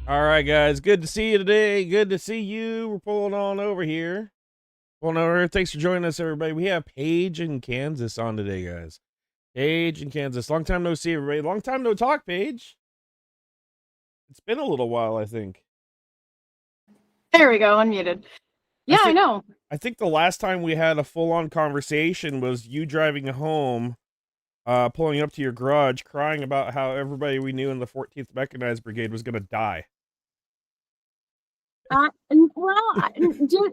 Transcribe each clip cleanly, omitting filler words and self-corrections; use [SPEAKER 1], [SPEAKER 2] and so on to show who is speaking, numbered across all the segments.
[SPEAKER 1] All right, guys. Good to see you today. Good to see you. We're pulling on over here. Pulling over here. Thanks for joining us, everybody. We have Paige in Kansas on today, guys. Paige in Kansas. Long time no see, everybody. Long time no talk, Paige. It's been a little while, I think.
[SPEAKER 2] There we go, unmuted.
[SPEAKER 1] I
[SPEAKER 2] Yeah, I
[SPEAKER 1] think
[SPEAKER 2] know.
[SPEAKER 1] I think the last time we had a full-on conversation was you driving home, pulling up to your garage, crying about how everybody we knew in the 14th Mechanized Brigade was gonna die.
[SPEAKER 2] Dude,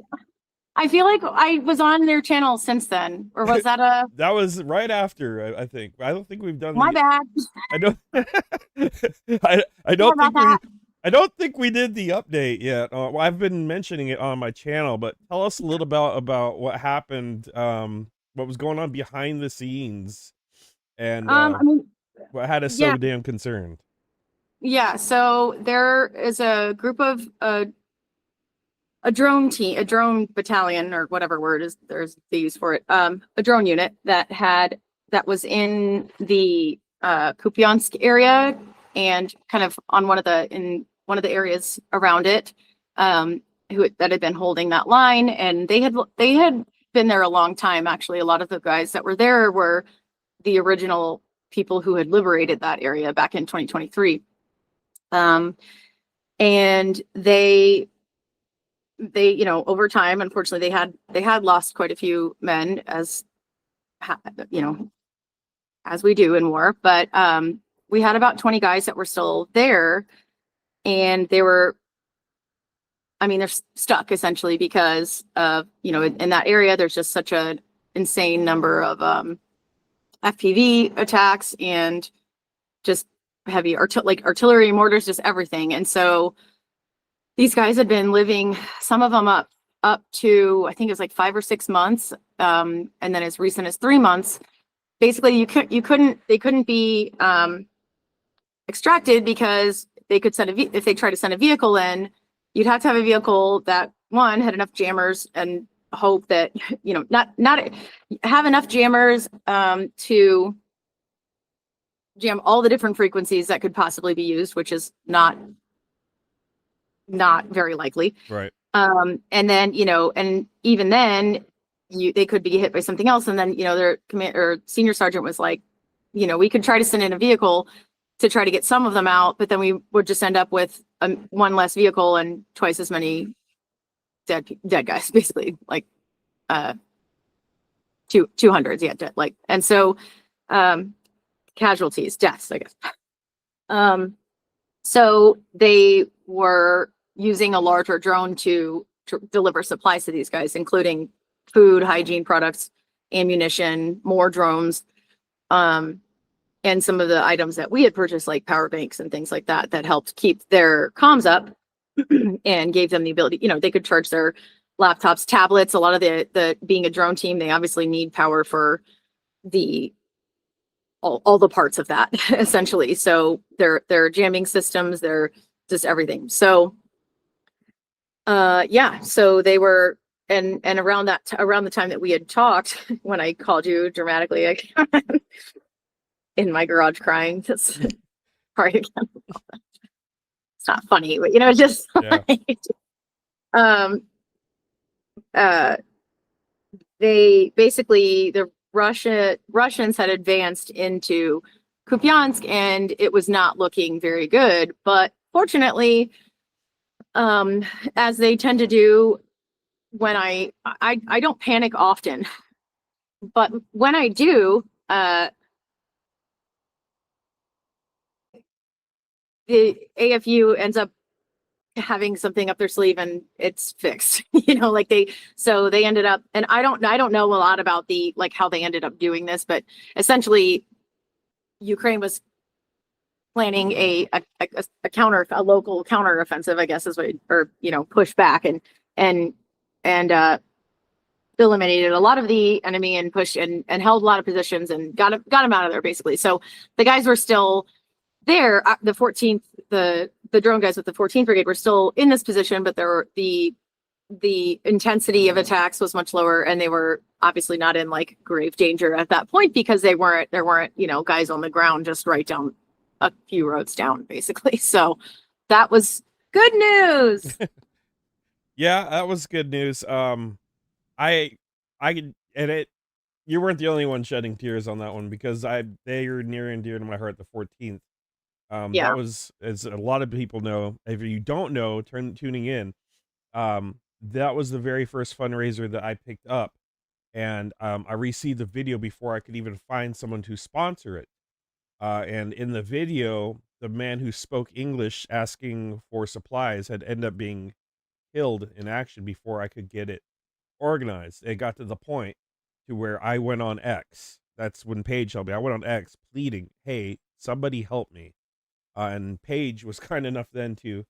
[SPEAKER 2] I feel like I was on their channel since then, or was that a
[SPEAKER 1] That was right after, I think. I don't think we've done
[SPEAKER 2] my
[SPEAKER 1] the
[SPEAKER 2] bad?
[SPEAKER 1] I don't. I
[SPEAKER 2] Sorry
[SPEAKER 1] don't
[SPEAKER 2] about
[SPEAKER 1] think
[SPEAKER 2] that.
[SPEAKER 1] we. I don't think we did the update yet. Well, I've been mentioning it on my channel, but tell us a little about what happened. What was going on behind the scenes, and
[SPEAKER 2] I mean,
[SPEAKER 1] what had us
[SPEAKER 2] yeah,
[SPEAKER 1] so damn concerned.
[SPEAKER 2] yeah. So there is a group of a drone team, a drone battalion, or whatever word is they use for it. A drone unit that was in the Kupiansk area and kind of on one of the areas around it, that had been holding that line, and they had been there a long time. Actually, a lot of the guys that were there were the original people who had liberated that area back in 2023. And they over time, unfortunately, they had lost quite a few men, as as we do in war. But we had about 20 guys that were still there, and they're stuck essentially because of, in that area there's just such an insane number of FPV attacks and just heavy artillery, mortars, just everything. And so these guys had been living, some of them up to, I think it was like 5 or 6 months, and then as recent as 3 months. Basically, they couldn't be extracted because they could if they tried to send a vehicle in, you'd have to have a vehicle that, one, had enough jammers, and hope that not have enough jammers to jam all the different frequencies that could possibly be used, which is not very likely.
[SPEAKER 1] Right.
[SPEAKER 2] And then, and even then, they could be hit by something else. And then, their senior sergeant was like, we could try to send in a vehicle to try to get some of them out, but then we would just end up with one less vehicle and twice as many dead guys, basically, like 200s, yeah, dead, like. And so casualties, deaths, I guess. So they were using a larger drone to deliver supplies to these guys, including food, hygiene products, ammunition, more drones, and some of the items that we had purchased, like power banks and things like that, that helped keep their comms up and gave them the ability, they could charge their laptops, tablets. A lot of the being a drone team, they obviously need power for all the parts of that, essentially. So their jamming systems, they're just everything. So yeah, so they were, and around the time that we had talked, when I called you dramatically, in my garage crying, just crying again. It's not funny, but just
[SPEAKER 1] Yeah.
[SPEAKER 2] They basically, the Russians had advanced into Kupiansk, and it was not looking very good. But fortunately, as they tend to do, when I don't panic often, but when I do, the AFU ends up having something up their sleeve and it's fixed. Like they ended up, and I don't know a lot about how they ended up doing this, but essentially Ukraine was planning a local counteroffensive, I guess is what, or push back and eliminated a lot of the enemy and pushed and held a lot of positions and got them out of there, basically. So the guys were still there. The 14th, the drone guys with the 14th Brigade were still in this position, but the intensity of attacks was much lower, and they were obviously not in like grave danger at that point because there weren't guys on the ground just right down a few roads down, basically. So that was Good news.
[SPEAKER 1] Yeah, that was good news. I could, and it, you weren't the only one shedding tears on that one because they are near and dear to my heart. The 14th.
[SPEAKER 2] Yeah.
[SPEAKER 1] That was, as a lot of people know. If you don't know, tuning in. That was the very first fundraiser that I picked up, and I received the video before I could even find someone to sponsor it. And in the video, the man who spoke English asking for supplies had ended up being killed in action before I could get it organized. It got to the point to where I went on X. That's when Paige helped me. I went on X pleading, "Hey, somebody help me." And Paige was kind enough then to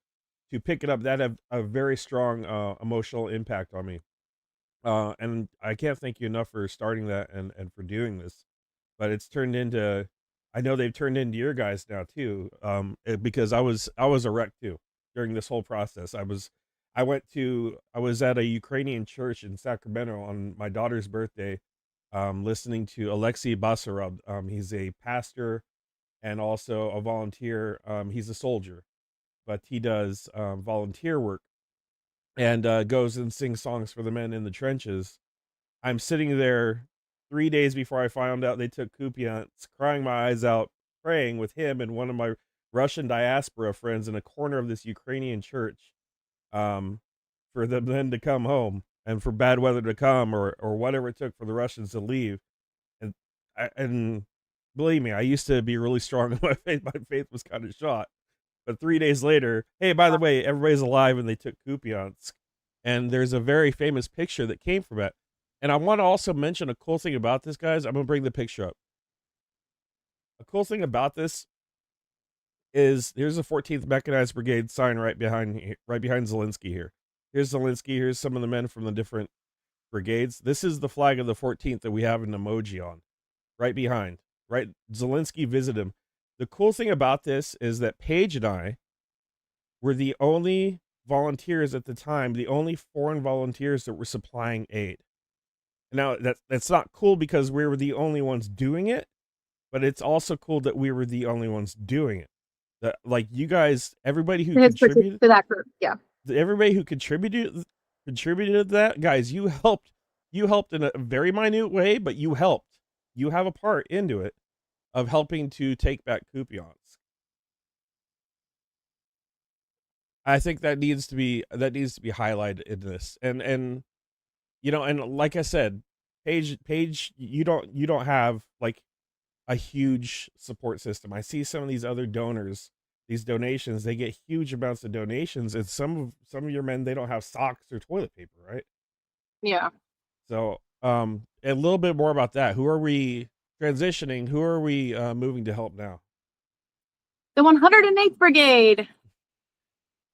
[SPEAKER 1] pick it up. That had a very strong emotional impact on me. And I can't thank you enough for starting that and for doing this. But it's turned into, I know they've turned into your guys now too. Because I was a wreck too during this whole process. I was at a Ukrainian church in Sacramento on my daughter's birthday, listening to Alexei Basarab. He's a pastor and also a volunteer. He's a soldier, but he does volunteer work and goes and sings songs for the men in the trenches. I'm sitting there 3 days before I found out they took Kupiansk, crying my eyes out, praying with him and one of my Russian diaspora friends in a corner of this Ukrainian church, um, for them then to come home and for bad weather to come, or whatever it took for the Russians to leave. And and believe me, I used to be really strong in my faith. My faith was kind of shot. But 3 days later, hey, by the way, everybody's alive and they took Kupiansk. And there's a very famous picture that came from it. And I want to also mention a cool thing about this, guys. I'm going to bring the picture up. A cool thing about this is here's the 14th Mechanized Brigade sign right behind Zelensky here. Here's Zelensky. Here's some of the men from the different brigades. This is the flag of the 14th that we have an emoji on right behind. Right? Zelensky visited him. The cool thing about this is that Paige and I were the only volunteers at the time, the only foreign volunteers that were supplying aid. Now, that's not cool because we were the only ones doing it, but it's also cool that we were the only ones doing it. That, like, you guys, everybody who contributed
[SPEAKER 2] to that group, yeah.
[SPEAKER 1] Everybody who contributed to that, guys, you helped in a very minute way, but you helped. You have a part into it of helping to take back Kupiansk. I think that needs to be highlighted in this. And you know, and like I said, Paige, you don't have like a huge support system. I see some of these other donors, these donations, they get huge amounts of donations, and some of your men, they don't have socks or toilet paper, right?
[SPEAKER 2] Yeah.
[SPEAKER 1] So, a little bit more about that. Who are we transitioning? Who are we moving to help now?
[SPEAKER 2] The 108th Brigade.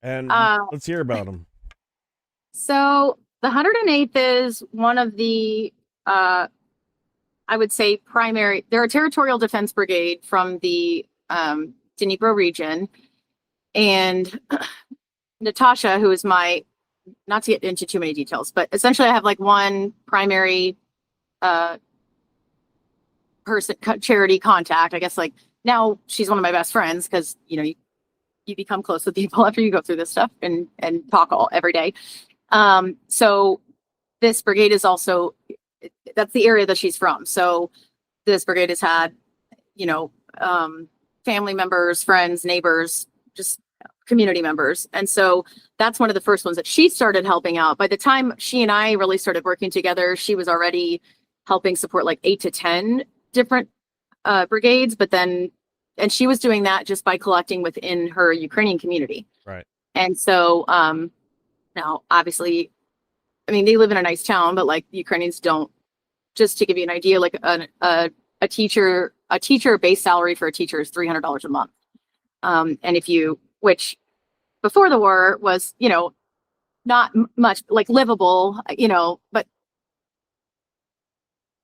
[SPEAKER 1] And let's hear about them.
[SPEAKER 2] So the 108th is one of the, I would say, primary. They're a territorial defense brigade from the Dnipro region. And Natasha, who is my, not to get into too many details, but essentially I have like one primary person, charity contact. I guess like now she's one of my best friends because, you know, you become close with people after you go through this stuff and talk every day. So this brigade is also, that's the area that she's from. So this brigade has had, you know, family members, friends, neighbors, just community members. And so that's one of the first ones that she started helping out. By the time she and I really started working together, she was already helping support like 8 to 10 different brigades, but then, and she was doing that just by collecting within her Ukrainian community.
[SPEAKER 1] Right.
[SPEAKER 2] And so now obviously, I mean, they live in a nice town, but like Ukrainians don't, just to give you an idea, like a teacher base salary for a teacher is $300 a month. And if you, which before the war was, you know, not much, like livable, you know, but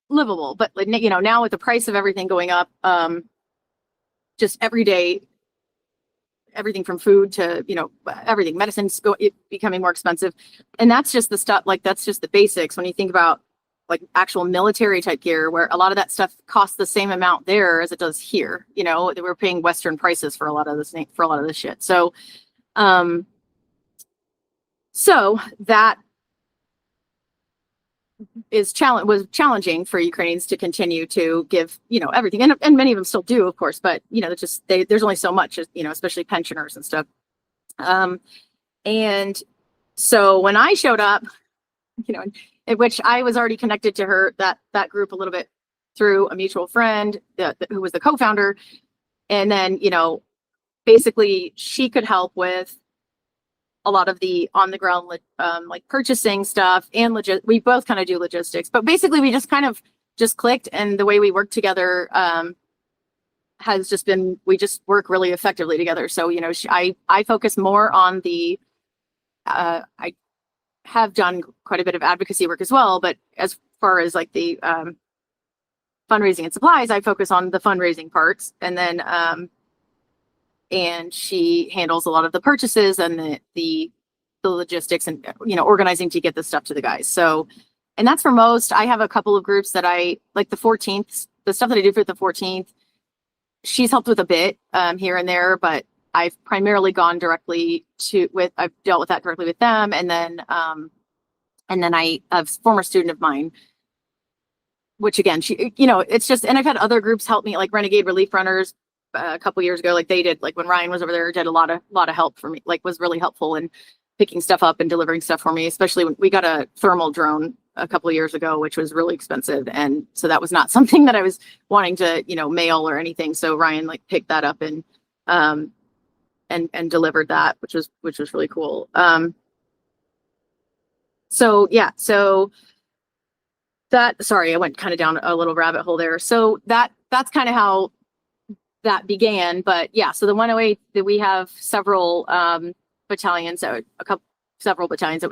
[SPEAKER 2] livable, but you know, now with the price of everything going up, just every day, everything from food to, you know, everything, medicines becoming more expensive. And that's just the stuff, like, that's just the basics. When you think about like actual military type gear, where a lot of that stuff costs the same amount there as it does here, you know, we're paying Western prices for a lot of this shit. So, So that was challenging for Ukrainians to continue to give, everything. And many of them still do, of course, but, there's only so much, especially pensioners and stuff. And so when I showed up, in which I was already connected to that group a little bit through a mutual friend who was the co-founder. And then, basically she could help with a lot of the on the ground, like purchasing stuff and we both kind of do logistics, but basically we just kind of clicked. And the way we work together, has just been, we just work really effectively together. So, I focus more on I have done quite a bit of advocacy work as well, but as far as like the, fundraising and supplies, I focus on the fundraising parts. And then, and she handles a lot of the purchases and the logistics and, organizing to get the stuff to the guys. So, and that's for most. I have a couple of groups that I like the 14th, the stuff that I do for the 14th. She's helped with a bit here and there, but I've primarily gone directly I've dealt with that directly with them. And then I have a former student of mine, which again, she, it's just, and I've had other groups help me, like Renegade Relief Runners a couple years ago, like they did, like when Ryan was over there, did a lot of help for me, like was really helpful in picking stuff up and delivering stuff for me, especially when we got a thermal drone a couple of years ago, which was really expensive. And so that was not something that I was wanting to, mail or anything. So Ryan like picked that up and delivered that, which was really cool. So yeah, so that, sorry, I went kind of down a little rabbit hole there. So that's kind of how that began. But yeah, so the 108, that we have several battalions, several battalions that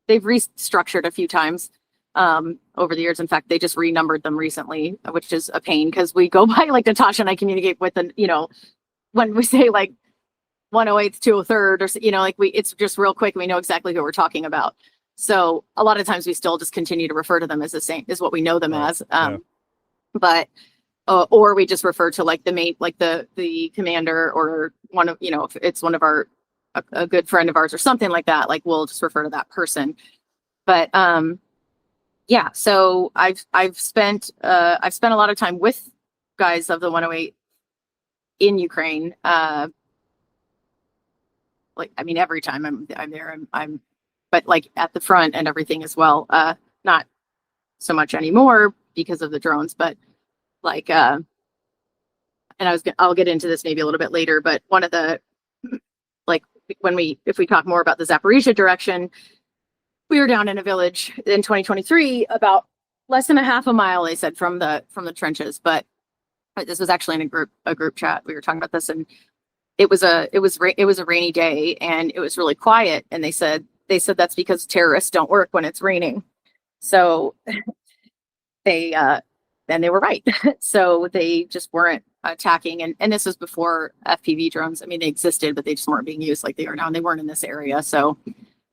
[SPEAKER 2] they've restructured a few times over the years. In fact, they just renumbered them recently, which is a pain because we go by, like Natasha and I communicate with when we say like 108th, 203rd, or like it's just real quick. We know exactly who we're talking about. So a lot of times we still just continue to refer to them as the same as what we know them as. But or we just refer to like the main, like the commander, or one of, if it's one of a good friend of ours or something like that, like we'll just refer to that person. But yeah, so I've spent a lot of time with guys of the 108 in Ukraine. Like, I mean, every time I'm there, but like at the front and everything as well. Not so much anymore because of the drones, but like, and I'll get into this maybe a little bit later, but one of the, like if we talk more about the Zaporizhia direction, we were down in a village in 2023, about less than a half a mile, they said, from the trenches. But this was actually in a group chat. We were talking about this, and it was a rainy day and it was really quiet. And they said that's because terrorists don't work when it's raining. So then they were right. So they just weren't attacking. And this was before FPV drones. I mean, they existed, but they just weren't being used like they are now. And they weren't in this area. So,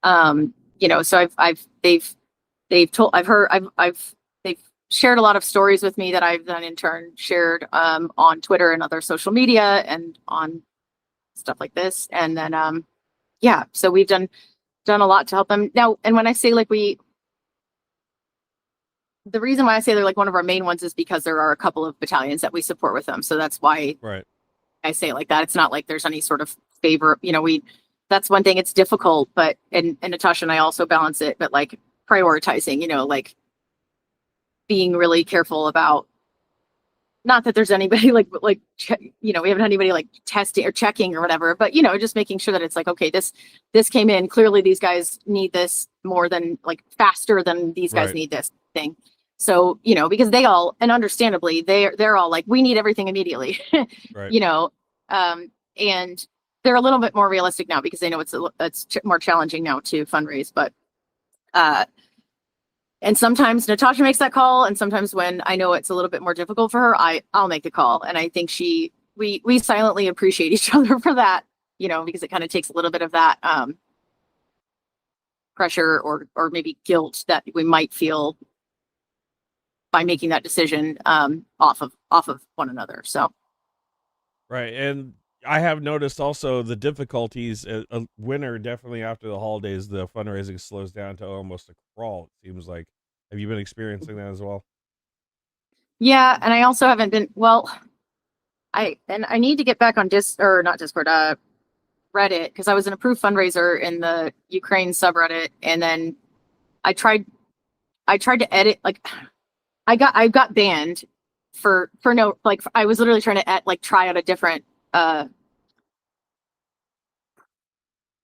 [SPEAKER 2] so they've shared a lot of stories with me that I've then in turn shared on Twitter and other social media and on stuff like this. And then, yeah, so we've done a lot to help them now. And when I say like the reason why I say they're like one of our main ones is because there are a couple of battalions that we support with them. So that's why I say it like that. It's not like there's any sort of favor, that's one thing. It's difficult, but, and Natasha and I also balance it, but like prioritizing, like being really careful about, not that there's anybody we haven't had anybody like testing or checking or whatever, but just making sure that it's like, okay, this came in, clearly these guys need this more than like faster than these guys need this thing. So, because they all, and understandably, they're all like, we need everything immediately, and they're a little bit more realistic now because they know it's more challenging now to fundraise, but, and sometimes Natasha makes that call. And sometimes when I know it's a little bit more difficult for her, I'll make the call. And I think we silently appreciate each other for that, because it kind of takes a little bit of that, pressure or maybe guilt that we might feel by making that decision off of one another. So
[SPEAKER 1] right. And I have noticed also the difficulties. Winter, definitely after the holidays, the fundraising slows down to almost a crawl. It seems like. Have you been experiencing that as well?
[SPEAKER 2] Yeah, and I also haven't been well. I need to get back on or not Discord, Reddit, because I was an approved fundraiser in the Ukraine subreddit, and then I tried I tried to edit like I got banned for no like I was literally trying to try out a different uh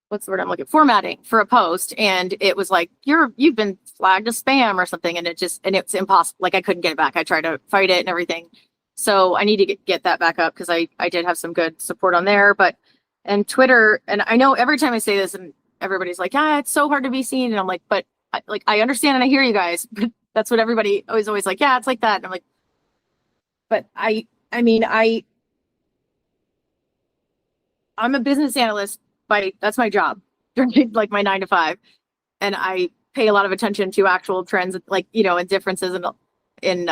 [SPEAKER 2] what's the word I'm looking formatting for a post, and it was like you've been flagged as spam or something, and it's impossible. Like I couldn't get it back. I tried to fight it and everything. So I need to get that back up because I did have some good support on there. But and Twitter, and I know every time I say this and everybody's like, yeah, it's so hard to be seen. And I'm like, but I understand and I hear you guys, but that's what everybody always like, yeah, it's like that. And I'm like, but I mean, I'm a business analyst that's my job during like my 9 to 5. And I pay a lot of attention to actual trends, like, and differences in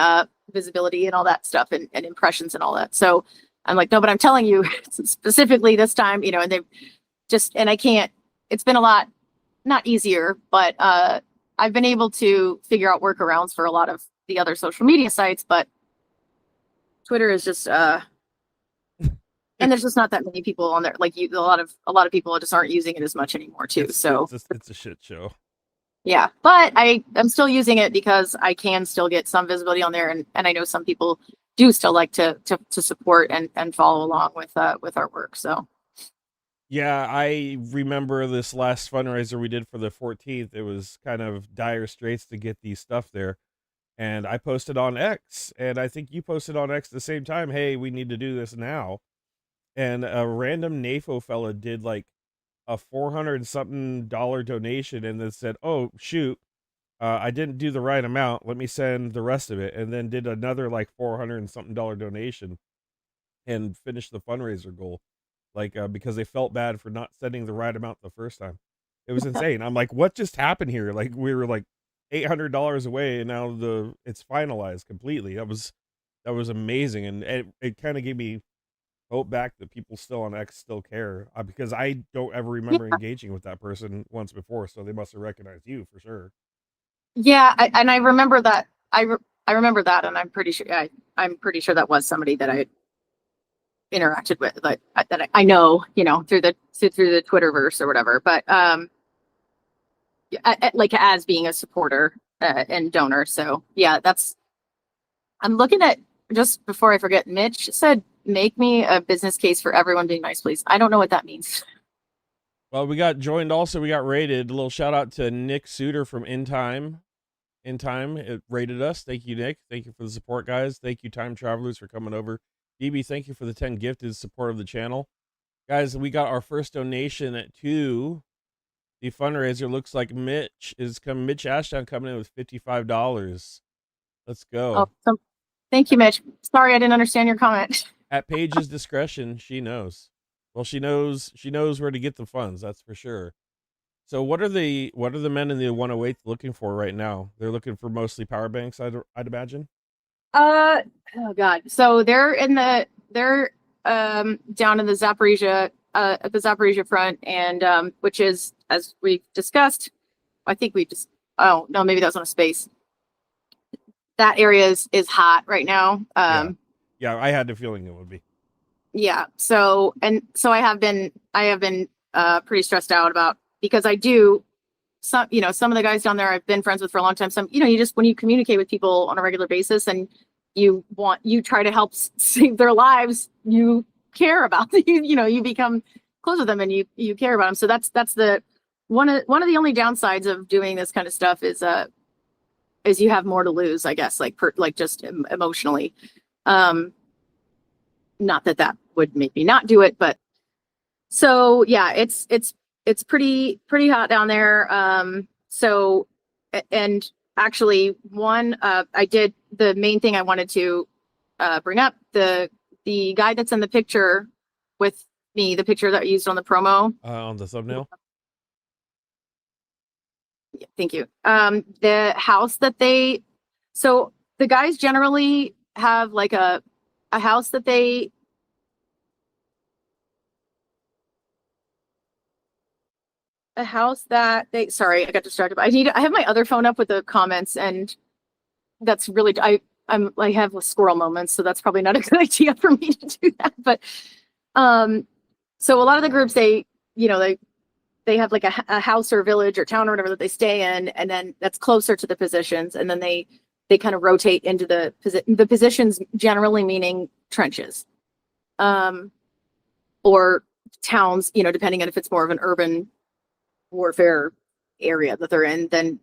[SPEAKER 2] visibility and all that stuff, and impressions and all that. So I'm like, no, but I'm telling you specifically this time, and they and I can't, it's been a lot, not easier, but I've been able to figure out workarounds for a lot of the other social media sites, but Twitter is just, and there's just not that many people on there. Like a lot of people just aren't using it as much anymore too.
[SPEAKER 1] It's a shit show.
[SPEAKER 2] Yeah, but I'm still using it because I can still get some visibility on there, and I know some people do still like to support and follow along with our work. So
[SPEAKER 1] Yeah, I remember this last fundraiser we did for the 14th. It was kind of dire straits to get these stuff there. And I posted on X, and I think you posted on X at the same time, hey, we need to do this now. And a random NAFO fella did like a 400 something dollar donation and then said, oh, shoot, I didn't do the right amount. Let me send the rest of it. And then did another like 400 and something dollar donation and finished the fundraiser goal. Like, because they felt bad for not sending the right amount the first time. It was insane. I'm like, what just happened here? Like, we were like $800 away, and now it's finalized completely. That was amazing, and it kind of gave me hope back that people still on X still care, because I don't ever remember
[SPEAKER 2] yeah,
[SPEAKER 1] engaging with that person once before, so they must have recognized you for sure.
[SPEAKER 2] yeah, and I remember that. I remember that, and I'm pretty sure I'm pretty sure that was somebody that I interacted with, like that I know, through the Twitterverse or whatever. But like as being a supporter and donor. So yeah, I'm looking at, just before I forget, Mitch said, make me a business case for everyone being nice, please. I don't know what that means.
[SPEAKER 1] Well, we got joined also. We got rated. A little shout out to Nick Suter from In Time. In Time, it rated us. Thank you, Nick. Thank you for the support, guys. Thank you, Time Travelers, for coming over. DB, thank you for the 10 gifted support of the channel. Guys, we got our first donation to the fundraiser. Looks like Mitch Ashdown coming in with $55. Let's go.
[SPEAKER 2] Oh, thank you, Mitch. Sorry, I didn't understand your comment.
[SPEAKER 1] At Paige's discretion, she knows. Well, she knows where to get the funds, that's for sure. So what are the men in the 108 looking for right now? They're looking for mostly power banks, I'd imagine.
[SPEAKER 2] Oh God. So they're down in the Zaporizhia, at the Zaporizhia front, and which is, as we've discussed, I think oh no, maybe that was on a space. That area is hot right now.
[SPEAKER 1] Yeah, I had the feeling it would be.
[SPEAKER 2] Yeah. So I have been pretty stressed out about, because I do some of the guys down there I've been friends with for a long time. Some, you just, when you communicate with people on a regular basis and you try to help save their lives, you care about them. You become close with them, and you care about them. So that's the one of the only downsides of doing this kind of stuff is you have more to lose, I guess, like just emotionally. Not that would make me not do it, but so yeah, it's pretty hot down there. So, and actually I did the main thing I wanted to bring up, the guy that's in the picture with me, the picture that I used on the promo.
[SPEAKER 1] On the thumbnail.
[SPEAKER 2] Yeah, thank you. The house that so the guys generally have like a house that they a house that they, sorry, I got distracted. I have my other phone up with the comments, and that's really, I have squirrel moments, so that's probably not a good idea for me to do that. But, so a lot of the groups, they have like a house or village or town or whatever that they stay in, and then that's closer to the positions. And then they kind of rotate into the positions, generally meaning trenches, or towns, depending on if it's more of an urban warfare area that they're in than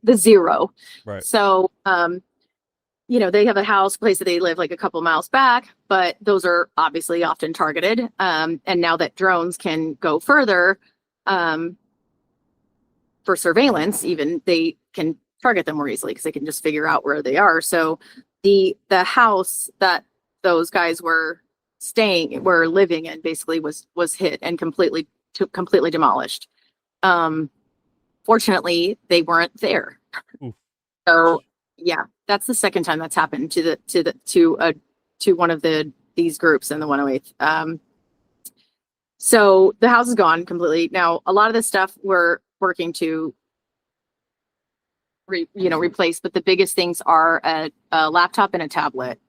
[SPEAKER 2] the zero.
[SPEAKER 1] Right.
[SPEAKER 2] So, they have a house place that they live like a couple miles back, but those are obviously often targeted. And now that drones can go further, for surveillance, even they can target them more easily because they can just figure out where they are. So the house that those guys were living in basically was hit and completely demolished. Fortunately, they weren't there.
[SPEAKER 1] Oof.
[SPEAKER 2] So yeah, that's the second time that's happened to one of these groups in the 108th. So the house is gone completely. Now, a lot of this stuff we're working to replace, but the biggest things are a laptop and a tablet,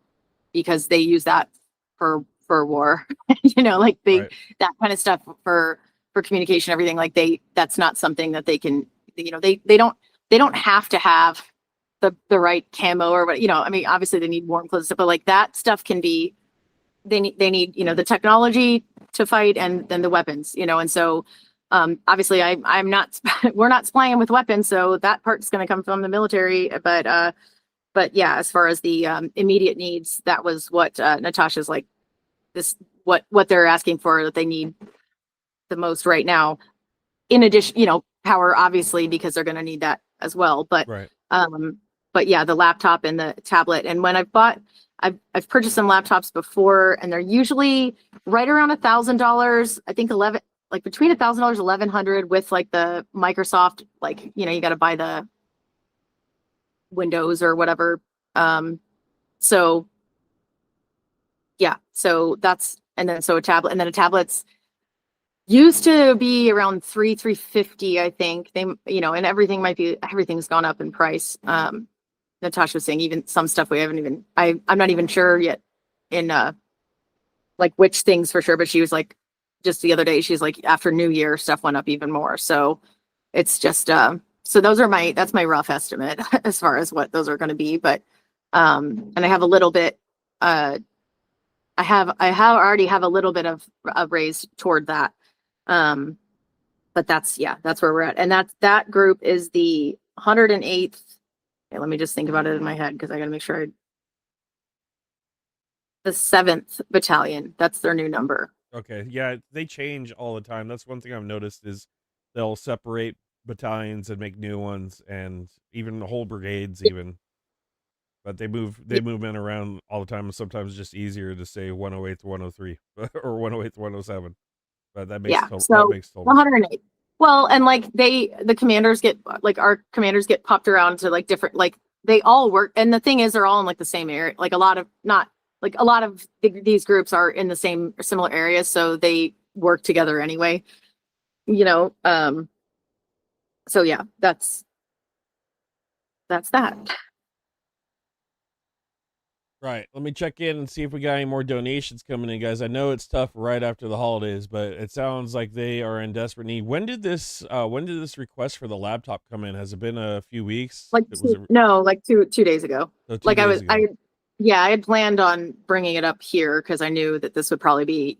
[SPEAKER 2] because they use that for war.
[SPEAKER 1] Right.
[SPEAKER 2] That kind of stuff for communication, everything. Like that's not something that they can, they don't have to have the right camo or what, I mean, obviously they need warm clothes, but like that stuff can be, they need, the technology to fight, and then the weapons, and so, obviously I'm not, we're not supplying them with weapons. So that part's going to come from the military, but yeah, as far as the, immediate needs, that was what, Natasha's like, what they're asking for, that they need the most right now. In addition, power, obviously, because they're going to need that as well. But,
[SPEAKER 1] Right.
[SPEAKER 2] But yeah, the laptop and the tablet. And when I've purchased some laptops before, and they're usually right around $1,000. I think between $1,000, $1,100, with like the Microsoft, like, you got to buy the Windows or whatever. So yeah, so that's, and then so a tablet, and then a tablet's used to be around $350, I think. They, and everything's gone up in price. Natasha was saying even some stuff we haven't even, I'm not even sure yet in like which things for sure, but she was like, just the other day, she's like, after New Year, stuff went up even more. So it's just, so that's my rough estimate as far as what those are going to be. But, and I have a little bit, I already have a little bit of raised toward that. But that's where we're at. And that group is the 108th. Okay, let me just think about it in my head, because I got to make sure the 7th battalion, that's their new number.
[SPEAKER 1] Okay. Yeah, they change all the time. That's one thing I've noticed, is they'll separate battalions and make new ones, and even whole brigades even. But they move in around all the time, and sometimes it's just easier to say 108th, 103 or 108th, 107. But that makes total
[SPEAKER 2] 108. Well, and like the commanders get, like, our commanders get popped around to like different, like they all work. And the thing is, they're all in like the same area. Like a lot of these groups are in the similar areas, so they work together anyway. So yeah, that's that.
[SPEAKER 1] Right. Let me check in and see if we got any more donations coming in, guys. I know it's tough right after the holidays, but it sounds like they are in desperate need. When did this request for the laptop come in? Has it been a few weeks?
[SPEAKER 2] Like like 2 days ago.
[SPEAKER 1] So
[SPEAKER 2] like I had planned on bringing it up here, because I knew that this would probably be,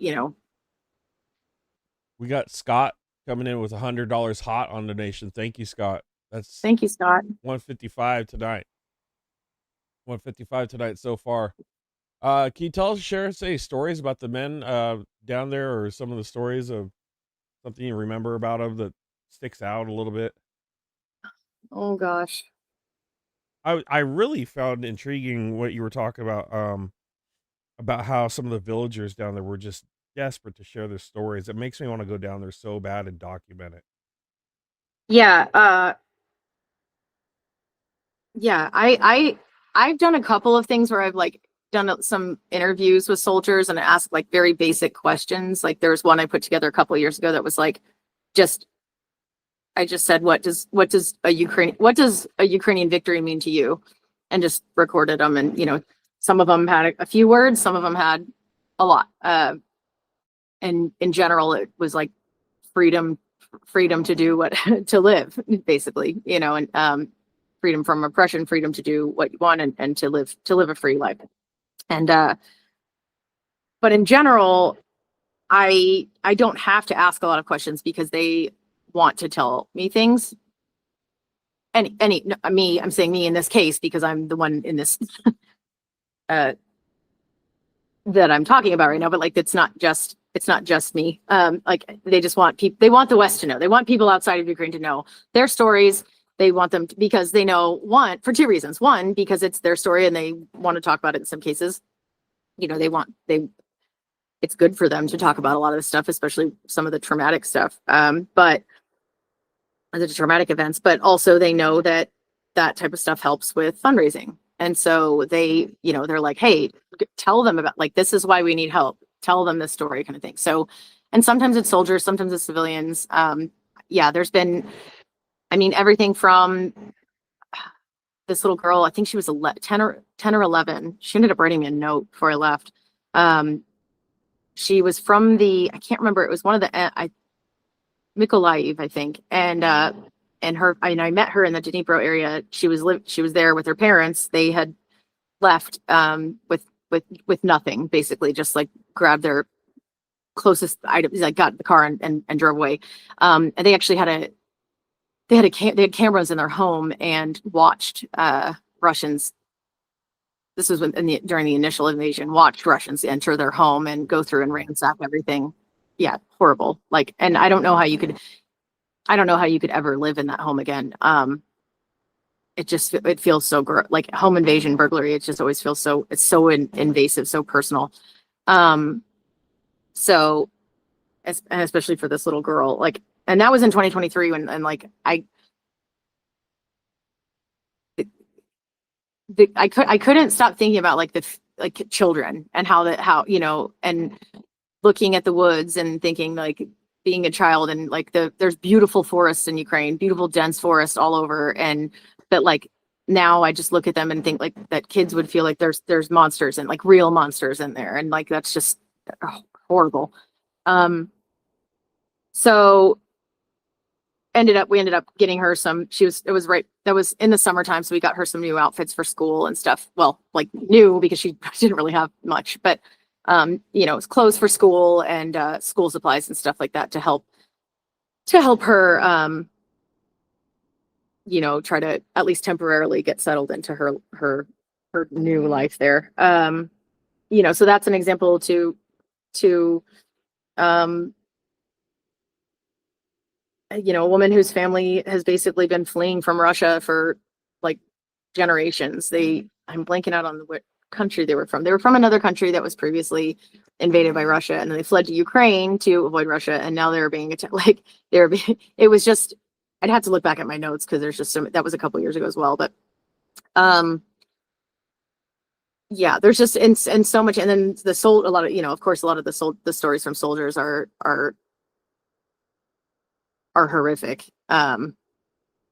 [SPEAKER 1] We got Scott coming in with $100 hot on donation. Thank you, Scott.
[SPEAKER 2] Thank you, Scott.
[SPEAKER 1] 155 tonight. 155 tonight so far. Can you share us any stories about the men down there, or some of the stories of something you remember about them that sticks out a little bit?
[SPEAKER 2] Oh gosh.
[SPEAKER 1] I really found intriguing what you were talking about how some of the villagers down there were just desperate to share their stories. It makes me want to go down there so bad and document it.
[SPEAKER 2] Yeah, yeah, I've done a couple of things where I've like done some interviews with soldiers and asked like very basic questions. Like there's one I put together a couple of years ago that was like just I just said, what does a Ukrainian victory mean to you? And just recorded them. And, some of them had a few words, some of them had a lot. And in general, it was like freedom to do what, to live, basically, and freedom from oppression, freedom to do what you want, and to live a free life. And, but in general, I don't have to ask a lot of questions because they want to tell me things. I'm saying me in this case because I'm the one in this that I'm talking about right now. But like, it's not just me. Like they just want people. They want the West to know. They want people outside of Ukraine to know their stories. They want them to, because they know, for two reasons. One, because it's their story and they want to talk about it in some cases. It's good for them to talk about a lot of this stuff, especially some of the traumatic stuff. But the traumatic events, but also they know that type of stuff helps with fundraising. And so they're like, hey, tell them about, like, this is why we need help. Tell them this story, kind of thing. So, and sometimes it's soldiers, sometimes it's civilians. There's been, everything from this little girl, I think she was 10 or 11. She ended up writing me a note before I left. She was from I can't remember, it was one of the, Mykolaiv, I think. And I met her in the Dnipro area. She was there with her parents. They had left with nothing, basically, just like grabbed their closest items, like got in the car and drove away. And they actually they had cameras in their home and watched Russians. This was during the initial invasion, watched Russians enter their home and go through and ransack everything. Yeah, horrible. Like, and I don't know how you could ever live in that home again. It feels so like home invasion, burglary. It just always feels it's so invasive, so personal. So, especially for this little girl, like, and that was in 2023 when, and like, I couldn't stop thinking about like children and how and looking at the woods and thinking, like, being a child, and like there's beautiful forests in Ukraine, beautiful dense forest all over, and that, like, now I just look at them and think like that kids would feel like there's monsters, and like real monsters in there, and like that's just horrible. So we ended up getting her some, that was in the summertime, so we got her some new outfits for school and stuff. Well, like new, because she didn't really have much, but it's clothes for school and school supplies and stuff like that to help her try to at least temporarily get settled into her new life there. So that's an example to a woman whose family has basically been fleeing from Russia for like generations. I'm blanking out on what country they were from. They were from another country that was previously invaded by Russia, and then they fled to Ukraine to avoid Russia, and now they're being attacked. Like it was just, I'd have to look back at my notes because there's just that was a couple years ago as well. But there's just and so much, and then a lot of of course a lot of the stories from soldiers are horrific.
[SPEAKER 1] I'd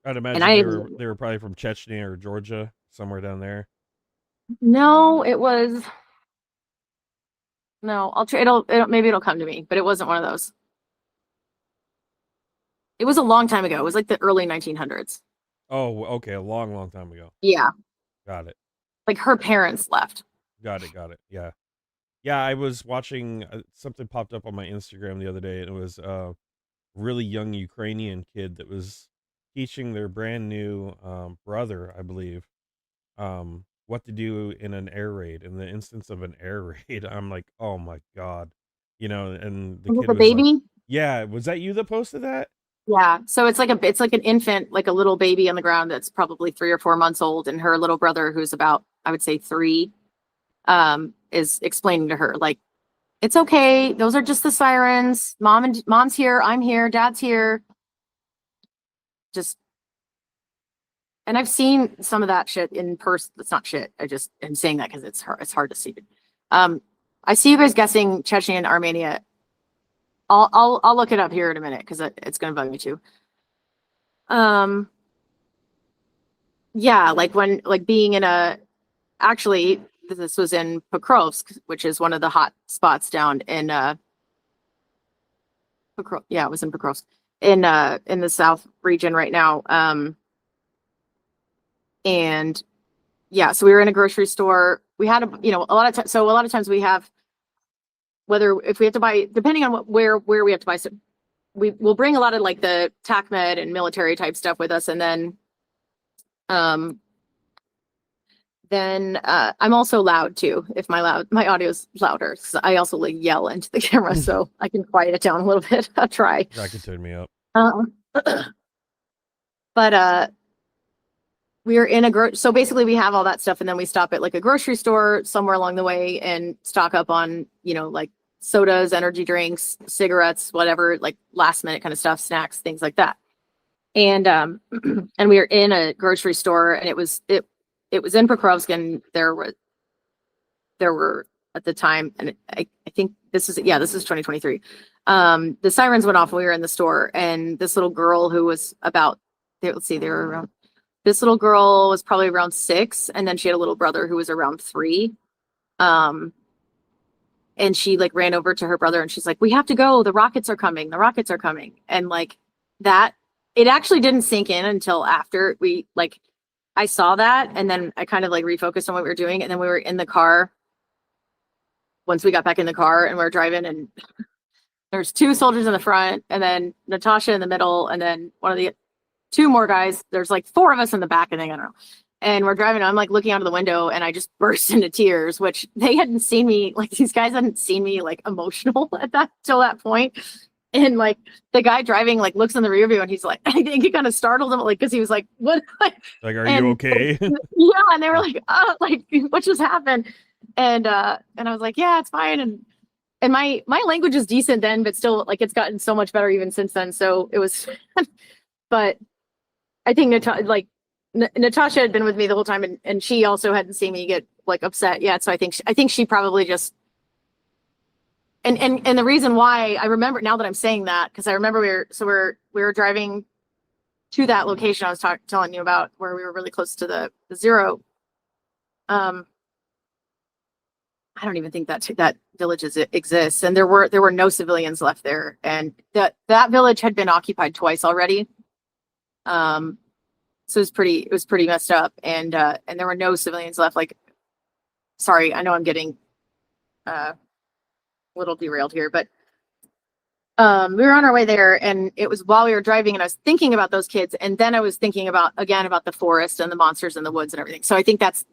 [SPEAKER 1] imagine they were probably from Chechnya or Georgia, somewhere down there.
[SPEAKER 2] No, it was. No, I'll try. Maybe it'll come to me, but it wasn't one of those. It was a long time ago. It was like the early 1900s.
[SPEAKER 1] Oh, okay, a long, long time ago.
[SPEAKER 2] Yeah.
[SPEAKER 1] Got it.
[SPEAKER 2] Like her parents left.
[SPEAKER 1] Got it. Yeah. Yeah, I was watching, something popped up on my Instagram the other day, and it was a really young Ukrainian kid that was teaching their brand new brother, I believe, what to do in an air raid. In the instance of an air raid, I'm like, oh my God. And the kid was
[SPEAKER 2] baby?
[SPEAKER 1] like, yeah, was that you that posted that?
[SPEAKER 2] Yeah. So it's like an infant, like a little baby on the ground that's probably 3 or 4 months old, and her little brother, who's about, I would say 3, is explaining to her, like, it's okay. Those are just the sirens. Mom's here. I'm here. Dad's here. And I've seen some of that shit in person. It's not shit. I'm saying that because it's hard to see. I see you guys guessing Chechnya and Armenia. I'll look it up here in a minute because it's going to bug me too. Um, yeah, like when, like being in actually, this was in Pokrovsk, which is one of the hot spots down in, yeah, it was in Pokrovsk in the South region right now. And yeah, so we were in a grocery store. We had a lot of times. So a lot of times we have, whether if we have to buy, depending on where we have to buy. So we will bring a lot of like the TACMED and military type stuff with us, and um, then I'm also loud too. If my audio's louder, so I also like yell into the camera, so I can quiet it down a little bit. I'll try.
[SPEAKER 1] That could turn me up.
[SPEAKER 2] But we were in so basically we have all that stuff, and then we stop at like a grocery store somewhere along the way and stock up on, like sodas, energy drinks, cigarettes, whatever, like last minute kind of stuff, snacks, things like that. And and we were in a grocery store, and it was in Pokrovsk, and there were at the time, and I think this is 2023. The sirens went off when we were in the store, and this little girl who was about, let's see, they were around, this little girl was probably around 6, and then she had a little brother who was around 3. And she like ran over to her brother, and she's like, "We have to go. The rockets are coming. The rockets are coming." And like that, it actually didn't sink in until after I saw that, and then I kind of like refocused on what we were doing, and then we were in the car. Once we got back in the car and we were driving, and there's 2 soldiers in the front, and then Natasha in the middle, and then one of the 2 more guys. There's like 4 of us in the back, I think, I don't know. And we're driving. I'm like looking out of the window, and I just burst into tears, which they hadn't seen me, like these guys hadn't seen me like emotional at that till that point. And like the guy driving like looks in the rear view, and he's like, I think he kind of startled him, like, because he was like, "What?"
[SPEAKER 1] Like, are you okay?
[SPEAKER 2] Yeah, and they were like, "Oh, like what just happened?" And I was like, "Yeah, it's fine." And my language is decent then, but still, like, it's gotten so much better even since then. So it was, but I think Natasha had been with me the whole time, and she also hadn't seen me get like upset yet. So I think she probably just, and the reason why I remember now that I'm saying that, because I remember we were driving to that location I was telling you about, where we were really close to the zero. I don't even think that village exists, and there were no civilians left there, and that village had been occupied twice already. So it was pretty messed up, and there were no civilians left. Like, sorry, I know I'm getting a little derailed here, but we were on our way there, and it was while we were driving, and I was thinking about those kids, and then I was thinking about the forest and the monsters in the woods and everything. So I think that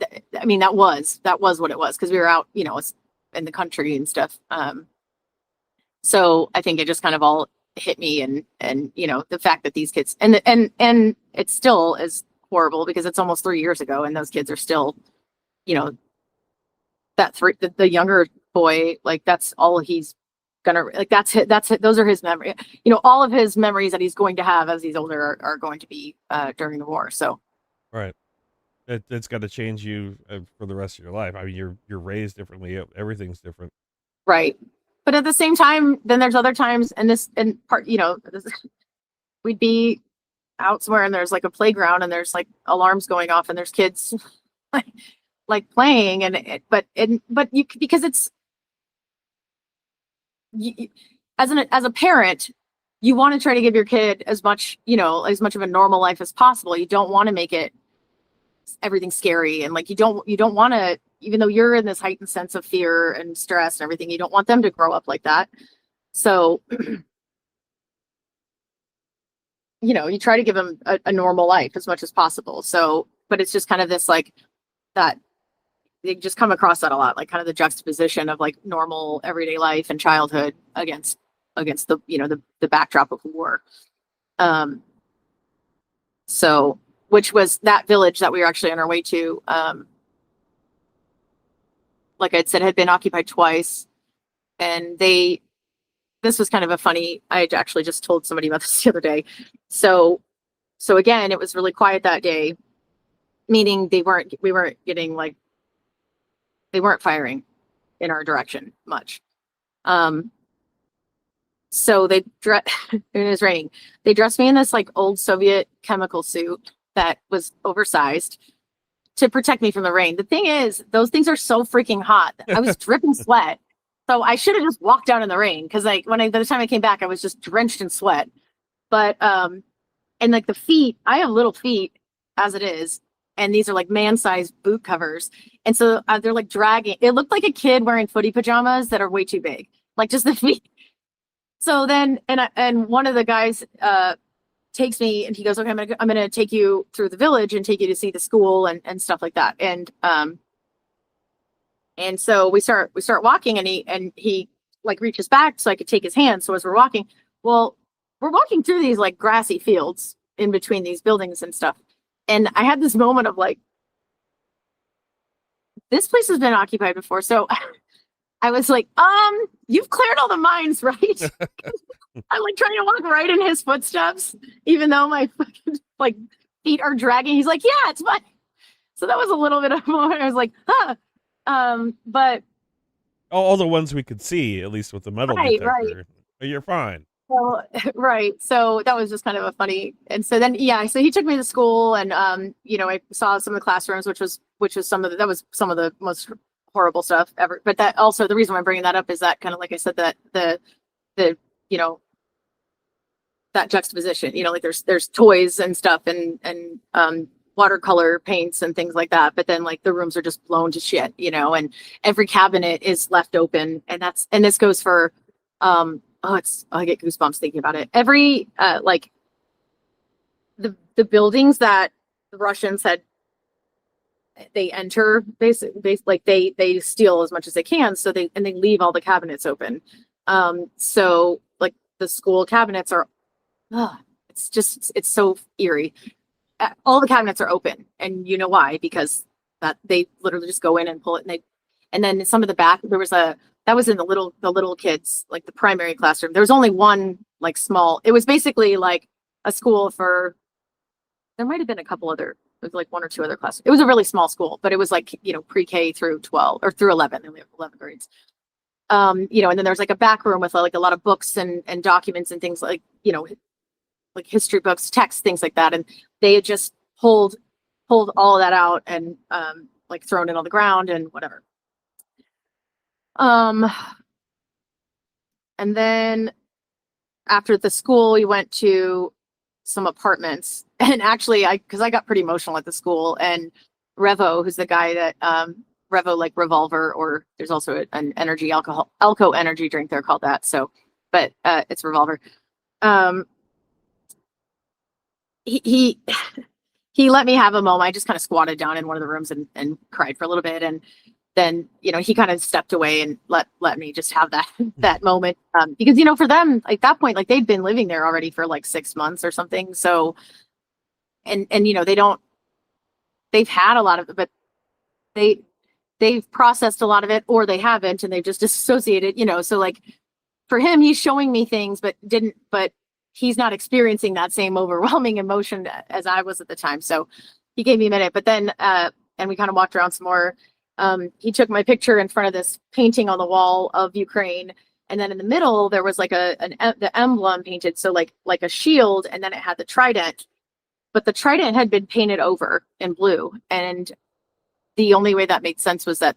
[SPEAKER 2] was what it was, because we were out, in the country and stuff. So I think it just kind of all hit me, and the fact that these kids, and it still is horrible because it's almost 3 years ago, and those kids are still, the younger boy, like that's all he's gonna, like those are his memory, all of his memories that he's going to have as he's older are going to be during the war. So
[SPEAKER 1] Right. It's got to change you for the rest of your life. I mean, you're raised differently. Everything's different.
[SPEAKER 2] right. But at the same time, then there's other times, and we'd be out somewhere, and there's like a playground, and there's like alarms going off, and there's kids like playing, but you, because it's, as a parent, you want to try to give your kid as much of a normal life as possible. You don't want to make it everything scary, and like you don't want to, even though you're in this heightened sense of fear and stress and everything, you don't want them to grow up like that. So you try to give them a normal life as much as possible. So, but it's just kind of this, like, that they just come across that a lot, like kind of the juxtaposition of like normal everyday life and childhood against the the backdrop of war. So, which was that village that we were actually on our way to, like I'd said, had been occupied twice, and this was kind of a funny, I had actually just told somebody about this the other day. So again, it was really quiet that day, meaning we weren't getting like, they weren't firing in our direction much. So they it was raining. They dressed me in this like old Soviet chemical suit that was oversized to protect me from the rain. The thing is, those things are so freaking hot. I was dripping sweat. So I should have just walked out in the rain because like by the time I came back, I was just drenched in sweat. But and like the feet, I have little feet as it is, and these are like man-sized boot covers. And so they're like dragging. It looked like a kid wearing footy pajamas that are way too big, like just the feet. So then, and one of the guys takes me and he goes, okay, I'm gonna take you through the village and take you to see the school and stuff like that. And so we start walking, and he like reaches back so I could take his hand. So as we're walking, well, we're walking through these like grassy fields in between these buildings and stuff. And I had this moment of like, this place has been occupied before. So I was like, you've cleared all the mines, right? I'm like trying to walk right in his footsteps, even though my fucking like feet are dragging. He's like, yeah, it's fine. So that was a little bit of a moment. I was like, huh. But
[SPEAKER 1] all the ones we could see, at least with the metal detector. Right. You're fine.
[SPEAKER 2] So, right. So that was just kind of a funny. And so then, yeah, so he took me to school, and I saw some of the classrooms, which was some of the most horrible stuff ever. But that also, the reason why I'm bringing that up is that kind of like I said, that the that juxtaposition, like there's toys and stuff and watercolor paints and things like that, but then like the rooms are just blown to shit, and every cabinet is left open, and this goes for I get goosebumps thinking about it. Every like the buildings that the Russians had, they enter basically like they steal as much as they can, so they leave all the cabinets open. So like the school cabinets are it's so eerie. All the cabinets are open, and you know why? Because that they literally just go in and pull it, and then some of the back, that was in the little kids, like the primary classroom. There was only one like small. It was basically like a school for. There might have been a couple other, like one or two other classes. It was a really small school, but it was like pre-K through 12 or through 11. They only have 11 grades. And then there's like a back room with like a lot of books and documents and things like like history books, texts, things like that. And they had just pulled all of that out and like thrown it on the ground and whatever. And then after the school, we went to some apartments, and actually because I got pretty emotional at the school, and Revo, who's the guy that Revo, like Revolver, or there's also an energy Alco energy drink there called that. So, but it's Revolver. He let me have a moment. I just kind of squatted down in one of the rooms and cried for a little bit, and then he kind of stepped away and let me just have that moment, because for them at that point, like they'd been living there already for like 6 months or something. So and they've had a lot of it, but they've processed a lot of it, or they haven't, and they've just disassociated, so like for him, he's showing me things but he's not experiencing that same overwhelming emotion as I was at the time. So he gave me a minute, but then and we kind of walked around some more. He took my picture in front of this painting on the wall of Ukraine, and then in the middle there was like the emblem painted, so like a shield, and then it had the trident, but the trident had been painted over in blue, and the only way that made sense was that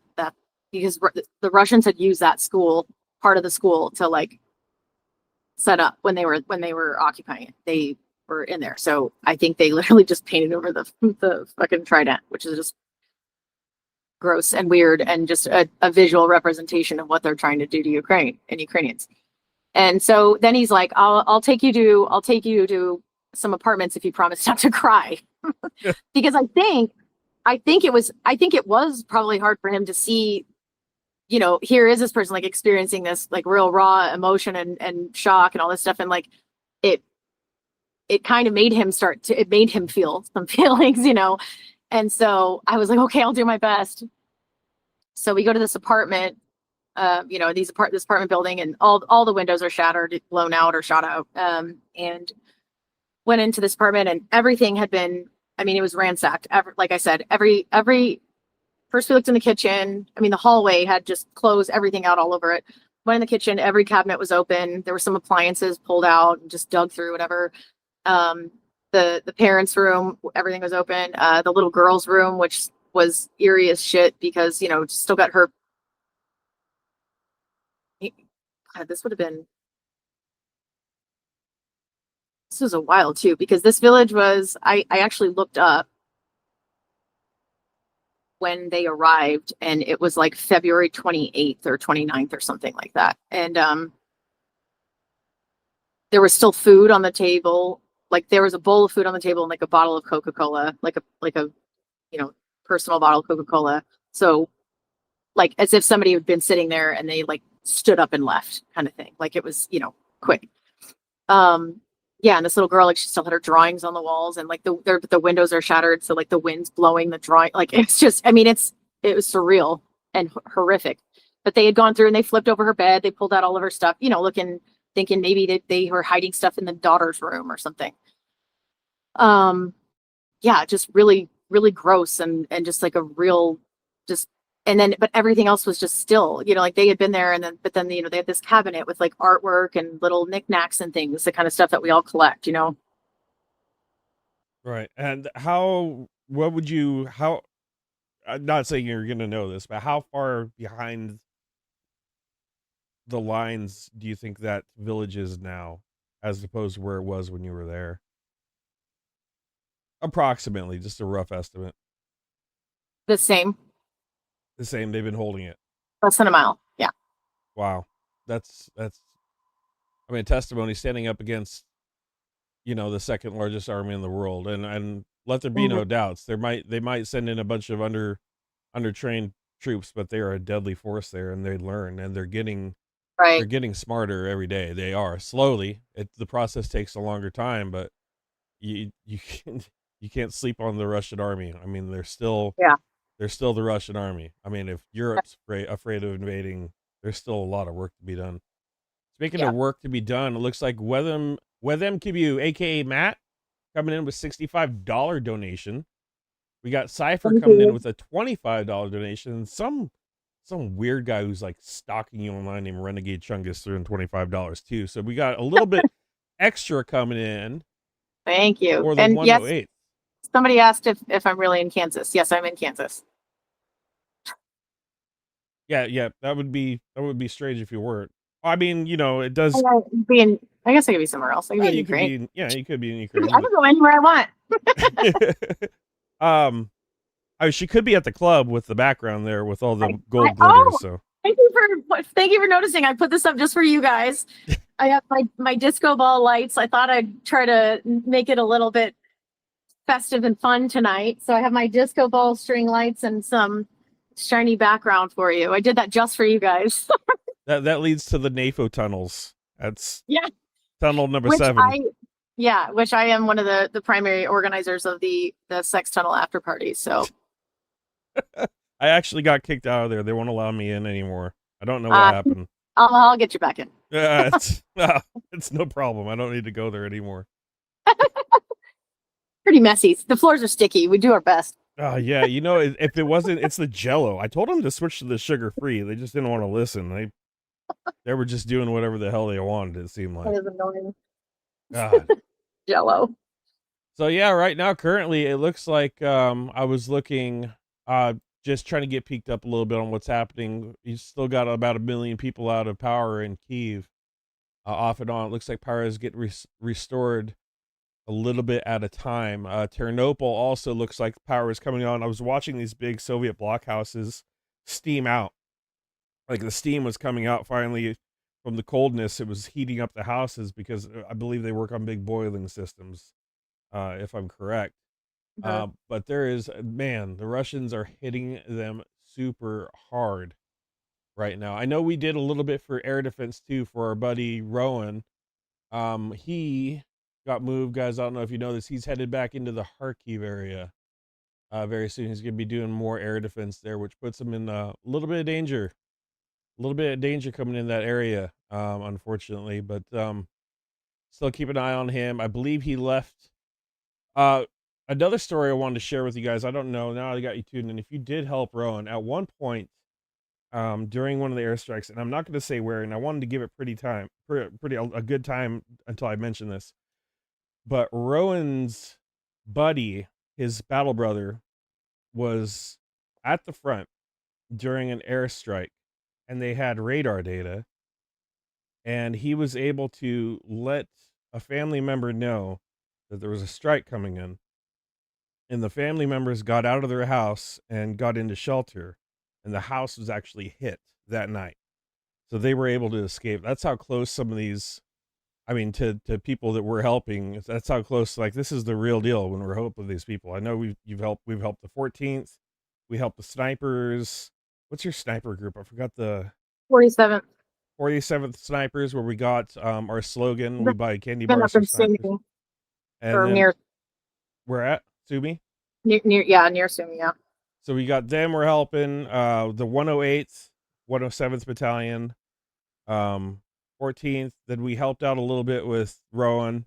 [SPEAKER 2] because the Russians had used that part of the school to like set up when they were occupying it. They were in there, so I think they literally just painted over the fucking trident, which is just gross and weird, and just a visual representation of what they're trying to do to Ukraine and Ukrainians. And so then he's like, I'll take you to some apartments if you promise not to cry. Because I think it was probably hard for him to see, here is this person like experiencing this like real raw emotion and shock and all this stuff, and like it kind of made him feel some feelings, And so I was like, okay, I'll do my best. So we go to this apartment, this apartment building, and all the windows are shattered, blown out, or shot out. And went into this apartment, and everything had been, it was ransacked. Like I said, first we looked in the kitchen. The hallway had just clothes, everything out all over it. went in the kitchen. Every cabinet was open. There were some appliances pulled out and just dug through whatever. Um, the parents' room, everything was open. The little girl's room, which was eerie as shit because still got her. God, this was a while too because this village was. I actually looked up when they arrived, and it was like February 28th or 29th or something like that. And there was still food on the table. Like there was a bowl of food on the table and like a bottle of Coca-Cola, like a you know personal bottle of Coca-Cola. So like as if somebody had been sitting there and they like stood up and left kind of thing. Like it was, quick. Um yeah, and this little girl, like she still had her drawings on the walls, and like the windows are shattered, so like the wind's blowing the drawing. Like it's just, I mean, it was surreal and horrific. But they had gone through and they flipped over her bed, they pulled out all of her stuff, looking, thinking maybe they were hiding stuff in the daughter's room or something. Um, yeah, just really, really gross and just like a real, just, and then but everything else was just still, like they had been there, and then but then they had this cabinet with like artwork and little knickknacks and things, the kind of stuff that we all collect.
[SPEAKER 1] Right. And what would you, I'm not saying you're going to know this, but how far behind the lines do you think that village is now as opposed to where it was when you were there? Approximately, just a rough estimate.
[SPEAKER 2] The same,
[SPEAKER 1] The same, they've been holding it.
[SPEAKER 2] less than a mile. Yeah.
[SPEAKER 1] Wow. That's I mean, testimony standing up against, the second largest army in the world. And let there be
[SPEAKER 2] Mhm.
[SPEAKER 1] no doubts. They might send in a bunch of undertrained troops, but they are a deadly force there, and they learn, and they're
[SPEAKER 2] Right.
[SPEAKER 1] getting smarter every day. They are slowly. The process takes a longer time, but you can you can't sleep on the Russian army. I mean,
[SPEAKER 2] Yeah.
[SPEAKER 1] they're still the Russian army. I mean, if Europe's afraid of invading, there's still a lot of work to be done. Speaking
[SPEAKER 2] Yeah.
[SPEAKER 1] of work to be done, it looks like Wetham Kibu, aka Matt, coming in with $65 donation. We got Cypher
[SPEAKER 2] Thank
[SPEAKER 1] coming in
[SPEAKER 2] you.
[SPEAKER 1] with a $25 donation. And some weird guy who's like stalking you online named Renegade Chungus threw in $25 too. So we got a little bit extra coming in
[SPEAKER 2] Thank you.
[SPEAKER 1] for the
[SPEAKER 2] And yes,
[SPEAKER 1] 108.
[SPEAKER 2] somebody asked if I'm really in Kansas. Yes, I'm in Kansas.
[SPEAKER 1] Yeah, yeah, that would be strange if you weren't. I mean, it does.
[SPEAKER 2] I guess I could be somewhere else. I could be in
[SPEAKER 1] You could
[SPEAKER 2] Ukraine.
[SPEAKER 1] be, yeah, you could be in
[SPEAKER 2] I
[SPEAKER 1] Ukraine,
[SPEAKER 2] can go anywhere I want.
[SPEAKER 1] but um, she could be at the club with the background there with all the gold glitter.
[SPEAKER 2] Oh,
[SPEAKER 1] So
[SPEAKER 2] thank you for noticing. I put this up just for you guys. I have my disco ball lights. I thought I'd try to make it a little bit festive and fun tonight. So I have my disco ball string lights and some shiny background for you. I did that just for you guys.
[SPEAKER 1] that leads to the NAFO tunnels. That's
[SPEAKER 2] Yeah.
[SPEAKER 1] tunnel number
[SPEAKER 2] Which
[SPEAKER 1] 7.
[SPEAKER 2] I am one of the primary organizers of the sex tunnel after party. So
[SPEAKER 1] I actually got kicked out of there. They won't allow me in anymore. I don't know what
[SPEAKER 2] uh,
[SPEAKER 1] happened.
[SPEAKER 2] I'll get you back in.
[SPEAKER 1] It's no problem. I don't need to go there anymore.
[SPEAKER 2] Pretty messy. The floors are sticky. We do our best.
[SPEAKER 1] Yeah, if it wasn't, it's the Jello. I told them to switch to the sugar free. They just didn't want to listen. They were just doing whatever the hell they wanted. It seemed
[SPEAKER 2] That
[SPEAKER 1] like.
[SPEAKER 2] is annoying.
[SPEAKER 1] God.
[SPEAKER 2] Jello.
[SPEAKER 1] So yeah, right now currently it looks like I was looking just trying to get peeked up a little bit on what's happening. You still got about 1 million people out of power in Kiev, off and on. It looks like power is getting restored a little bit at a time. Ternopil also looks like power is coming on. I was watching these big Soviet blockhouses steam out. Like the steam was coming out finally from the coldness. It was heating up the houses because I believe they work on big boiling systems, if I'm correct.
[SPEAKER 2] Mhm.
[SPEAKER 1] But the Russians are hitting them super hard right now. I know we did a little bit for air defense too for our buddy Rowan. He got moved, guys. I don't know if you know this. He's headed back into the Kharkiv area very soon. He's going to be doing more air defense there, which puts him in a little bit of danger. A little bit of danger coming in that area, unfortunately. But still keep an eye on him. I believe he left. Uh, Another story I wanted to share with you guys. I don't know. Now I got you tuned in. If you did help Rowan at one point, during one of the airstrikes, and I'm not going to say where, and I wanted to give it pretty a good time until I mention this. But Rowan's buddy, his battle brother, was at the front during an airstrike, and they had radar data, and he was able to let a family member know that there was a strike coming in, and the family members got out of their house and got into shelter, and the house was actually hit that night, so they were able to escape. That's how close some of these, I mean, to people that we're helping, that's how close. Like, this is the real deal when we're helping these people. I know we've helped the 14th, we helped the snipers. What's your sniper group? I forgot. The
[SPEAKER 2] 47th.
[SPEAKER 1] 47th snipers, where we got our slogan, we buy candy
[SPEAKER 2] Been
[SPEAKER 1] bars
[SPEAKER 2] up
[SPEAKER 1] for
[SPEAKER 2] in
[SPEAKER 1] snipers.
[SPEAKER 2] Sumi,
[SPEAKER 1] And
[SPEAKER 2] or
[SPEAKER 1] then
[SPEAKER 2] near,
[SPEAKER 1] we're at Sumi.
[SPEAKER 2] near Sumi, yeah.
[SPEAKER 1] So we got them, we're helping the 108th, 107th battalion, 14th. Then we helped out a little bit with Rowan.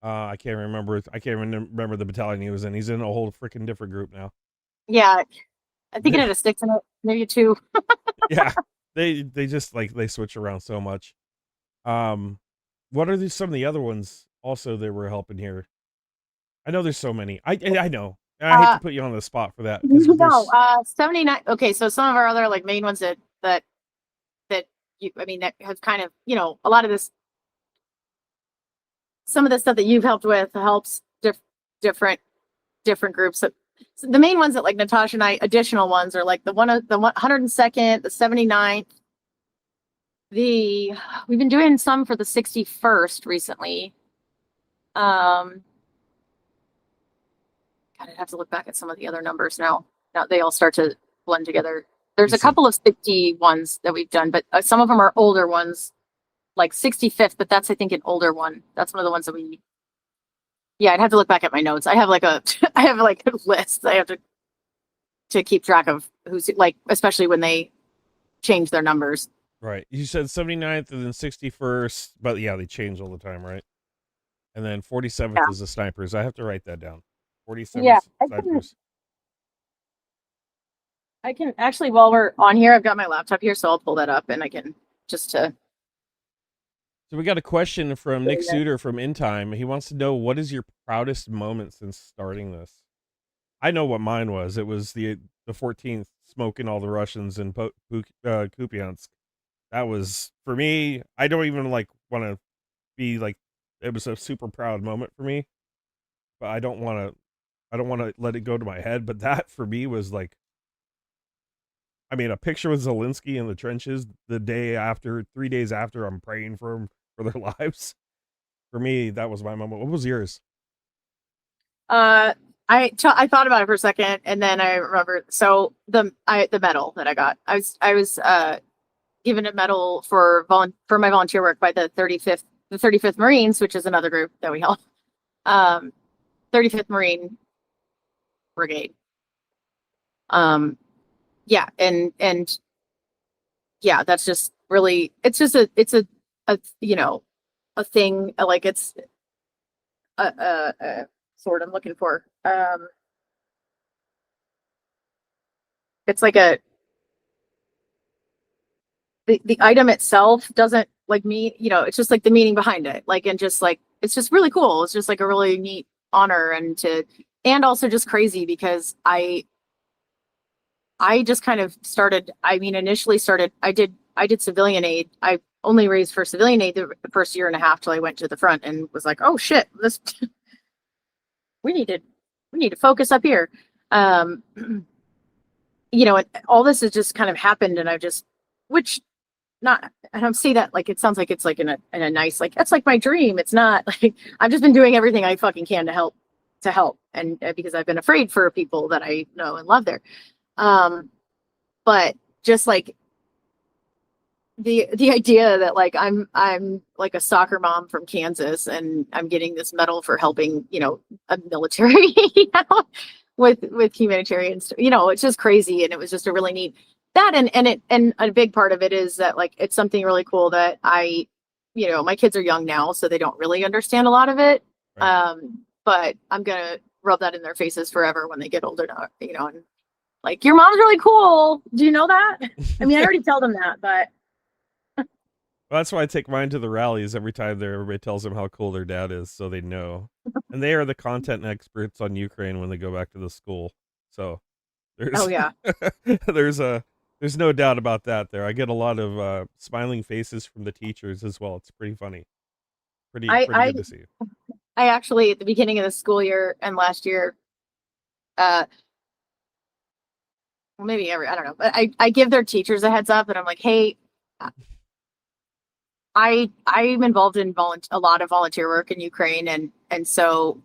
[SPEAKER 1] I can't remember the battalion he was in. He's in a whole freaking different group now.
[SPEAKER 2] Yeah, I think it had a six in it, maybe two.
[SPEAKER 1] Yeah, they just like they switch around so much. What are some of the other ones also that were helping here? I know there's so many. I know. I hate to put you on the spot for that, because
[SPEAKER 2] No, 79. Okay, so some of our other like main ones that you, I mean, that have kind of, a lot of this, some of the stuff that you've helped with helps different groups. So the main ones that like Natasha and I, additional ones are like the 102nd, the 79th. We've been doing some for the 61st recently. God, I'd have to look back at some of the other numbers now. Now they all start to blend together. There's a couple of 60 ones that we've done, but some of them are older ones, like 65th, but that's, I think, an older one. That's one of the ones that yeah, I'd have to look back at my notes. I have like a list. I have to keep track of who's, like, especially when they change their numbers.
[SPEAKER 1] Right. You said 79th and then 61st, but yeah, they change all the time, right? And then 47th is the snipers. I have to write that down. 47th snipers.
[SPEAKER 2] I can actually, while we're on here, I've got my laptop here, so I'll pull that up and I can just
[SPEAKER 1] So we got a question from Nick Suter from In Time. He wants to know, what is your proudest moment since starting this? I know what mine was. It was the 14th, smoking all the Russians in Kupiansk. That was, for me, I don't even like want to be like, it was a super proud moment for me, but I don't want to let it go to my head. But that for me was like, I mean, a picture with Zelensky in the trenches the day after, 3 days after, I'm praying for him, for their lives. For me, that was my moment. What was yours?
[SPEAKER 2] I thought about it for a second, and then I remembered. So the medal that I got, I was given a medal for my volunteer work by the 35th Marines, which is another group that we help. 35th Marine Brigade. Yeah, and yeah, that's just really, it's just a thing, like it's a sword I'm looking for. It's like the item itself doesn't like me, it's just like the meaning behind it, like, and just like, it's just really cool. It's just like a really neat honor, and also just crazy because I just kind of started, initially started, I did civilian aid. I only raised for civilian aid the first year and a half till I went to the front and was like, oh shit, we need to focus up here. And all this has just kind of happened, and I don't see that, like, it sounds like it's like in a nice, like, that's like my dream. It's not like, I've just been doing everything I fucking can to help. And because I've been afraid for people that I know and love there. But just like the idea that like I'm like a soccer mom from Kansas and I'm getting this medal for helping, a military, with humanitarian stuff, it's just crazy. And it was just a really neat that. And a big part of it is that, like, it's something really cool that my kids are young now, so they don't really understand a lot of it. Right. But I'm going to rub that in their faces forever when they get older, and Like, your mom's really cool. Do you know that? I mean, I already tell them that, but
[SPEAKER 1] Well, that's why I take mine to the rallies every time there. Everybody tells them how cool their dad is, so they know. And they are the content experts on Ukraine when they go back to the school. So
[SPEAKER 2] oh
[SPEAKER 1] there's
[SPEAKER 2] yeah.
[SPEAKER 1] there's no doubt about that. There, I get a lot of smiling faces from the teachers as well. It's pretty funny,
[SPEAKER 2] I
[SPEAKER 1] pretty
[SPEAKER 2] I
[SPEAKER 1] good to see.
[SPEAKER 2] I actually, at the beginning of the school year and last year, uh well, maybe every, I don't know, but I give their teachers a heads up, and I'm like, hey, I'm involved in a lot of volunteer work in Ukraine, and so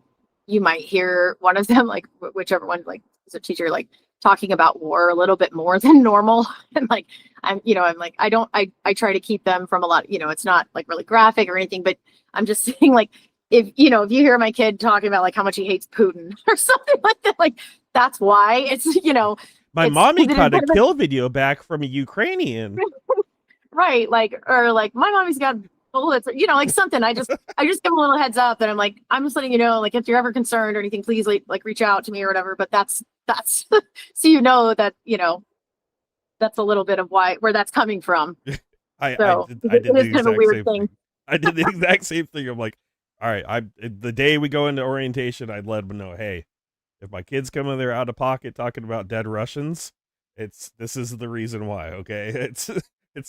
[SPEAKER 2] you might hear one of them, like whichever one, like is a teacher, like talking about war a little bit more than normal. And like, I'm like, I try to keep them from a lot, it's not like really graphic or anything, but I'm just saying, like, if if you hear my kid talking about like how much he hates Putin or something like that, like that's why it's,
[SPEAKER 1] My
[SPEAKER 2] it's
[SPEAKER 1] mommy
[SPEAKER 2] 'cause it is
[SPEAKER 1] got a
[SPEAKER 2] kind of
[SPEAKER 1] kill video back from a Ukrainian.
[SPEAKER 2] right, like, or like my mommy's got bullets, or, like something. I just give them a little heads up that I'm like, I'm just letting you know, like, if you're ever concerned or anything, please like reach out to me or whatever. But that's so that that's a little bit of where that's coming from. So
[SPEAKER 1] I did
[SPEAKER 2] it
[SPEAKER 1] the
[SPEAKER 2] is kind of a
[SPEAKER 1] exact
[SPEAKER 2] weird
[SPEAKER 1] same
[SPEAKER 2] thing.
[SPEAKER 1] thing. I did the exact same thing. I'm like, all right, the day we go into orientation, I'd let them know, hey, if my kids come in there out of pocket talking about dead Russians, this is the reason why. Okay, it's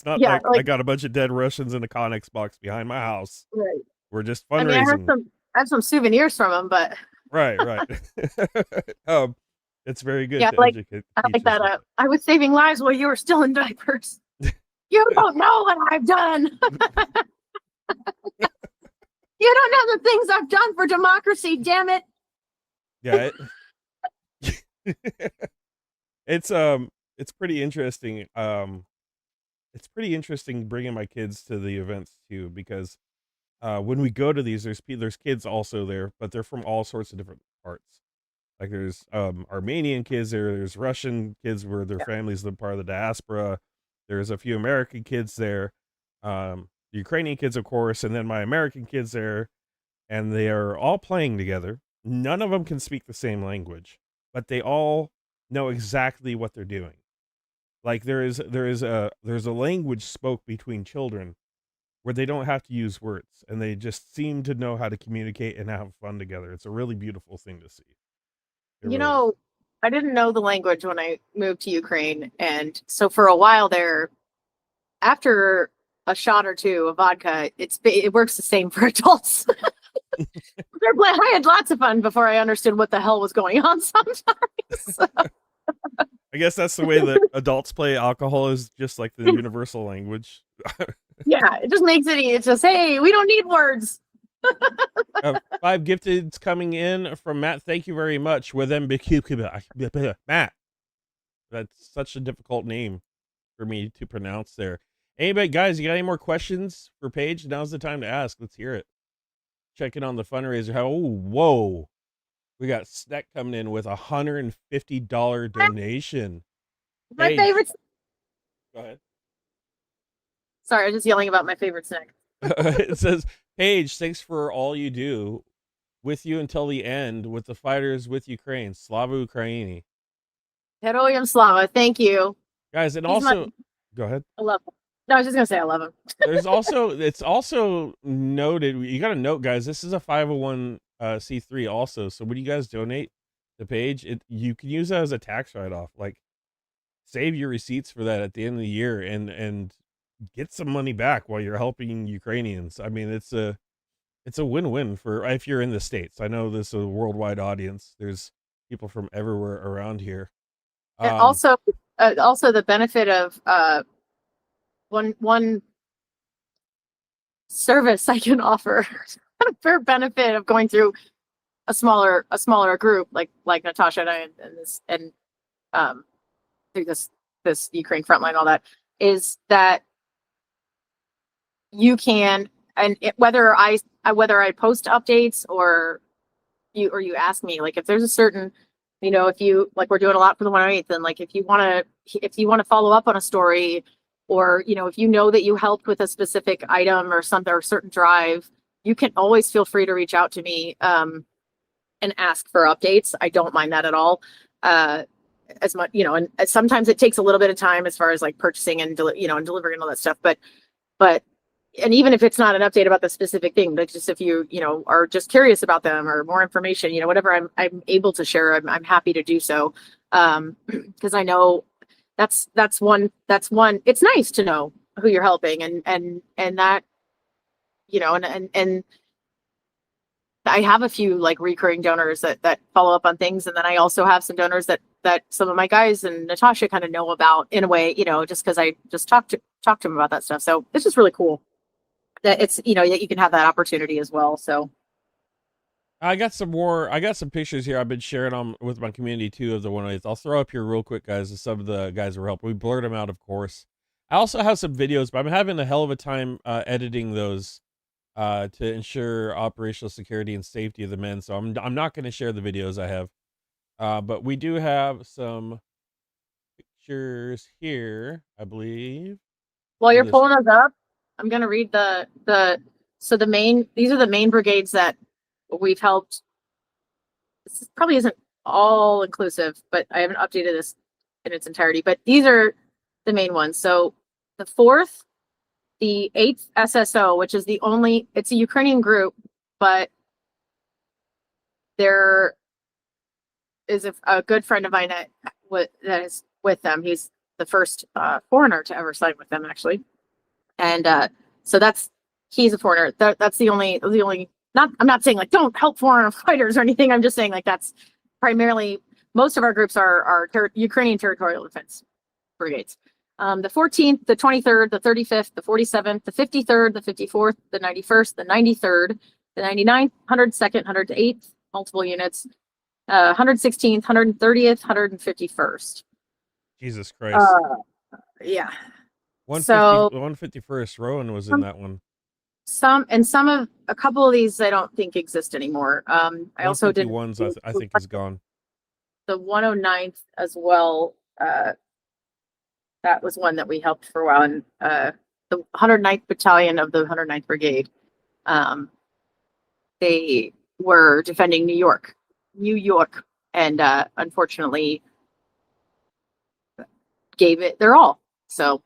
[SPEAKER 1] not
[SPEAKER 2] Yeah,
[SPEAKER 1] like I
[SPEAKER 2] like,
[SPEAKER 1] got a bunch of dead Russians in a Connex box behind my house.
[SPEAKER 2] right.
[SPEAKER 1] We're just
[SPEAKER 2] I mean,
[SPEAKER 1] fundraising.
[SPEAKER 2] I have some souvenirs from them, but
[SPEAKER 1] Right, right. It's very good
[SPEAKER 2] yeah,
[SPEAKER 1] to
[SPEAKER 2] like,
[SPEAKER 1] educate
[SPEAKER 2] I like
[SPEAKER 1] teachers
[SPEAKER 2] that.
[SPEAKER 1] with it.
[SPEAKER 2] I was saving lives while you were still in diapers. You don't know what I've done. You don't know the things I've done for democracy. Damn it.
[SPEAKER 1] Yeah, it's it's pretty interesting. It's pretty interesting bringing my kids to the events too, because when we go to these, there's kids also there, but they're from all sorts of different parts. Like there's Armenian kids there, there's Russian kids where their families live part of the diaspora. There's a few American kids there, Ukrainian kids, of course, and then my American kids there, and they are all playing together. None of them can speak the same language, but they all know exactly what they're doing. Like there's a language spoke between children where they don't have to use words, and they just seem to know how to communicate and have fun together. It's a really beautiful thing to see. It
[SPEAKER 2] You
[SPEAKER 1] really is.
[SPEAKER 2] know, I didn't know the language when I moved to Ukraine. And so for a while there, after a shot or two of vodka, it works the same for adults. I had lots of fun before I understood what the hell was going on sometimes.
[SPEAKER 1] I guess that's the way that adults play alcohol, is just like the universal language.
[SPEAKER 2] Yeah, it just makes it's just, hey, we don't need words.
[SPEAKER 1] 5 gifteds coming in from Matt. Thank you very much. With them, Matt. That's such a difficult name for me to pronounce there. Anybody, guys, you got any more questions for Paige? Now's the time to ask. Let's hear it. Checking on the fundraiser. Oh, whoa. We got Snack coming in with $150 donation.
[SPEAKER 2] My
[SPEAKER 1] Paige,
[SPEAKER 2] favorite.
[SPEAKER 1] go ahead.
[SPEAKER 2] Sorry, I was just yelling about my favorite snack.
[SPEAKER 1] It says, Paige, thanks for all you do. With you until the end, with the fighters with Ukraine. Slava Ukraini.
[SPEAKER 2] Heroyam Slava. Thank you.
[SPEAKER 1] Guys, and
[SPEAKER 2] He's
[SPEAKER 1] also, go ahead.
[SPEAKER 2] I love him. No, I was just gonna say I love him.
[SPEAKER 1] It's also noted, you got to note, guys, this is a 501 c3 also. So when you guys donate the Paige, you can use that as a tax write-off. Like, save your receipts for that at the end of the year, and get some money back while you're helping Ukrainians. I mean, it's a win-win for if you're in the States. I know this is a worldwide audience. There's people from everywhere around here.
[SPEAKER 2] And also the benefit of one service I can offer for benefit of going through a smaller group like Natasha and I and through this Ukraine frontline, all that, is that you can, and whether I post updates or you ask me, like, if there's a certain, if you, like, we're doing a lot for the 108th, and like if you want to follow up on a story, or if you know that you helped with a specific item or something, or a certain drive, you can always feel free to reach out to me and ask for updates. I don't mind that at all. as much, and sometimes it takes a little bit of time as far as like purchasing and and delivering and all that stuff. But and even if it's not an update about the specific thing, but just if you are just curious about them or more information, whatever I'm able to share, I'm happy to do so. Because I know that's one. It's nice to know who you're helping, and that and I have a few like recurring donors that follow up on things, and then I also have some donors that some of my guys and Natasha kind of know about in a way, just because I just talked to them about that stuff. So it's just really cool that it's that you can have that opportunity as well. So
[SPEAKER 1] I got some pictures here I've been sharing on with my community too of the 108th. I'll throw up here real quick, guys, of some of the guys who were helping. We blurred them out, of course. I also have some videos, but I'm having a hell of a time editing those to ensure operational security and safety of the men. So I'm not going to share the videos I have. But we do have some pictures here, I believe.
[SPEAKER 2] while you're pulling those up, I'm going to read these are the main brigades that we've helped. This probably isn't all inclusive, but I haven't updated this in its entirety, but these are the main ones. So the 4th, the 8th SSO, which is it's a Ukrainian group, but there is a good friend of mine that is with them. He's the first foreigner to ever sign with them, actually. And so he's a foreigner. That's the only, I'm not saying like don't help foreign fighters or anything. I'm just saying like that's primarily, most of our groups are Ukrainian territorial defense brigades. The 14th, the 23rd, the 35th, the 47th, the 53rd, the 54th, the 91st, the 93rd, the 99th, 102nd, 108th, multiple units, 116th, 130th, 151st.
[SPEAKER 1] Jesus Christ.
[SPEAKER 2] Yeah.
[SPEAKER 1] 151st, Rowan was in that one.
[SPEAKER 2] A couple of these I don't think exist anymore. I also did
[SPEAKER 1] ones I think is gone.
[SPEAKER 2] The 109th as well. That was one that we helped for a while. And the 109th Battalion of the 109th Brigade, they were defending New York, and unfortunately gave it their all. So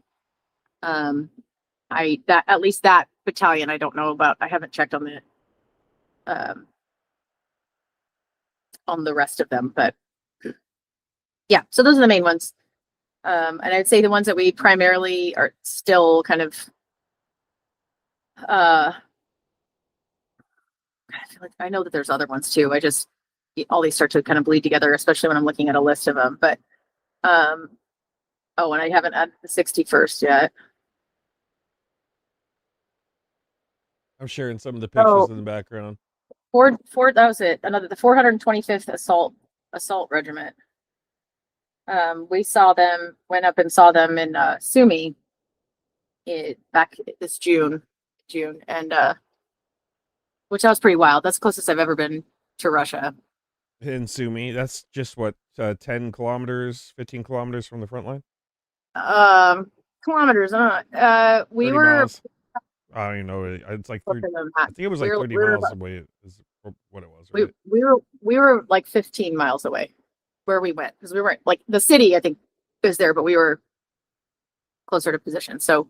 [SPEAKER 2] at least that battalion I don't know about. I haven't checked on the rest of them, but yeah, so those are the main ones. And I'd say the ones that we primarily are still kind of I feel like I know that there's other ones too. All these start to kind of bleed together, especially when I'm looking at a list of them. But and I haven't added the 61st yet.
[SPEAKER 1] I'm sharing some of the pictures in the background.
[SPEAKER 2] That was it. The 425th Assault Regiment. We went up and saw them in Sumy back this June, and which was pretty wild. That's the closest I've ever been to Russia.
[SPEAKER 1] In Sumy, that's just what 10 kilometers, 15 kilometers from the front line.
[SPEAKER 2] Kilometers. We were.
[SPEAKER 1] Miles. I don't even know. It's like I think it was like 30 miles away. Is what it was. Right?
[SPEAKER 2] We were like 15 miles away where we went, because we weren't like the city. I think is there, but we were closer to position. So,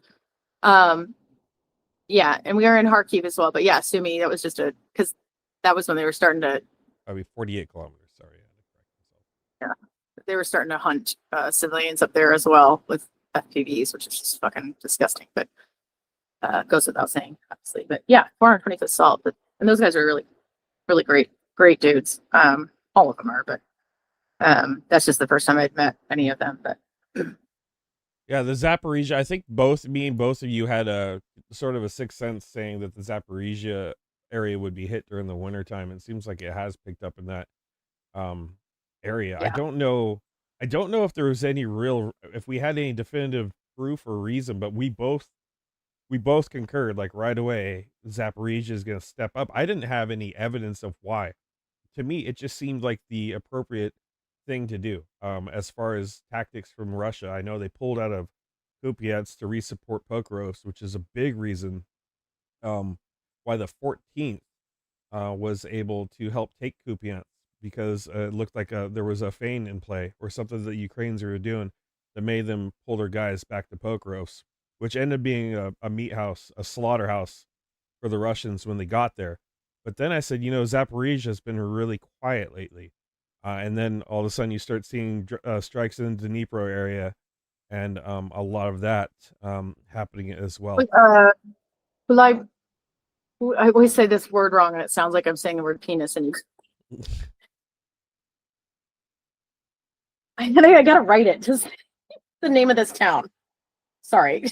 [SPEAKER 2] yeah, and we were in Kharkiv as well. But yeah, Sumy, that was just because that was when they were starting to.
[SPEAKER 1] 48 kilometers. Sorry, I had to correct myself.
[SPEAKER 2] Yeah, they were starting to hunt civilians up there as well with FPVs, which is just fucking disgusting. But goes without saying, obviously. But yeah, 425th Assault. And those guys are really, really great dudes. All of them are, but that's just the first time I'd met any of them. But
[SPEAKER 1] yeah, the Zaporizhia, I think both of you had a sort of a sixth sense saying that the Zaporizhia area would be hit during the wintertime. It seems like it has picked up in that area. Yeah. I don't know if there was if we had any definitive proof or reason, but we both concurred like right away. Zaporizhia is going to step up. I didn't have any evidence of why. To me, it just seemed like the appropriate thing to do. As far as tactics from Russia, I know they pulled out of Kupiansk to resupport Pokrovsk, which is a big reason why the 14th was able to help take Kupiansk because it looked like there was a feint in play or something that Ukrainians were doing that made them pull their guys back to Pokrovsk, which ended up being a meat house, a slaughterhouse for the Russians when they got there. But then I said, Zaporizhia has been really quiet lately. And then all of a sudden you start seeing strikes in the Dnipro area and a lot of that happening as well.
[SPEAKER 2] Like, I always say this word wrong and it sounds like I'm saying the word penis and I gotta write it. Just the name of this town. Sorry.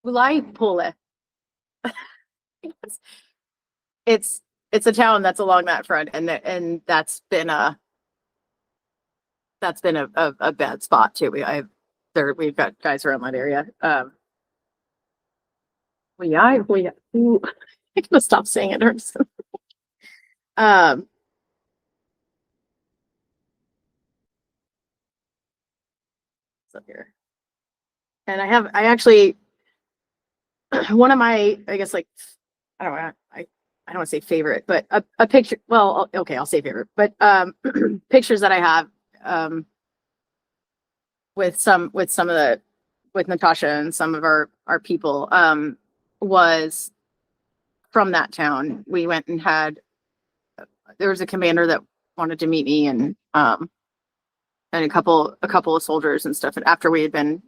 [SPEAKER 2] Pole. It's a town that's along that front, and that's been a bad spot too. We've got guys around that area. I'm gonna stop saying it. Up here, and I actually one of my, I guess, like, I don't know, I don't want to say favorite, but a picture. Well, okay, I'll say favorite, but pictures that I have with Natasha and some of our people was from that town. We went and there was a commander that wanted to meet me and a couple of soldiers and stuff. And after we had been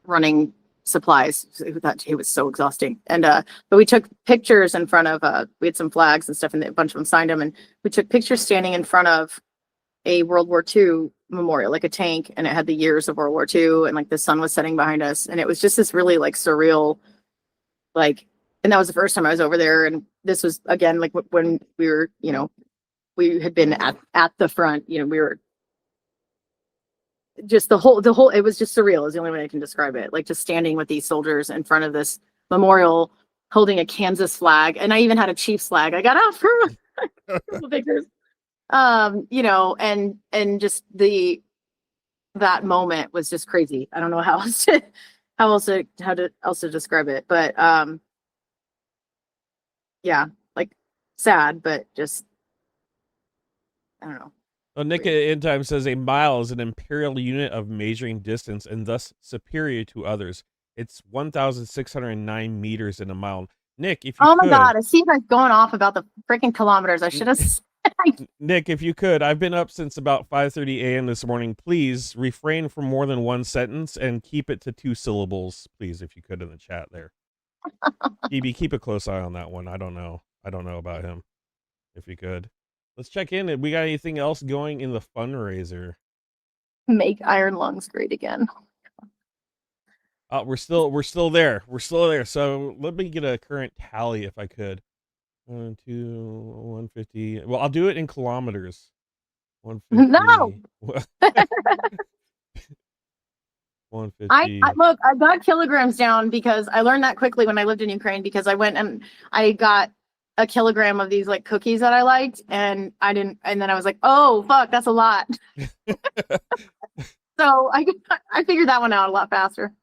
[SPEAKER 2] running supplies, it was so exhausting. And but we took pictures in front of we had some flags and stuff, and a bunch of them signed them. And we took pictures standing in front of a World War II memorial, like a tank, and it had the years of World War II, and like the sun was setting behind us, and it was just this really like surreal, like. And that was the first time I was over there, and this was again like when we were, we had been at the front, we were just the whole it was just surreal is the only way I can describe it. Like just standing with these soldiers in front of this memorial holding a Kansas flag, and I even had a Chiefs flag. I got out for pictures. And just that moment was just crazy. I don't know how else to describe it, but yeah, like sad, but just I don't know.
[SPEAKER 1] Well, Nick in time says a mile is an imperial unit of measuring distance and thus superior to others. It's 1,609 meters in a mile. Nick, if you
[SPEAKER 2] oh my God, I see you guys going off about the freaking kilometers. I should have.
[SPEAKER 1] Nick, if you could, I've been up since about 5:30 a.m. this morning. Please refrain from more than one sentence and keep it to 2 syllables, please, if you could, in the chat there. BB, keep a close eye on that one. I don't know about him. If you could. Let's check in. We got anything else going in the fundraiser?
[SPEAKER 2] Make Iron Lungs great again.
[SPEAKER 1] We're still there. We're still there. So let me get a current tally if I could. 1, 2, 150. Well, I'll do it in kilometers. 150.
[SPEAKER 2] No.
[SPEAKER 1] 150.
[SPEAKER 2] I look, I got kilograms down because I learned that quickly when I lived in Ukraine, because I went and I got a kilogram of these like cookies that I liked, and then I was like, oh fuck, that's a lot. So I figured that one out a lot faster.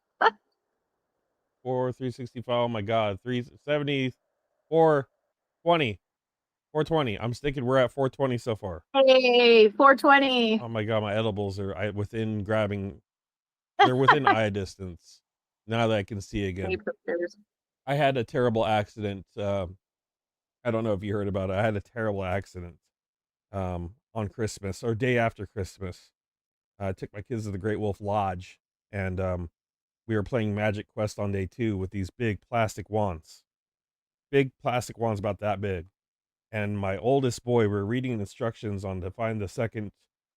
[SPEAKER 1] 365. Oh my God. 370. 420. 420. I'm thinking we're at 420 so far.
[SPEAKER 2] Hey, 420.
[SPEAKER 1] Oh my God, my edibles are within grabbing. They're within eye distance. Now that I can see again. I had a terrible accident. I don't know if you heard about it. I had a terrible accident on Christmas or day after Christmas. I took my kids to the Great Wolf Lodge, and we were playing Magic Quest on day 2 with these big plastic wands. Big plastic wands about that big. And my oldest boy, we're reading instructions on to find the second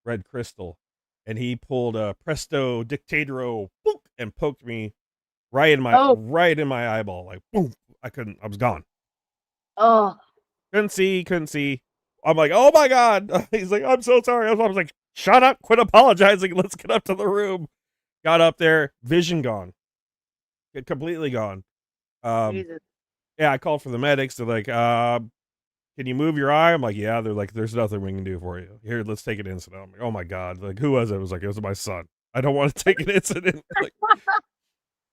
[SPEAKER 1] red crystal, and he pulled a Presto Dictatoro and poked me right in my eyeball. Like boom, I was gone.
[SPEAKER 2] Oh,
[SPEAKER 1] couldn't see. I'm like, oh my God. He's like, I'm so sorry. I was like, shut up, quit apologizing. Let's get up to the room. Got up there, vision gone, completely gone.
[SPEAKER 2] Jesus.
[SPEAKER 1] Yeah, I called for the medics. They're like, can you move your eye? I'm like, yeah. They're like, there's nothing we can do for you. Here, let's take an incident. I'm like, oh my God. Like, who was it? It was like, it was my son. I don't want to take an incident. Like,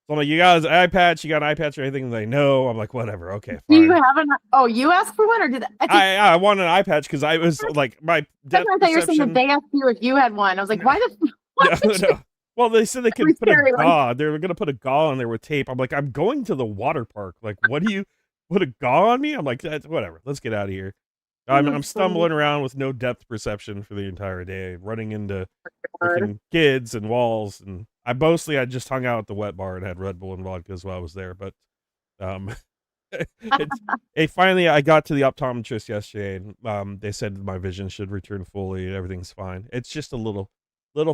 [SPEAKER 1] So I'm like, you got an eye patch? You got an eye patch or anything? Like, no. I'm like, whatever. Okay,
[SPEAKER 2] Do you
[SPEAKER 1] fine.
[SPEAKER 2] have an? Oh, you asked for one, or did I think?
[SPEAKER 1] I want an eye patch because I was like, my
[SPEAKER 2] That's
[SPEAKER 1] depth
[SPEAKER 2] what I thought you were saying that
[SPEAKER 1] perception.
[SPEAKER 2] they asked you if you had one. I was like, why the? Why
[SPEAKER 1] No,
[SPEAKER 2] would you?
[SPEAKER 1] no. Well, they said they could
[SPEAKER 2] Every
[SPEAKER 1] put a
[SPEAKER 2] scary one.
[SPEAKER 1] gauze. They were gonna put a gauze on there with tape. I'm like, I'm going to the water park. Like, what do you put a gauze on me? I'm like, that's whatever. Let's get out of here. I'm stumbling around with no depth perception for the entire day, running into freaking kids and walls, and I just hung out at the wet bar and had Red Bull and vodka while I was there. But finally I got to the optometrist yesterday, and they said my vision should return fully and everything's fine. It's just a little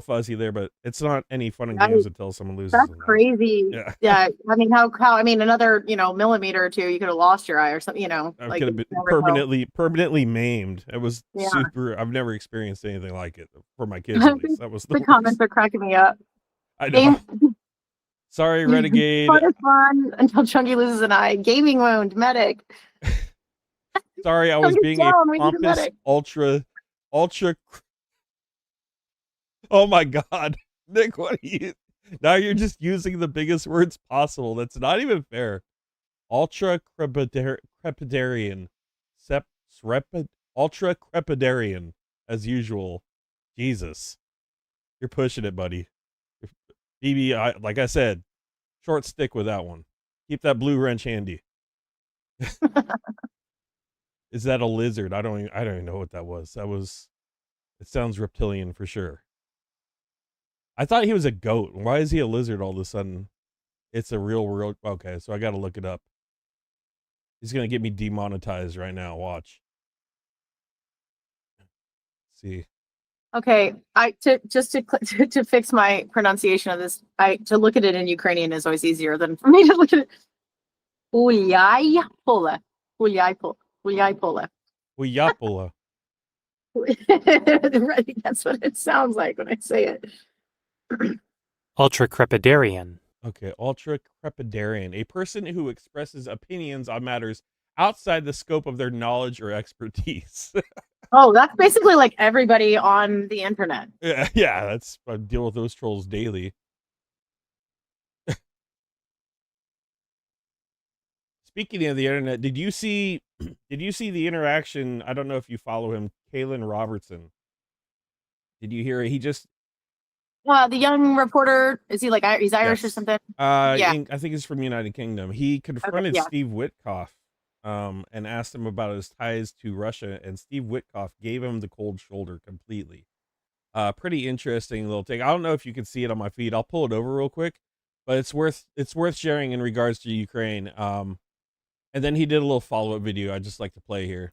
[SPEAKER 1] fuzzy there, but it's not any fun and games until someone loses.
[SPEAKER 2] That's crazy.
[SPEAKER 1] Yeah.
[SPEAKER 2] Yeah. I mean, how? I mean, another millimeter or two, you could have lost your eye or something.
[SPEAKER 1] I could have been permanently maimed. It was super. I've never experienced anything like it for my kids. At least. That was
[SPEAKER 2] the comments are cracking me up.
[SPEAKER 1] I know. Sorry, Renegade.
[SPEAKER 2] Fun is fun until Chunky loses an eye. Gaming wound, medic.
[SPEAKER 1] Sorry, I was being a pompous ultra. Oh my God, Nick, what are you? Now you're just using the biggest words possible. That's not even fair. Ultra crepidarian. Ultra crepidarian, as usual. Jesus. You're pushing it, buddy. BB, like I said, short stick with that one. Keep that blue wrench handy. Is that a lizard? I don't even know what that was. It sounds reptilian for sure. I thought he was a goat. Why is he a lizard all of a sudden? It's a real world. Okay, so I got to look it up. He's going to get me demonetized right now. Watch. Let's see.
[SPEAKER 2] Okay, to fix my pronunciation of this, to look at it in Ukrainian is always easier than for me to look at it. Uyaipola. That's what it sounds like when I say it.
[SPEAKER 3] Ultra crepidarian.
[SPEAKER 1] Okay, ultra crepidarian, a person who expresses opinions on matters outside the scope of their knowledge or expertise.
[SPEAKER 2] Oh, that's basically like everybody on the internet.
[SPEAKER 1] Yeah, I deal with those trolls daily. Speaking of the internet, did you see the interaction? I don't know if you follow him, Kalen Robertson. Did you hear it? He just
[SPEAKER 2] the young reporter, is he like he's Irish or something?
[SPEAKER 1] I think he's from United Kingdom. He confronted Steve Witkoff and asked him about his ties to Russia, and Steve Witkoff gave him the cold shoulder completely. Pretty interesting little thing. I don't know if you can see it on my feed. I'll pull it over real quick, but it's worth sharing in regards to Ukraine. And then he did a little follow-up video I'd just like to play here.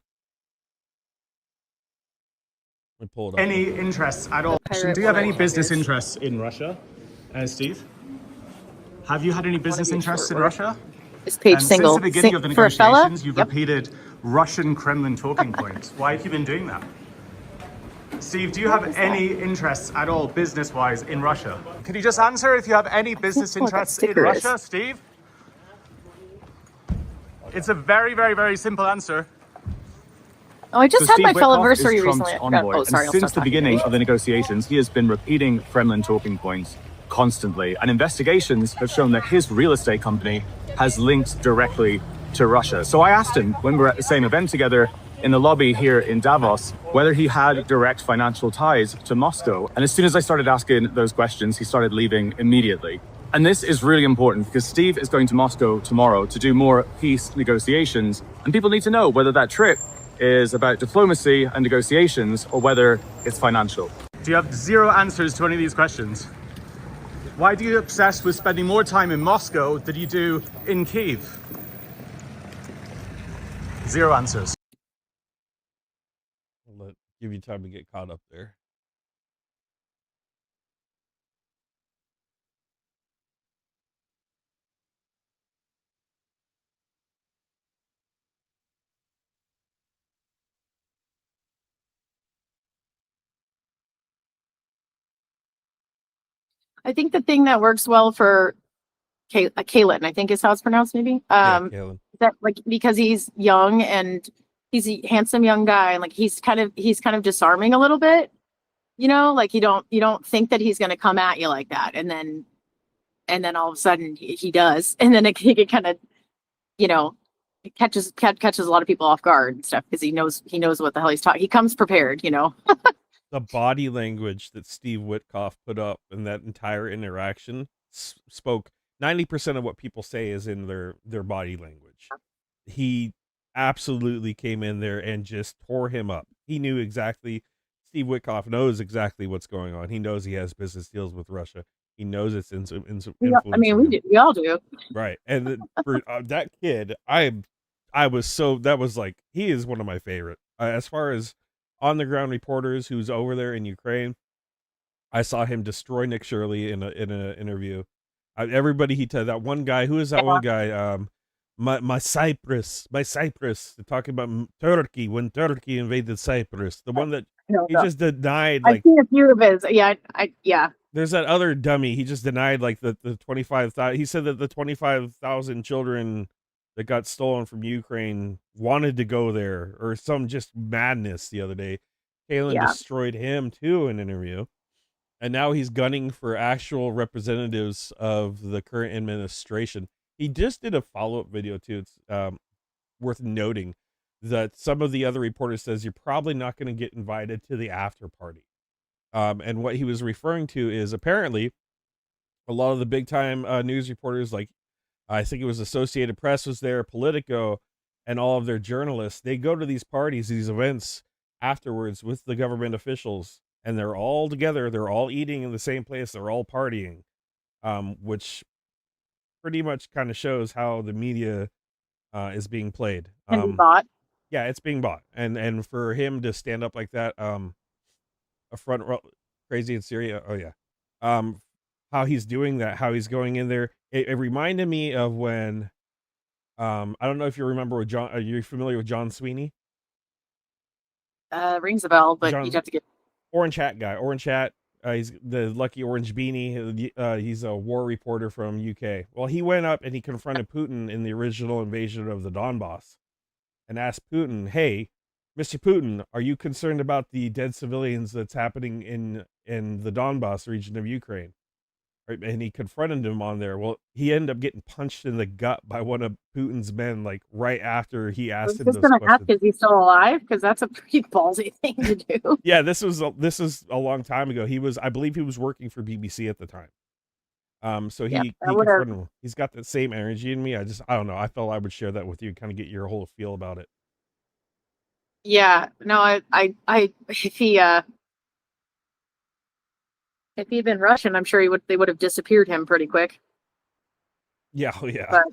[SPEAKER 1] Let me pull it up.
[SPEAKER 4] Any interests at all? Do you have any business interests in Russia, Steve? Have you had any business interests in Russia?
[SPEAKER 2] Is Paige single?
[SPEAKER 4] Since the beginning of the negotiations, you've repeated Russian Kremlin talking points. Why have you been doing that? Steve, do you have any interests at all, business-wise, in Russia? Can you just answer if you have any business interests in Russia, Steve? It's a very, very, very simple answer.
[SPEAKER 2] Oh, I just had my Felloversary recently.
[SPEAKER 4] Since the beginning of the negotiations, he has been repeating Kremlin talking points constantly. And investigations have shown that his real estate company has linked directly to Russia. So I asked him when we were at the same event together in the lobby here in Davos, whether he had direct financial ties to Moscow. And as soon as I started asking those questions, he started leaving immediately. And this is really important because Steve is going to Moscow tomorrow to do more peace negotiations. And people need to know whether that trip is about diplomacy and negotiations or whether it's financial. Do you have zero answers to any of these questions? Why do you obsess with spending more time in Moscow than you do in Kyiv? Zero answers.
[SPEAKER 1] I'll give you time to get caught up there.
[SPEAKER 2] I think the thing that works well for Kalen, I think is how it's pronounced, maybe.
[SPEAKER 1] Kalen.
[SPEAKER 2] That like because he's young and he's a handsome young guy, and like he's kind of disarming a little bit, like you don't think that he's going to come at you like that, and then and then all of a sudden he does, and then it kind of, you know, it catches a lot of people off guard and stuff because he knows what the hell he's talking. He comes prepared, you know.
[SPEAKER 1] The body language that Steve Witkoff put up in that entire interaction spoke 90% of what people say is in their body language. He absolutely came in there and just tore him up. He knew exactly. Steve Witkoff knows exactly what's going on. He knows he has business deals with Russia. He knows it's influencing
[SPEAKER 2] I mean,
[SPEAKER 1] him.
[SPEAKER 2] we all do.
[SPEAKER 1] Right. And for that kid, I was so, that was like, he is one of my favorite. As far as on the ground reporters who's over there in Ukraine, I saw him destroy Nick Shirley in an interview. Everybody he told, that one guy, who is that one guy? My Cyprus, talking about Turkey when Turkey invaded Cyprus. The one that he just denied. Like,
[SPEAKER 2] I've seen a few of his. Yeah, yeah.
[SPEAKER 1] There's that other dummy. He just denied like the 25,000. He said that the 25,000 children that got stolen from Ukraine wanted to go there, or some just madness the other day. Kalen destroyed him too in an interview. And now he's gunning for actual representatives of the current administration. He just did a follow-up video too. It's worth noting that some of the other reporters says you're probably not going to get invited to the after party. And what he was referring to is apparently a lot of the big time news reporters, like I think it was Associated Press was there, Politico, and all of their journalists, they go to these parties, these events afterwards with the government officials, and they're all together. They're all eating in the same place. They're all partying, which pretty much kind of shows how the media is being played.
[SPEAKER 2] And bought.
[SPEAKER 1] Yeah, it's being bought. And for him to stand up like that, a front row crazy in Syria. Oh yeah. How he's doing that, how he's going in there. It reminded me of when, I don't know if you remember with John, are you familiar with John Sweeney?
[SPEAKER 2] Rings a bell, but you'd have to get
[SPEAKER 1] Orange Hat guy. Orange Hat. He's the lucky orange beanie. He's a war reporter from UK. Well, he went up and he confronted Putin in the original invasion of the Donbass and asked Putin, "Hey, Mr. Putin, are you concerned about the dead civilians that's happening in the Donbass region of Ukraine?" Right, and he confronted him on there. Well, he ended up getting punched in the gut by one of Putin's men, like right after he asked him those questions.
[SPEAKER 2] Ask, is he still alive? Because that's a pretty ballsy thing to do.
[SPEAKER 1] Yeah, this was a long time ago. I believe he was working for BBC at the time. So he confronted him. He's got that same energy in me. I don't know. I felt I would share that with you, kind of get your whole feel about it.
[SPEAKER 2] Yeah, no, if he'd been Russian, I'm sure they would have disappeared him pretty quick.
[SPEAKER 1] Yeah, yeah.
[SPEAKER 2] But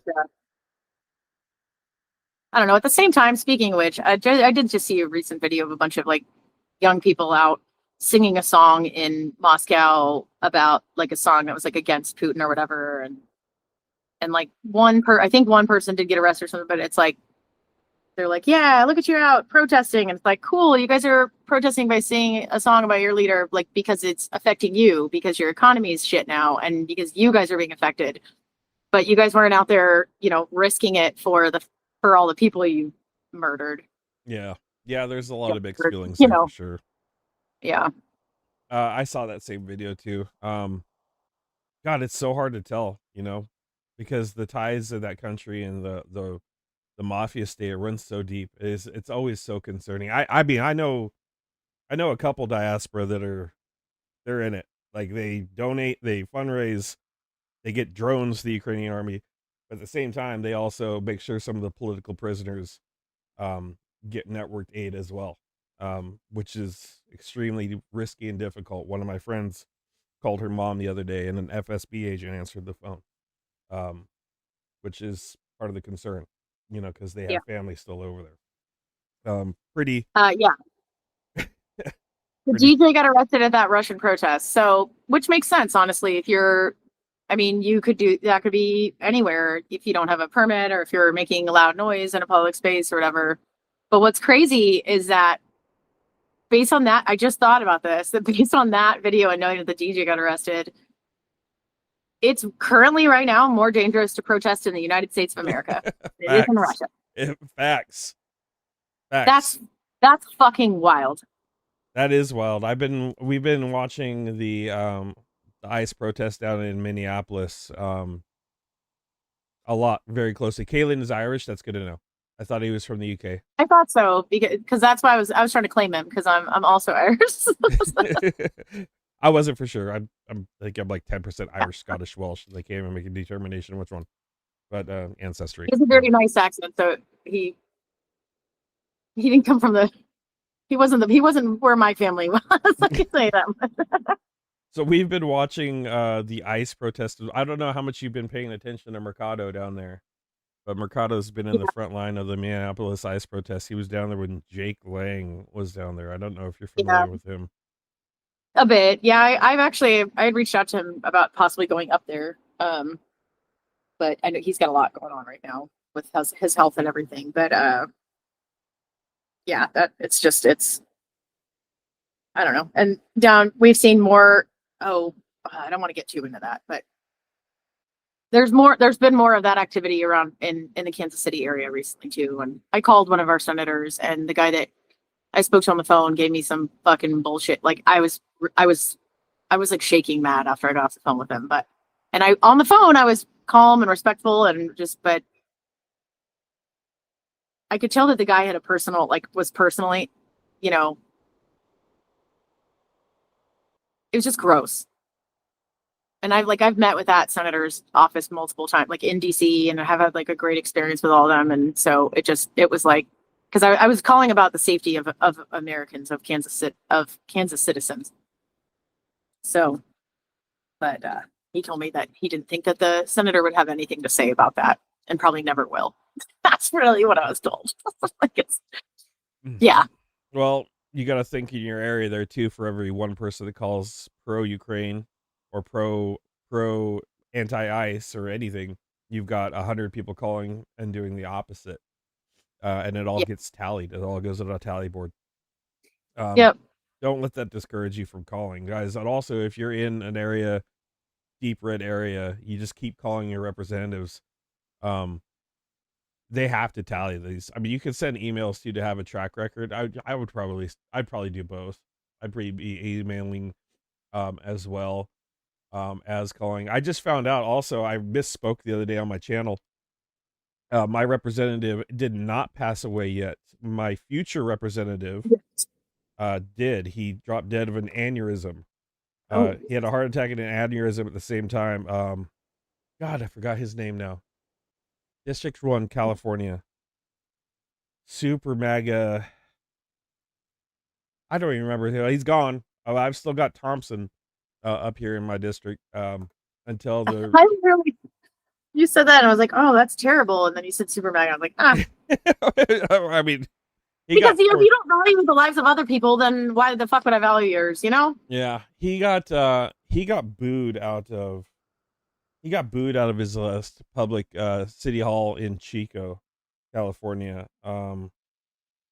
[SPEAKER 2] I don't know. At the same time, speaking of which, I did just see a recent video of a bunch of like young people out singing a song in Moscow about like a song that was like against Putin or whatever, and like I think one person did get arrested or something, but it's like they're like, yeah, look at you out protesting. And it's like, cool, you guys are protesting by singing a song about your leader, like because it's affecting you, because your economy is shit now, and because you guys are being affected. But you guys weren't out there, risking it for all the people you murdered.
[SPEAKER 1] Yeah. Yeah, there's a lot of mixed feelings there, for sure.
[SPEAKER 2] Yeah.
[SPEAKER 1] I saw that same video too. God, it's so hard to tell, because the ties of that country and the mafia state runs so deep. It's always so concerning. I mean, I know a couple diaspora that they're in it. Like they donate, they fundraise, they get drones to the Ukrainian army, but at the same time, they also make sure some of the political prisoners get networked aid as well, which is extremely risky and difficult. One of my friends called her mom the other day, and an FSB agent answered the phone, which is part of the concern. Because they have family still over there.
[SPEAKER 2] Yeah. The DJ got arrested at that Russian protest. So, which makes sense, honestly. You could do that, could be anywhere if you don't have a permit or if you're making a loud noise in a public space or whatever. But what's crazy is that based on that, I just thought about this, that based on that video and knowing that the DJ got arrested, it's currently right now more dangerous to protest in the United States of America than it is in Russia.
[SPEAKER 1] Facts.
[SPEAKER 2] That's fucking wild.
[SPEAKER 1] That is wild. We've been watching the the ICE protest down in Minneapolis. A lot, very closely. Kaylin is Irish. That's good to know. I thought he was from the UK.
[SPEAKER 2] I thought so because that's why I was trying to claim him because I'm also Irish.
[SPEAKER 1] I wasn't for sure. I think I'm like 10% Irish, Scottish, Welsh. They can't even make a determination which one. But ancestry.
[SPEAKER 2] He has a very nice accent, so he didn't come from the. He wasn't where my family was. I can say that.
[SPEAKER 1] So we've been watching the ICE protest. I don't know how much you've been paying attention to Mercado down there, but Mercado's been in the front line of the Minneapolis ICE protest. He was down there when Jake Lang was down there. I don't know if you're familiar with him.
[SPEAKER 2] A bit, yeah. I had reached out to him about possibly going up there, but I know he's got a lot going on right now with his health and everything. But yeah, it's I don't know. And we've seen more. I don't want to get too into that, but there's been more of that activity around in the Kansas City area recently too. And I called one of our senators, and the guy that I spoke to on the phone gave me some fucking bullshit. Like I was like shaking mad after I got off the phone with him. And on the phone I was calm and respectful and but I could tell that the guy had was personally, it was just gross. And I've met with that senator's office multiple times, like in DC, and I have had like a great experience with all of them. And so it was like, because I was calling about the safety of Americans, of Kansas citizens. So, but he told me that he didn't think that the senator would have anything to say about that, and probably never will. That's really what I was told. Yeah.
[SPEAKER 1] Well, you got to think in your area there too. For every one person that calls pro-Ukraine or pro anti-ICE or anything, you've got 100 people calling and doing the opposite, and it all gets tallied. It all goes on a tally board.
[SPEAKER 2] Yep.
[SPEAKER 1] Don't let that discourage you from calling, guys. And also, if you're in an area, deep red area, you just keep calling your representatives. They have to tally these. I mean, you can send emails to have a track record. I'd probably do both. I'd probably be emailing as well as calling. I just found out also, I misspoke the other day on my channel. My representative did not pass away yet. My future representative did. He dropped dead of an aneurysm. He had a heart attack and an aneurysm at the same time. God, I forgot his name now. District 1, California. Super mega. I don't even remember. He's gone. I've still got Thompson up here in my district until the.
[SPEAKER 2] You said that, and I was like, "Oh, that's terrible." And then you said super mega. I was like,
[SPEAKER 1] I mean,
[SPEAKER 2] because if you don't value the lives of other people, then why the fuck would I value yours?
[SPEAKER 1] Yeah, he got booed out of. He got booed out of his public city hall in Chico, California. God,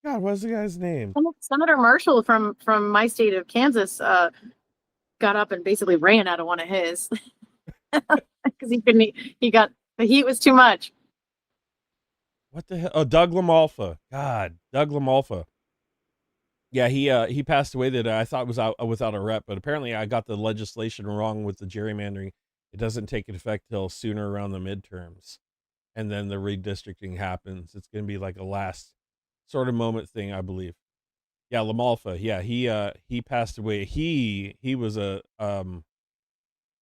[SPEAKER 1] what's the guy's name?
[SPEAKER 2] Senator Marshall from my state of Kansas got up and basically ran out of one of his because he couldn't. The heat was too much.
[SPEAKER 1] What the hell? Oh, Doug LaMalfa. God, Doug LaMalfa. Yeah, he passed away that I thought was out without a rep, but apparently I got the legislation wrong with the gerrymandering. It doesn't take effect till sooner around the midterms, and then the redistricting happens. It's going to be like a last sort of moment thing, I believe. Yeah, LaMalfa. Yeah, he passed away. He was a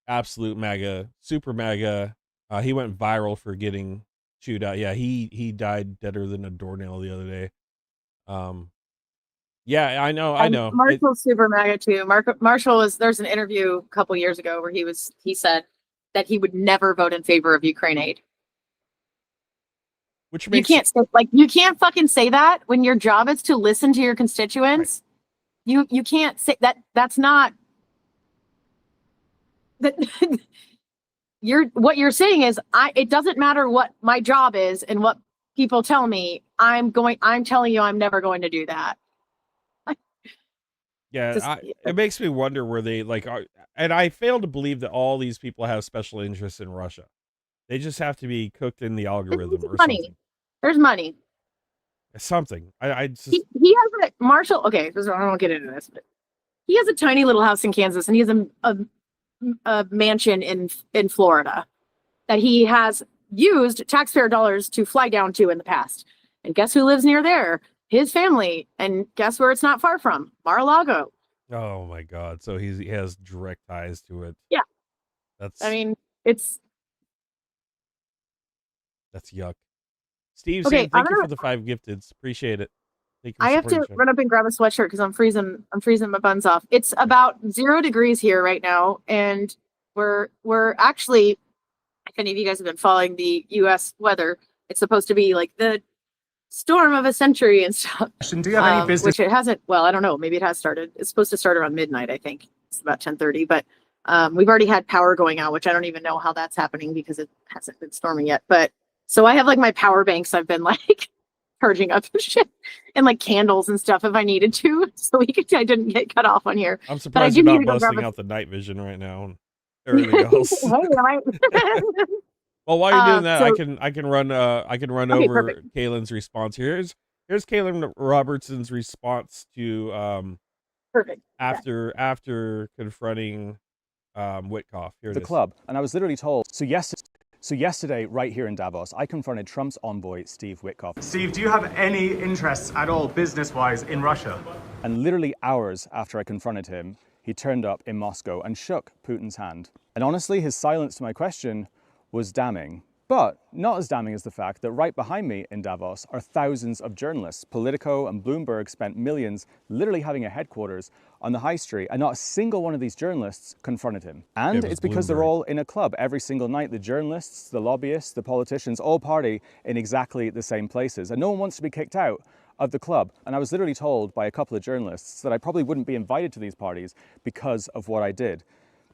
[SPEAKER 1] absolute MAGA, super MAGA. He went viral for getting chewed out. Yeah, he died deader than a doornail the other day. Yeah, I know.
[SPEAKER 2] Marshall's super MAGA too. Marshall there's an interview a couple years ago where he said that he would never vote in favor of Ukraine aid.
[SPEAKER 1] Which makes
[SPEAKER 2] you can't fucking say that when your job is to listen to your constituents. Right. You can't say that. That's not that. What you're saying is it doesn't matter what my job is and what people tell me. I'm telling you I'm never going to do that.
[SPEAKER 1] Yeah, it makes me wonder where they are, and I fail to believe that all these people have special interests in Russia. They just have to be cooked in the algorithm or something.
[SPEAKER 2] There's money.
[SPEAKER 1] Something. I just
[SPEAKER 2] he has Marshall. Okay, I won't get into this, but he has a tiny little house in Kansas, and he has a mansion in Florida that he has used taxpayer dollars to fly down to in the past. And guess who lives near there? His family. And guess where it's not far from? Mar-a-Lago.
[SPEAKER 1] Oh my God! So he has direct ties to it.
[SPEAKER 2] Yeah.
[SPEAKER 1] That's
[SPEAKER 2] it's
[SPEAKER 1] yuck. Steve,
[SPEAKER 2] okay.
[SPEAKER 1] saying, thank you for the 5 gifteds. Appreciate it. Thank you.
[SPEAKER 2] I have to run up and grab a sweatshirt because I'm freezing my buns off. It's about 0 degrees here right now, and we're actually, if any of you guys have been following the U.S. weather, it's supposed to be like the storm of a century and stuff.
[SPEAKER 4] Do you have any business?
[SPEAKER 2] Which it hasn't. Well, I don't know. Maybe it has started. It's supposed to start around midnight. I think it's about 10:30. But we've already had power going out, which I don't even know how that's happening because it hasn't been storming yet. But so I have like my power banks. I've been like charging up and shit, and like candles and stuff if I needed to, so I didn't get cut off on here.
[SPEAKER 1] I'm surprised you're
[SPEAKER 2] need
[SPEAKER 1] not
[SPEAKER 2] to go grab
[SPEAKER 1] busting out the night vision right now and everything else. Well, while you're doing that,
[SPEAKER 2] so-
[SPEAKER 1] I can run
[SPEAKER 2] Okay,
[SPEAKER 1] over
[SPEAKER 2] perfect.
[SPEAKER 1] Kaylin's response here. Here's Kaylin Robertson's response to
[SPEAKER 2] Perfect.
[SPEAKER 1] after confronting Witkoff. Here it
[SPEAKER 5] the
[SPEAKER 1] is.
[SPEAKER 5] club, and I was literally told. So yesterday, right here in Davos, I confronted Trump's envoy, Steve Witkoff.
[SPEAKER 4] Steve, do you have any interests at all, business-wise, in Russia?
[SPEAKER 5] And literally hours after I confronted him, he turned up in Moscow and shook Putin's hand. And honestly, his silence to my question was damning. But not as damning as the fact that right behind me in Davos are thousands of journalists. Politico and Bloomberg spent millions literally having a headquarters on the high street, and not a single one of these journalists confronted him. And it's because they're all in a club every single night. The journalists, the lobbyists, the politicians all party in exactly the same places. And no one wants to be kicked out of the club. And I was literally told by a couple of journalists that I probably wouldn't be invited to these parties because of what I did.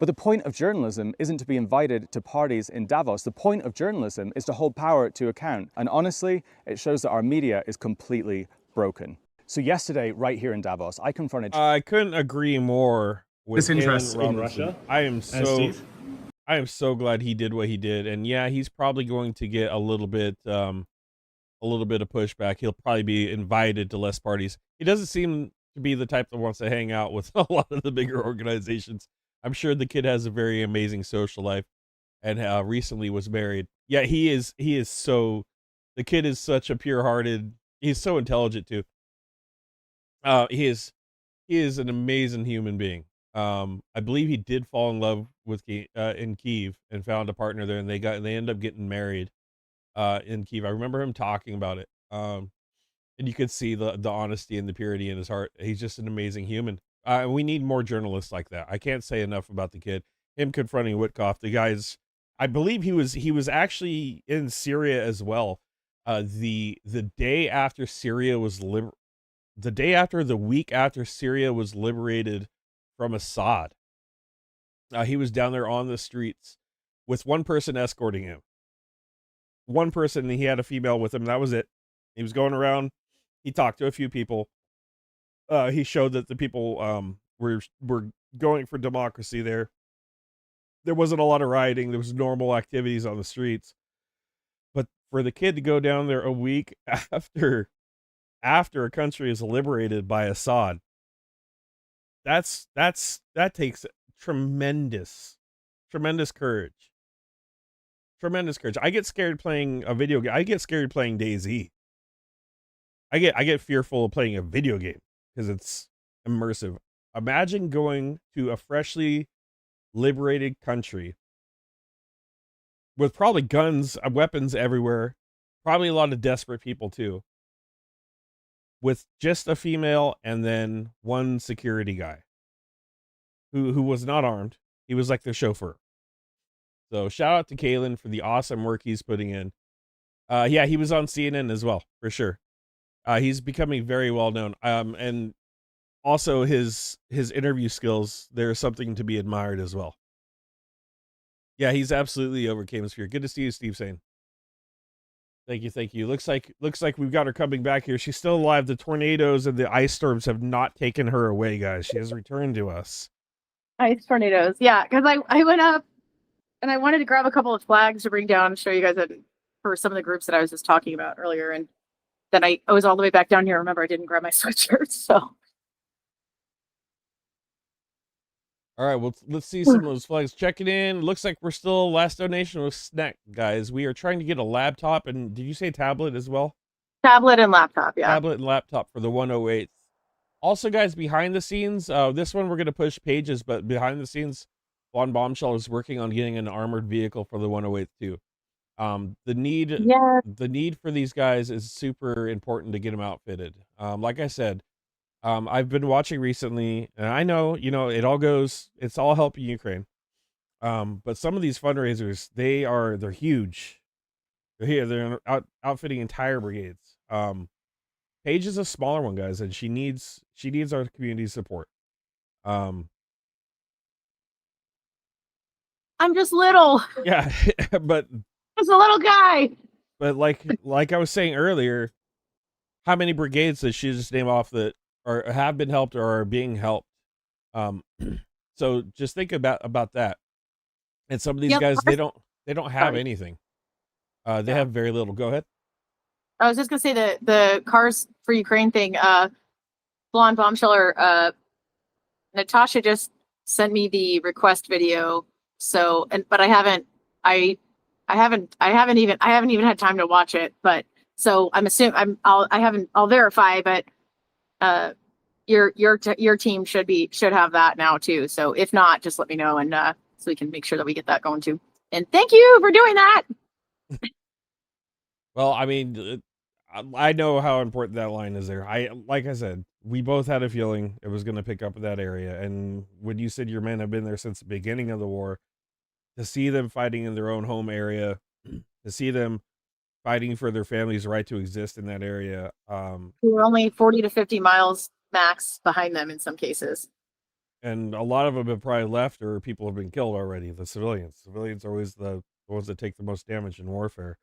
[SPEAKER 5] But the point of journalism isn't to be invited to parties in Davos. The point of journalism is to hold power to account. And honestly, it shows that our media is completely broken. So yesterday, right here in Davos, I confronted...
[SPEAKER 1] I couldn't agree more with
[SPEAKER 4] This interest
[SPEAKER 1] Kaylin
[SPEAKER 4] in
[SPEAKER 1] Robertson.
[SPEAKER 4] Russia.
[SPEAKER 1] I am so glad he did what he did. And yeah, he's probably going to get a little bit of pushback. He'll probably be invited to less parties. He doesn't seem to be the type that wants to hang out with a lot of the bigger organizations. I'm sure the kid has a very amazing social life and recently was married. Yeah, the kid is such a pure-hearted, he's so intelligent too. He is an amazing human being. I believe he did fall in love with in Kyiv and found a partner there, and they ended up getting married in Kyiv. I remember him talking about it. And you could see the honesty and the purity in his heart. He's just an amazing human. We need more journalists like that. I can't say enough about the kid. Him confronting Witkoff, the guy's, I believe he was actually in Syria as well. The day after Syria was the week after Syria was liberated from Assad, he was down there on the streets with one person escorting him. One person, he had a female with him. That was it. He was going around. He talked to a few people. He showed that the people were going for democracy there. There wasn't a lot of rioting. There was normal activities on the streets. But for the kid to go down there a week after a country is liberated by Assad, that takes tremendous courage. Tremendous courage. I get scared playing a video game. I get scared playing DayZ. I get fearful of playing a video game because it's immersive. Imagine going to a freshly liberated country with probably guns, weapons everywhere, probably a lot of desperate people too, with just a female and then one security guy who was not armed. He was like the chauffeur. So shout out to Kaylin for the awesome work he's putting in. Yeah, he was on CNN as well, for sure. He's becoming very well known. And also his interview skills, there's something to be admired as well. Yeah, he's absolutely overcame his fear. Good to see you, Steve Sane. Thank you. Looks like we've got her coming back here. She's still alive. The tornadoes and the ice storms have not taken her away, guys. She has returned to us.
[SPEAKER 2] Ice tornadoes. Yeah, because I went up and I wanted to grab a couple of flags to bring down and show you guys for some of the groups that I was just talking about earlier. And then I was all the way back down here. Remember, I didn't grab my sweatshirt, so.
[SPEAKER 1] All right, well, let's see some of those flags. Checking in. Looks like we're still last donation was snack, guys. We are trying to get a laptop, and did you say tablet as well?
[SPEAKER 2] Tablet and laptop, yeah.
[SPEAKER 1] Tablet and laptop for the 108th. Also, guys, behind the scenes, this one we're gonna push pages, but behind the scenes, Juan Bombshell is working on getting an armored vehicle for the 108th too. The need for these guys is super important to get them outfitted. Like I said, I've been watching recently, and I know, it's all helping Ukraine. But some of these fundraisers, they're huge. They're here, they're outfitting entire brigades. Paige is a smaller one, guys, and she needs our community support.
[SPEAKER 2] I'm just little.
[SPEAKER 1] Yeah, but
[SPEAKER 2] Just a little guy.
[SPEAKER 1] like I was saying earlier, how many brigades does she just name off that or have been helped or are being helped? So just think about that. And some of these guys, they don't have anything. They have very little. Go ahead.
[SPEAKER 2] I was just gonna say the Cars for Ukraine thing. Blonde Bombshell or Natasha just sent me the request video. So but I haven't even had time to watch it. But so I'm assuming I'll verify. But your team should have that now too. So if not, just let me know, and so we can make sure that we get that going too. And thank you for doing that.
[SPEAKER 1] Well, I mean, I know how important that line is there. Like I said, we both had a feeling it was going to pick up in that area. And when you said your men have been there since the beginning of the war, to see them fighting in their own home area, to see them fighting for their family's right to exist in that area.
[SPEAKER 2] We're only 40 to 50 miles max behind them in some cases.
[SPEAKER 1] And a lot of them have probably left or people have been killed already. The civilians. Civilians are always the ones that take the most damage in warfare.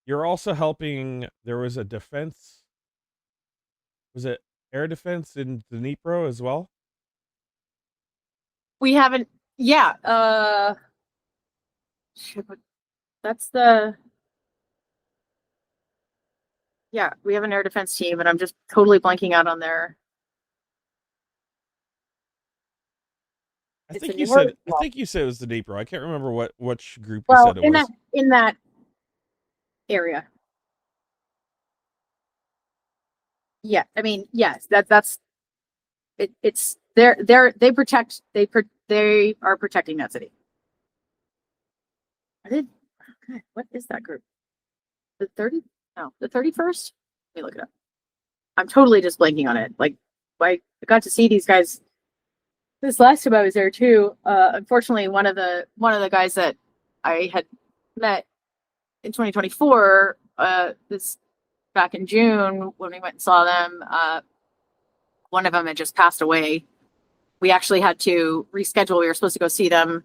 [SPEAKER 1] You're also helping. There was a defense. Was it air defense in Dnipro as well?
[SPEAKER 2] We haven't. Yeah. That's the. Yeah, we have an air defense team, and I'm just totally blanking out on their.
[SPEAKER 1] I think you said it was the Dnipro. I can't remember which group you
[SPEAKER 2] Well,
[SPEAKER 1] said it was.
[SPEAKER 2] in that area. Yeah, I mean, yes, that's it. It's they are protecting that city. God, what is that group? The 30? No, the 31st? Let me look it up. I'm totally just blanking on it. Like, I got to see these guys this last time I was there too. Unfortunately, one of the guys that I had met in 2024, this back in June when we went and saw them, one of them had just passed away. We actually had to reschedule. We were supposed to go see them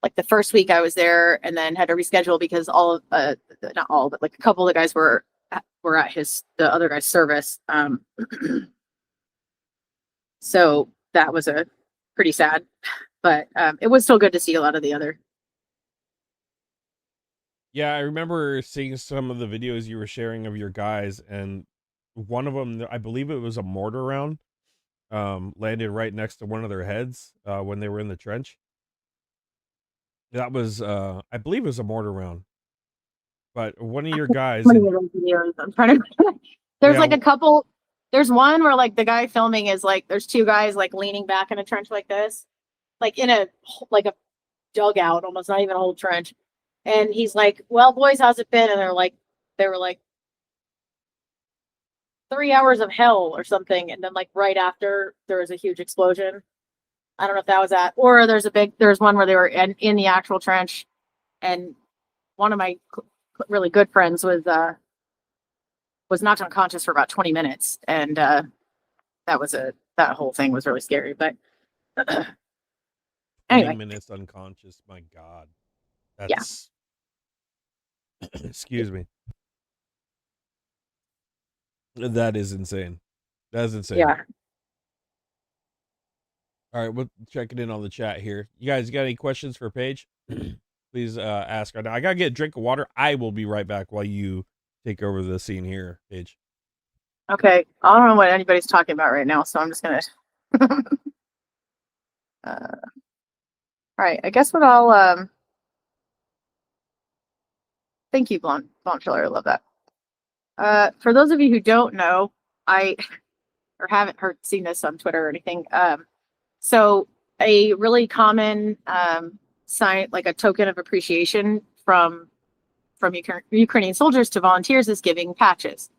[SPEAKER 2] like the first week I was there, and then had to reschedule because not all, but like a couple of the guys were at the other guy's service. So that was a pretty sad, but it was still good to see a lot of the other.
[SPEAKER 1] Yeah, I remember seeing some of the videos you were sharing of your guys, and one of them, I believe it was a mortar round, landed right next to one of their heads when they were in the trench. That was, I believe it was a mortar round. But one of your guys.
[SPEAKER 2] I'm trying to. There's like a couple. There's one where like the guy filming is like, there's two guys like leaning back in a trench like this, like in a dugout, almost not even a whole trench. And he's like, "Well, boys, how's it been?" And they were like 3 hours of hell or something. And then like right after there was a huge explosion. I don't know if that was that, or there's one where they were in the actual trench, and one of my really good friends was knocked unconscious for about 20 minutes. And that whole thing was really scary. But anyway.
[SPEAKER 1] 20 minutes unconscious. My God. That's, excuse me. That is insane. That is insane.
[SPEAKER 2] Yeah.
[SPEAKER 1] All right, we'll check it in on the chat here. You guys got any questions for Paige? Please ask right now. I gotta get a drink of water. I will be right back while you take over the scene here, Paige.
[SPEAKER 2] Okay. I don't know what anybody's talking about right now, so I'm just gonna right. I guess what I'll thank you, Blonde Filler. I love that. For those of you who don't know, I or haven't seen this on Twitter or anything. So a really common sign, like a token of appreciation from Ukrainian soldiers to volunteers, is giving patches.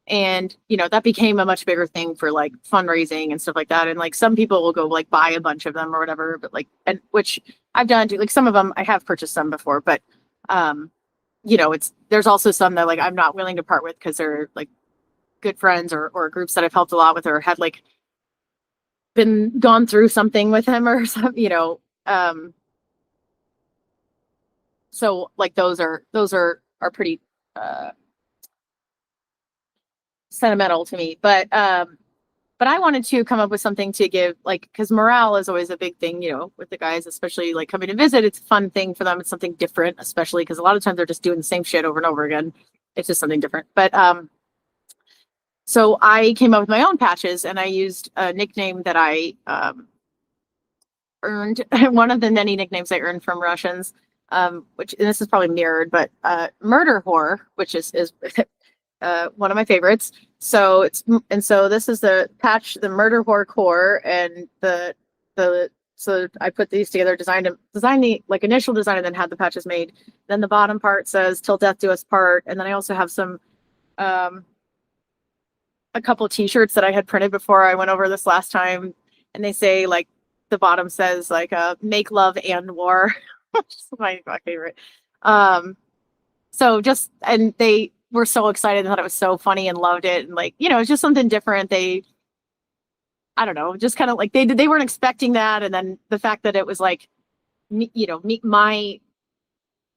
[SPEAKER 2] And that became a much bigger thing for like fundraising and stuff like that. And like some people will go like buy a bunch of them or whatever, but like, and which I've done too. Like some of them I have purchased some before, but there's also some that like I'm not willing to part with because they're like good friends or groups that I've helped a lot with or had like gone through something with him or something, so like those are pretty sentimental to me, but I wanted to come up with something to give, like, because morale is always a big thing, with the guys, especially like coming to visit. It's a fun thing for them. It's something different, especially because a lot of times they're just doing the same shit over and over again. It's just something different. But so I came up with my own patches, and I used a nickname that I earned. One of the many nicknames I earned from Russians, which, and this is probably mirrored, but murder whore, which is one of my favorites. So this is the patch, the murder whore core, and so I put these together, designed the like initial design, and then had the patches made. Then the bottom part says "Till death do us part," and then I also have some a couple t-shirts that I had printed before I went over this last time, and they say, like, the bottom says like "Make love and war," which is my favorite. So just, and they were so excited and thought it was so funny and loved it, and like, it's just something different. I don't know, just kind of like they weren't expecting that, and then the fact that it was like, my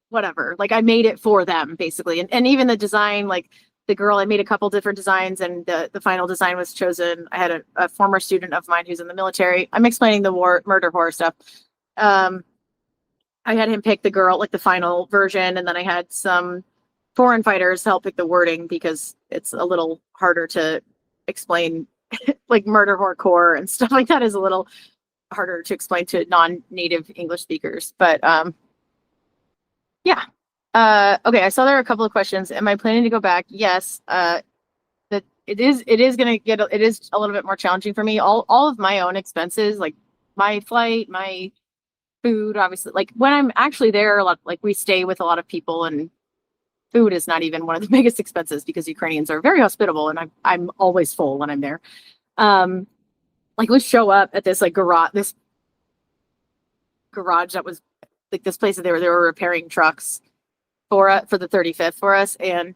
[SPEAKER 2] whatever, like I made it for them basically, and even the design, like the girl, I made a couple different designs, and the final design was chosen. I had a former student of mine who's in the military. I'm explaining the murder horror stuff. I had him pick the girl, like the final version, and then I had some foreign fighters help pick the wording because it's a little harder to explain. Like murder horror and stuff like that is a little harder to explain to non-native English speakers. But yeah. Okay, I saw there are a couple of questions. Am I planning to go back? Yes. That it is a little bit more challenging for me. All of my own expenses, like my flight, my food, obviously, like when I'm actually there, a lot, like we stay with a lot of people, and food is not even one of the biggest expenses because Ukrainians are very hospitable, and I'm always full when I'm there. Like we show up at this like garage that was like this place that they were repairing trucks for the 35th for us, and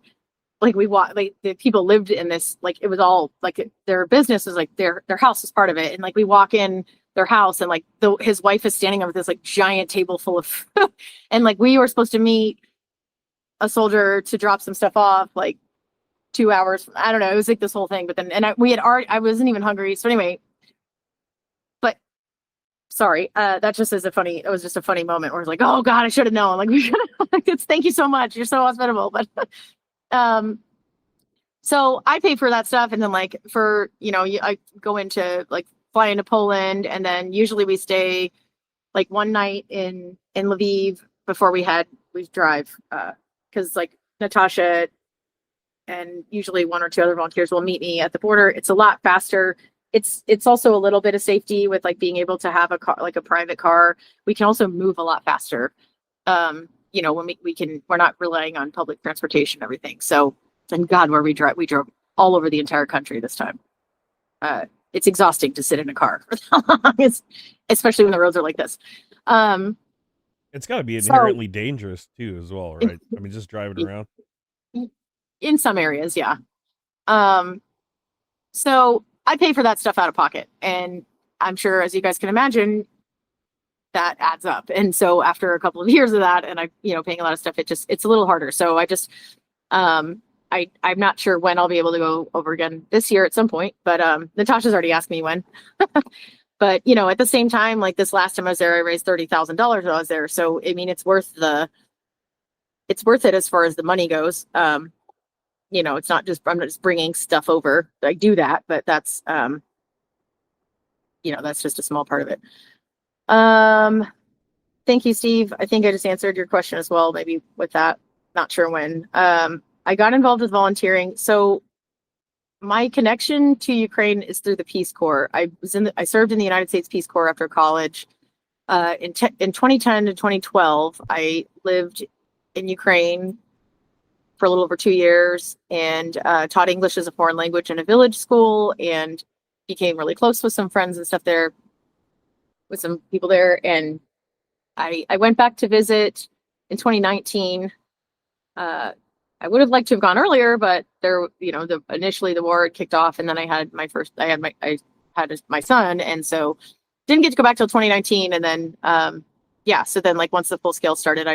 [SPEAKER 2] like we walk, like the people lived in this, like it was all like their business was like their house was part of it, and like we walk in their house, and like his wife is standing up with this like giant table full of food, and like we were supposed to meet a soldier to drop some stuff off like 2 hours. I don't know. It was like this whole thing, but then, and I wasn't even hungry. So anyway, but sorry, that just is it was just a funny moment where it's like, oh God, I should have known. Like we should have, like, thank you so much. You're so hospitable. But, so I pay for that stuff. And then like for, I go into like fly into Poland, and then usually we stay like one night in Lviv before we drive, because like Natasha and usually one or two other volunteers will meet me at the border. It's a lot faster. It's also a little bit of safety with like being able to have a car, like a private car. We can also move a lot faster. When we're not relying on public transportation and everything. So, and God, where we drove all over the entire country this time. It's exhausting to sit in a car for that long, especially when the roads are like this.
[SPEAKER 1] It's got to be inherently dangerous too, as well, right? I mean, just driving around.
[SPEAKER 2] In some areas, yeah. So I pay for that stuff out of pocket, and I'm sure, as you guys can imagine, that adds up. And so after a couple of years of that, and paying a lot of stuff, it's a little harder. So I just, I'm not sure when I'll be able to go over again this year at some point, but Natasha's already asked me when. But at the same time, like this last time I was there, I raised $30,000 while I was there. So I mean, it's worth it as far as the money goes. It's not just, I'm not just bringing stuff over. I do that, but that's that's just a small part of it. thank you, Steve. I think I just answered your question as well, maybe with that. Not sure when. I got involved with volunteering. So my connection to Ukraine is through the Peace Corps. I served in the United States Peace Corps after college. In 2010 to 2012, I lived in Ukraine for a little over 2 years and taught English as a foreign language in a village school and became really close with some friends and stuff there, with some people there. And I went back to visit in 2019. I would have liked to have gone earlier, but there, initially the war had kicked off, and then I had my son, and so didn't get to go back till 2019. And then, so then like once the full scale started,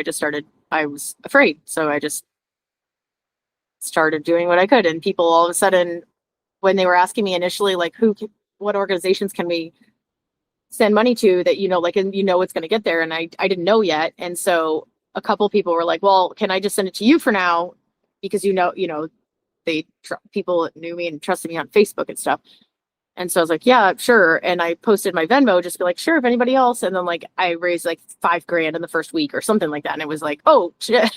[SPEAKER 2] I was afraid. So I just started doing what I could. And people all of a sudden, when they were asking me initially, like what organizations can we send money to that, and it's going to get there. And I didn't know yet. And so a couple people were like, well, can I just send it to you for now? Because, people knew me and trusted me on Facebook and stuff. And so I was like, yeah, sure. And I posted my Venmo, just be like, sure, if anybody else. And then like, I raised like $5,000 in the first week or something like that. And it was like, oh shit.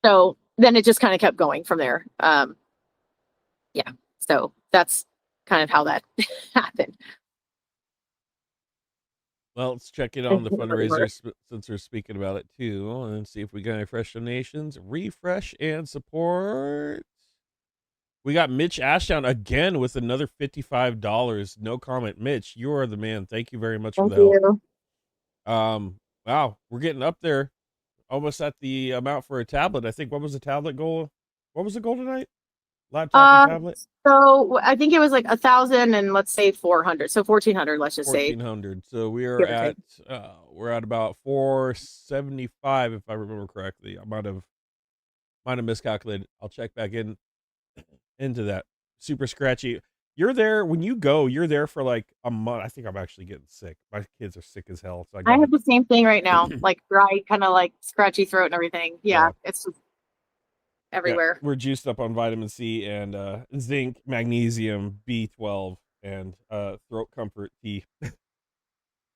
[SPEAKER 2] So then it just kind of kept going from there. So that's kind of how that happened.
[SPEAKER 1] Well, let's check in on the fundraiser since we're speaking about it too, and see if we got any fresh donations. Refresh and support. We got Mitch Ashdown again with another $55. No comment, Mitch. You are the man. Thank you very much for the help. Wow, we're getting up there, almost at the amount for a tablet. I think. What was the tablet goal? What was the goal tonight? Laptop and tablet.
[SPEAKER 2] So I think it was like 1,000 and let's say 400. So 1,400. Let's just say
[SPEAKER 1] 1,400. So we are at about 475 if I remember correctly. I might have miscalculated. I'll check back into that. Super scratchy. You're there when you go. You're there for like a month. I think I'm actually getting sick. My kids are sick as hell. So
[SPEAKER 2] I have the same thing right now, like dry, kind of like scratchy throat and everything. Yeah. It's just everywhere.
[SPEAKER 1] Yeah, we're juiced up on vitamin C and zinc, magnesium, B12, and throat comfort tea.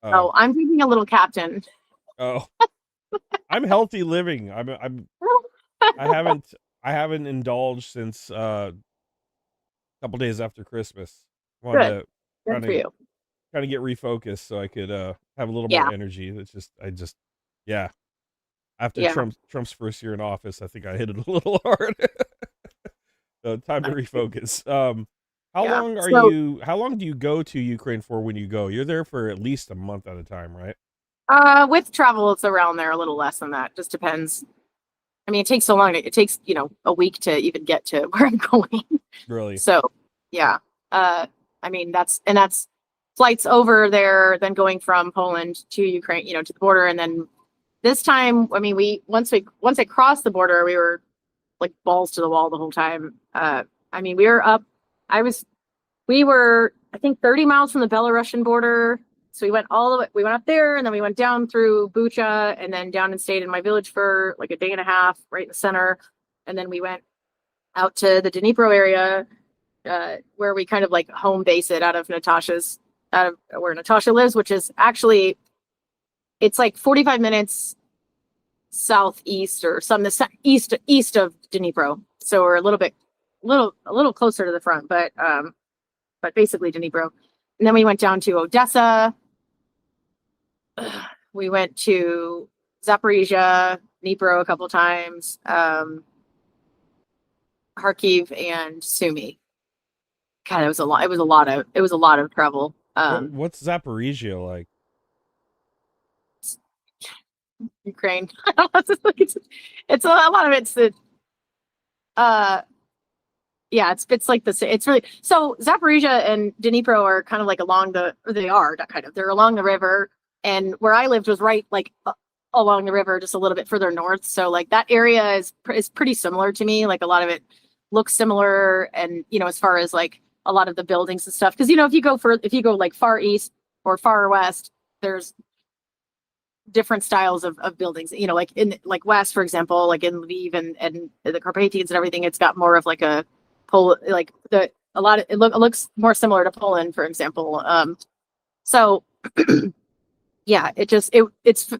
[SPEAKER 2] I'm drinking a little Captain.
[SPEAKER 1] Oh, I'm healthy living. I haven't indulged since a couple days after Christmas.
[SPEAKER 2] Good for you.
[SPEAKER 1] Kind of get refocused so I could have a little more energy. After Trump's first year in office, I think I hit it a little hard. So time to refocus. How long do you go to Ukraine for when you go? You're there for at least a month at a time, right?
[SPEAKER 2] With travel, it's around there, a little less than that. Just depends. I mean, it takes so long. It takes, a week to even get to where I'm going.
[SPEAKER 1] Really?
[SPEAKER 2] So, yeah. I mean, that's flights over there, then going from Poland to Ukraine, to the border. And then this time, I mean, once I crossed the border, we were like balls to the wall the whole time. I mean, we were I think 30 miles from the Belarusian border. So we went up there, and then we went down through Bucha, and then down and stayed in my village for like a day and a half, right in the center. And then we went out to the Dnipro area, where we kind of like home base it out of where Natasha lives, which is actually, it's like 45 minutes southeast or east of Dnipro. So we're a little closer to the front, but basically Dnipro. And then we went down to Odessa. We went to Zaporizhia, Dnipro a couple times, Kharkiv and Sumy. God, it was a lot of travel.
[SPEAKER 1] What's Zaporizhia like?
[SPEAKER 2] Ukraine. It's a lot of it's it's like this. It's really, so Zaporizhia and Dnipro are kind of like they're along the river, and where I lived was right like along the river, just a little bit further north. So like that area is pretty similar to me. Like a lot of it looks similar, and as far as like a lot of the buildings and stuff, because if you go like far east or far west, there's different styles of buildings, like in like west, for example, like in Lviv and the Carpathians and everything, it's got more of like it looks more similar to Poland, for example. So yeah, it's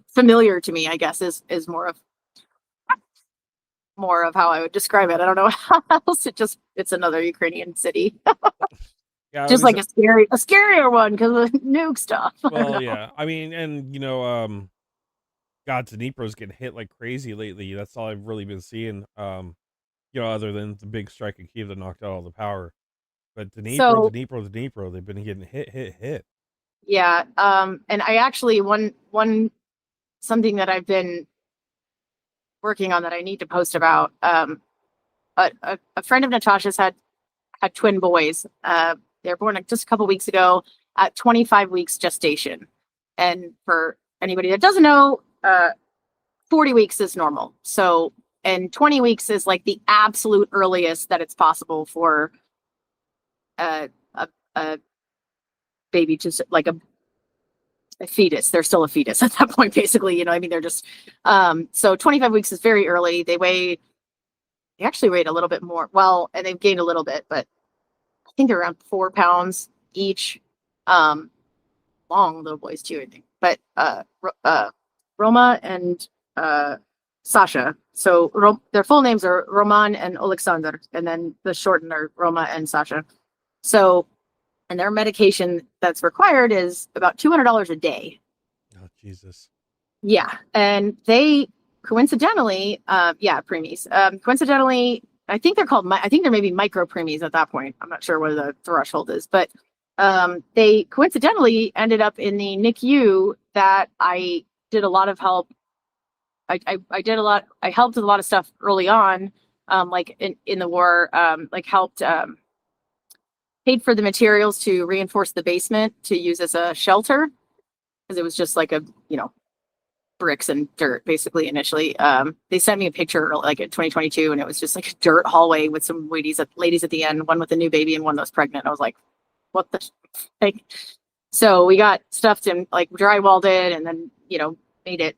[SPEAKER 2] familiar to me, I guess, is more of how I would describe it. I don't know how else. It's another Ukrainian city,
[SPEAKER 1] Yeah, it
[SPEAKER 2] just
[SPEAKER 1] was.
[SPEAKER 2] like a scarier one because of nuke stuff. I don't
[SPEAKER 1] Well,
[SPEAKER 2] know.
[SPEAKER 1] yeah. I mean, and God, Dnipro's getting hit like crazy lately. That's all I've really been seeing. Other than the big strike in Kiev that knocked out all the power. But
[SPEAKER 2] So
[SPEAKER 1] Dnipro, they've been getting hit.
[SPEAKER 2] yeah, and I actually one something that I've been working on that I need to post about. A friend of Natasha's had twin boys. They were born like just a couple weeks ago at 25 weeks gestation. And for anybody that doesn't know, 40 weeks is normal. So, and 20 weeks is like the absolute earliest that it's possible for a, a baby to like a fetus. They're still a fetus at that point, basically. I mean, they're just, so 25 weeks is very early. They actually weighed a little bit more. Well, and they've gained a little bit, but I think they're around 4 pounds each. Long little boys too, I think. But Roma and Sasha. So their full names are Roman and Alexander, and then the shortened are Roma and Sasha. So, and their medication that's required is about $200 a day.
[SPEAKER 1] Oh, Jesus.
[SPEAKER 2] Yeah, and they coincidentally, preemies. Coincidentally, I think they're maybe micro preemies at that point. I'm not sure what the threshold is, but they coincidentally ended up in the NICU that I did a lot of help. I did a lot. I helped with a lot of stuff early on, like in the war, like helped paid for the materials to reinforce the basement to use as a shelter because it was just like bricks and dirt basically initially. They sent me a picture like in 2022 and it was just like a dirt hallway with some ladies at the end, one with a new baby and one that was pregnant. I was like, what the like? So we got stuffed and like drywalled it and then, made it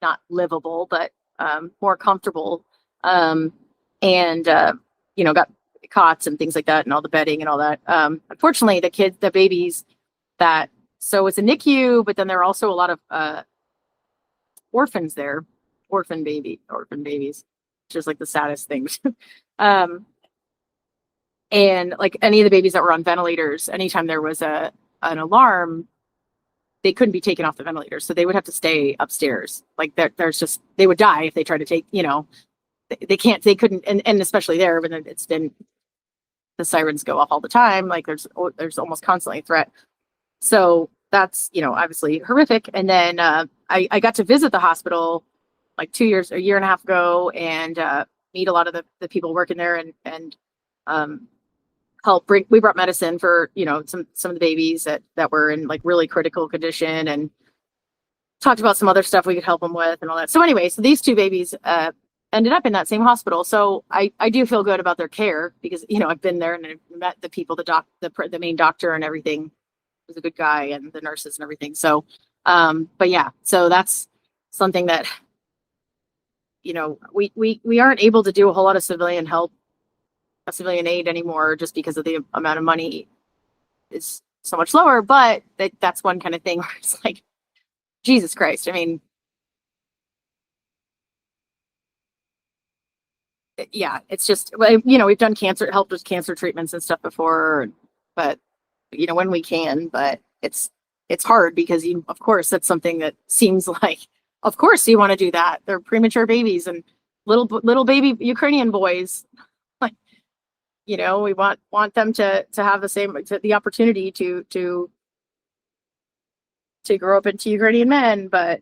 [SPEAKER 2] not livable, but more comfortable. And got cots and things like that and all the bedding and all that. Unfortunately, the babies so it's a NICU, but then there are also a lot of orphans there, orphan babies, which is like the saddest things. And like any of the babies that were on ventilators, anytime there was an alarm, they couldn't be taken off the ventilator. So they would have to stay upstairs. Like they would die if they tried to take, they couldn't. And especially there when it's been, the sirens go off all the time. Like there's almost constantly a threat. So that's, obviously horrific. And then I got to visit the hospital like a year and a half ago and meet a lot of the people working there and we brought medicine for, some of the babies that were in like really critical condition and talked about some other stuff we could help them with and all that. So anyway, so these two babies ended up in that same hospital. So I do feel good about their care because, I've been there and I've met the people, the main doctor and everything was a good guy and the nurses and everything. So, but yeah, so that's something that, we aren't able to do a whole lot of civilian aid anymore just because of the amount of money is so much lower. But that's one kind of thing where it's like, Jesus Christ. I mean, yeah, it's just, we've done helped with cancer treatments and stuff before, but when we can, but it's hard because of course that's something that seems like, of course you want to do that. They're premature babies and little baby Ukrainian boys. Like, we want them to have the opportunity to grow up into Ukrainian men, but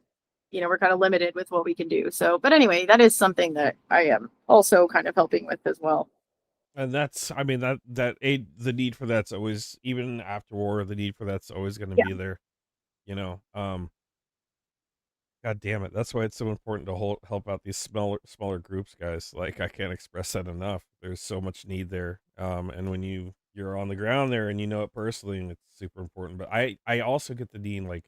[SPEAKER 2] we're kind of limited with what we can do. So, but anyway, that is something that I am also kind of helping with as well.
[SPEAKER 1] And that's, I mean, that aid, the need for that's always, even after war, the need for that's always going to be there, God damn it. That's why it's so important to help out these smaller groups, guys. Like, I can't express that enough. There's so much need there. And when you're on the ground there and you know it personally, it's super important. But I also get the need, like,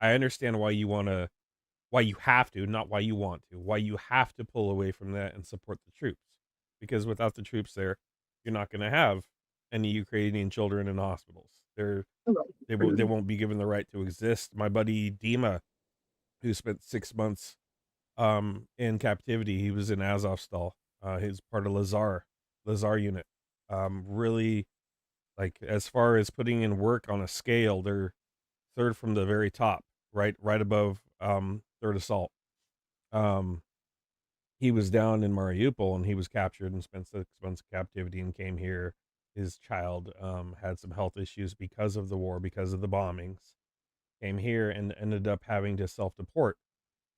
[SPEAKER 1] I understand why you have to, not why you want to, why you have to pull away from that and support the troops. Because without the troops there, you're not going to have any Ukrainian children in hospitals. They won't be given the right to exist. My buddy Dima, who spent 6 months in captivity, he was in Azovstal. He's part of Lazar unit. Really, like, as far as putting in work on a scale, they're third from the very top, right above third assault. He was down in Mariupol and he was captured and spent 6 months in captivity and came here. His child had some health issues because of the war, because of the bombings. Came here and ended up having to self-deport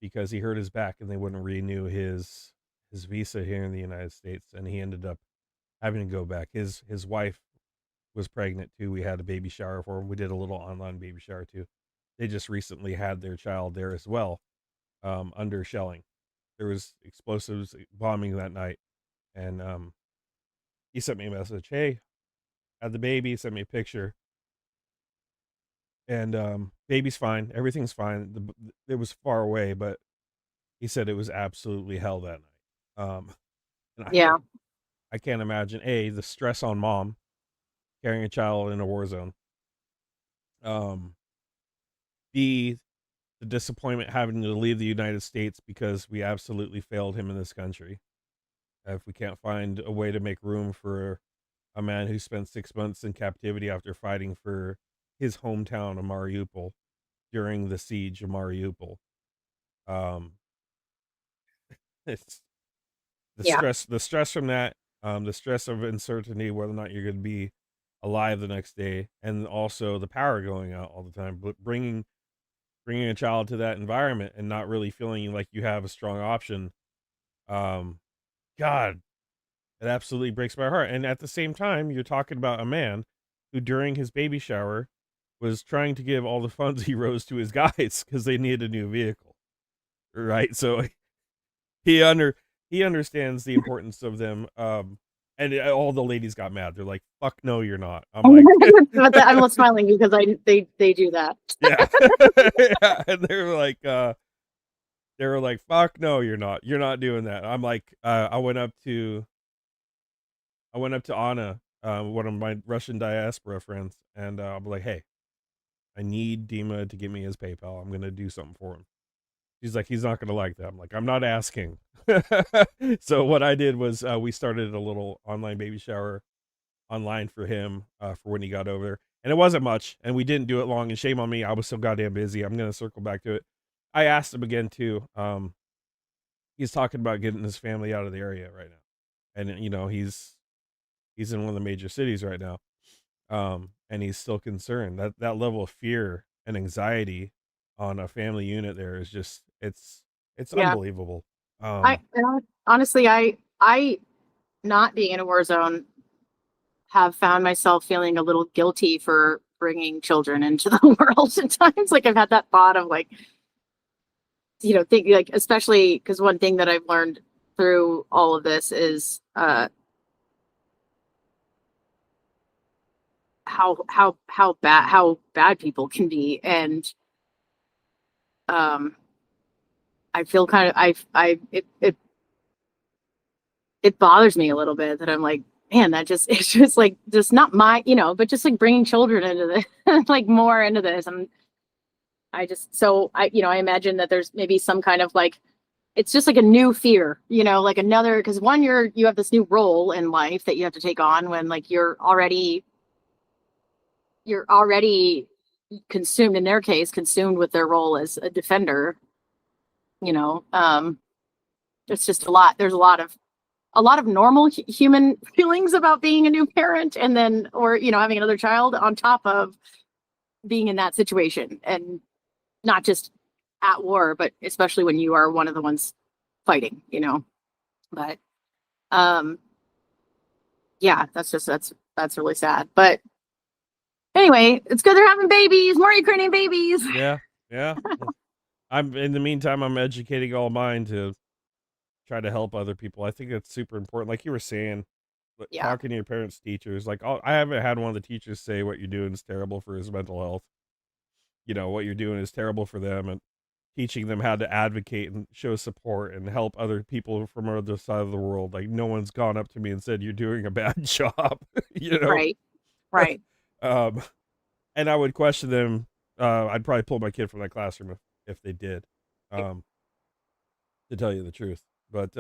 [SPEAKER 1] because he hurt his back and they wouldn't renew his visa here in the United States, and he ended up having to go back. His wife was pregnant too. We had a baby shower for him. We did a little online baby shower too. They just recently had their child there as well, under shelling. There was explosives bombing that night, and he sent me a message. Hey, had the baby. Sent me a picture, and baby's fine. Everything's fine. It was far away, but he said it was absolutely hell that night. And
[SPEAKER 2] Yeah.
[SPEAKER 1] I can't imagine the stress on mom carrying a child in a war zone. B, the disappointment having to leave the United States because we absolutely failed him in this country. If we can't find a way to make room for a man who spent 6 months in captivity after fighting for his hometown of Mariupol during the siege of Mariupol. It's the stress from that, the stress of uncertainty, whether or not you're going to be alive the next day, and also the power going out all the time, but bringing a child to that environment and not really feeling like you have a strong option. God, it absolutely breaks my heart. And at the same time, you're talking about a man who during his baby shower was trying to give all the funds he rose to his guys because they needed a new vehicle, right? So he understands the importance of them. And all the ladies got mad. They're like, "Fuck no, you're not." I'm like,
[SPEAKER 2] But I'm smiling because they do that.
[SPEAKER 1] yeah. Yeah. And they were like, "Fuck no, you're not. You're not doing that." I'm like, I went up to Anna, one of my Russian diaspora friends, and I'm like, "Hey, I need Dima to give me his PayPal. I'm gonna do something for him." She's like, "He's not gonna like that." I'm like, "I'm not asking." So what I did was we started a little online baby shower online for him for when he got over there, and it wasn't much, and we didn't do it long. And shame on me, I was so goddamn busy. I'm gonna circle back to it. I asked him again too. He's talking about getting his family out of the area right now, and he's in one of the major cities right now, and he's still concerned. That level of fear and anxiety on a family unit there is just it's
[SPEAKER 2] Yeah.
[SPEAKER 1] unbelievable.
[SPEAKER 2] Honestly, I not being in a war zone have found myself feeling a little guilty for bringing children into the world at times. Like I've had that thought of like, think like, especially because one thing that I've learned through all of this is how bad people can be, and I feel kind of it bothers me a little bit that I'm like, man, it's just like just not my, but just like bringing children into this, like more into this. I imagine that there's maybe some kind of like, it's just like a new fear, like another, because one, you have this new role in life that you have to take on when like you're already consumed, in their case, consumed with their role as a defender. It's just a lot. There's a lot of normal human feelings about being a new parent, and then, or, having another child on top of being in that situation, and not just at war, but especially when you are one of the ones fighting, but, yeah, that's really sad. But anyway, it's good they're having babies, more Ukrainian babies.
[SPEAKER 1] Yeah. In the meantime, I'm educating all mine to try to help other people. I think that's super important. Like you were saying, talking to your parents, teachers. Like I haven't had one of the teachers say what you're doing is terrible for his mental health. What you're doing is terrible for them, and teaching them how to advocate and show support and help other people from other side of the world. Like no one's gone up to me and said you're doing a bad job.
[SPEAKER 2] Right.
[SPEAKER 1] Um, and I would question them. I'd probably pull my kid from that classroom if they did, to tell you the truth. But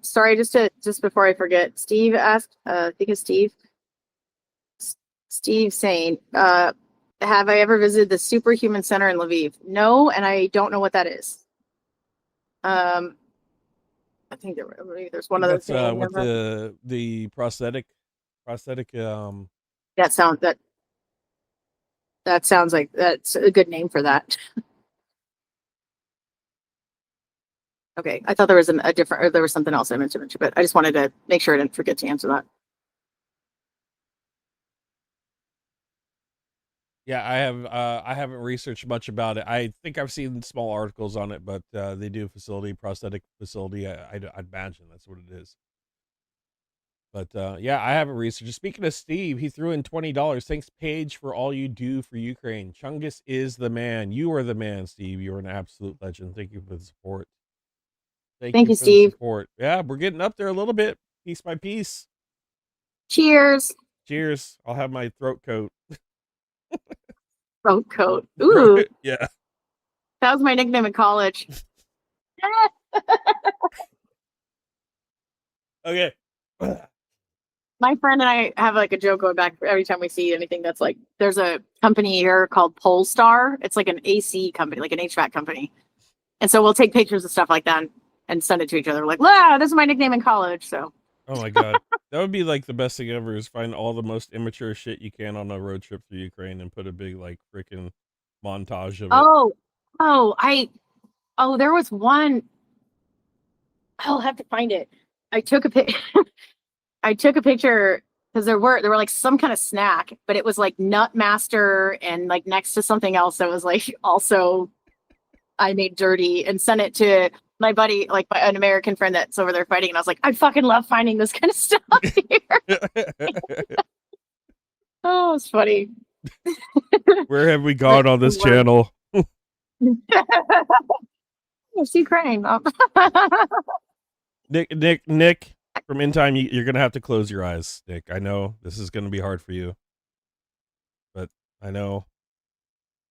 [SPEAKER 2] Sorry, just before I forget, Steve asked, I think it's Steve saying, have I ever visited the Superhuman Center in Lviv? No, and I don't know what that is. I think there's one other
[SPEAKER 1] that's
[SPEAKER 2] thing.
[SPEAKER 1] with the prosthetic.
[SPEAKER 2] That sounds like that's a good name for that. Okay, I thought there was a different, or there was something else I meant to mention, but I just wanted to make sure I didn't forget to answer that.
[SPEAKER 1] Yeah, I haven't researched much about it. I think I've seen small articles on it, but they do prosthetic facility. I'd imagine that's what it is. But yeah, I haven't researched. Speaking of Steve, he threw in $20. Thanks, Paige, for all you do for Ukraine. Chungus is the man. You are the man, Steve. You're an absolute legend. Thank you for the support.
[SPEAKER 2] Thank you,
[SPEAKER 1] for
[SPEAKER 2] Steve.
[SPEAKER 1] the support. Yeah, we're getting up there a little bit, piece by piece.
[SPEAKER 2] Cheers.
[SPEAKER 1] Cheers. I'll have my throat coat.
[SPEAKER 2] Throat coat. Ooh.
[SPEAKER 1] Yeah.
[SPEAKER 2] That was my nickname in college.
[SPEAKER 1] Okay.
[SPEAKER 2] My friend and I have like a joke going back every time we see anything that's like, there's a company here called Polestar. It's like an AC company, like an HVAC company. And so we'll take pictures of stuff like that and send it to each other. We're like, wow, this is my nickname in college. So.
[SPEAKER 1] Oh my God. That would be like the best thing ever, is find all the most immature shit you can on a road trip through Ukraine and put a big like freaking montage of it.
[SPEAKER 2] There was one. I'll have to find it. I took a picture because there were like some kind of snack, but it was like Nut Master and like next to something else that was like also I made dirty, and sent it to my buddy, like an American friend that's over there fighting. And I was like, I fucking love finding this kind of stuff here. Oh, it's funny.
[SPEAKER 1] Where have we gone on this channel?
[SPEAKER 2] It's Ukraine.
[SPEAKER 1] Nick, from In Time, you're gonna have to close your eyes, Nick. I know this is gonna be hard for you, but I know.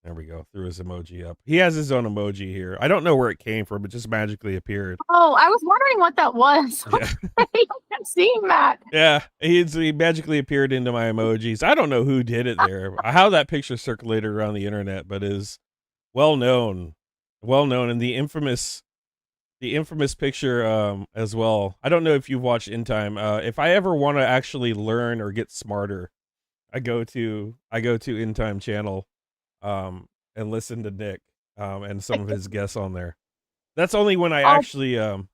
[SPEAKER 1] There we go. Threw his emoji up. He has his own emoji here. I don't know where it came from. It just magically appeared.
[SPEAKER 2] Oh, I was wondering what that was.
[SPEAKER 1] Yeah.
[SPEAKER 2] I'm seeing that.
[SPEAKER 1] Yeah, he magically appeared into my emojis. I don't know who did it there, how that picture circulated around the internet, but is well known, and the infamous picture as well. I don't know if you've watched In Time. If I ever want to actually learn or get smarter, I go to In Time channel. And listen to Nick, and some of his guests on there. That's only when I actually want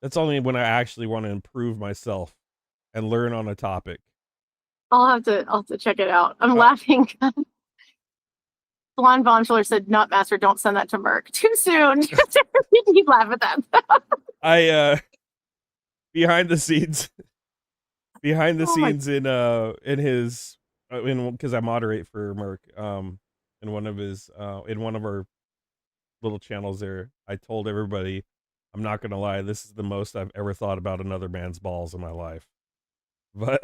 [SPEAKER 1] to improve myself and learn on a topic.
[SPEAKER 2] I'll have to check it out. I'm laughing. Blonde Von Schiller said, "Nut Master, don't send that to Merc too soon." You laugh at that.
[SPEAKER 1] I behind the scenes in his because I moderate for Merc in one of our little channels there, I told everybody, I'm not gonna lie, this is the most I've ever thought about another man's balls in my life. But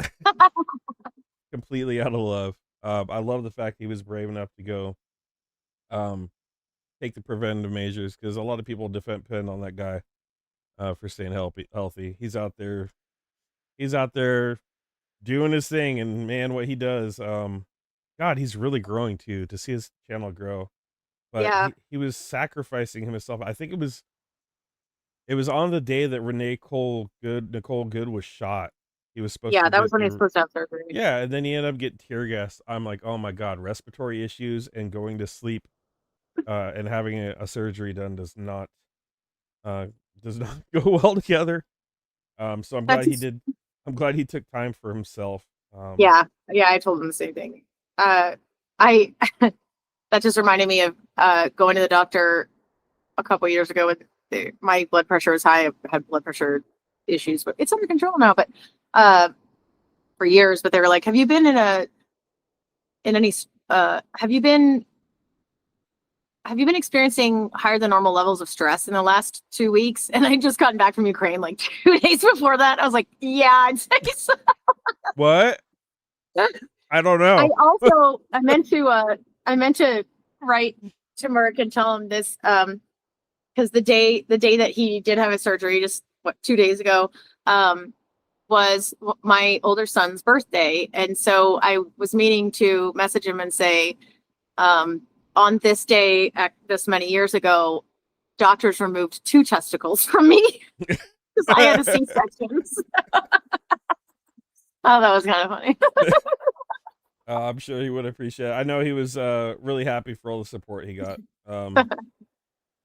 [SPEAKER 1] completely out of love. I love the fact he was brave enough to go take the preventative measures, because a lot of people depend on that guy for staying healthy. He's out there doing his thing, and man, what he does, God, he's really growing too, to see his channel grow. But
[SPEAKER 2] Yeah.
[SPEAKER 1] he was sacrificing himself. I think it was on the day that Nicole Good was shot. He was supposed to
[SPEAKER 2] Yeah, that
[SPEAKER 1] get
[SPEAKER 2] was when he was supposed to have surgery.
[SPEAKER 1] Yeah, and then he ended up getting tear gassed. I'm like, oh my God, respiratory issues and going to sleep and having a surgery done does not go well together. So I'm glad he did. I'm glad he took time for himself.
[SPEAKER 2] Yeah, I told him the same thing. I that just reminded me of going to the doctor a couple years ago with my blood pressure was high. I've had blood pressure issues, but it's under control now. But for years, but they were like, "Have you been have you been experiencing higher than normal levels of stress in the last 2 weeks?" And I just gotten back from Ukraine like 2 days before that. I was like, "Yeah, I'd say so."
[SPEAKER 1] What? I don't know.
[SPEAKER 2] I meant to write to Merck and tell him this, because the day that he did have his surgery, just 2 days ago, was my older son's birthday. And so I was meaning to message him and say, on this day, this many years ago, doctors removed 2 testicles from me because I had a C-section. Oh, that was kind of funny.
[SPEAKER 1] I'm sure he would appreciate it. I know he was really happy for all the support he got.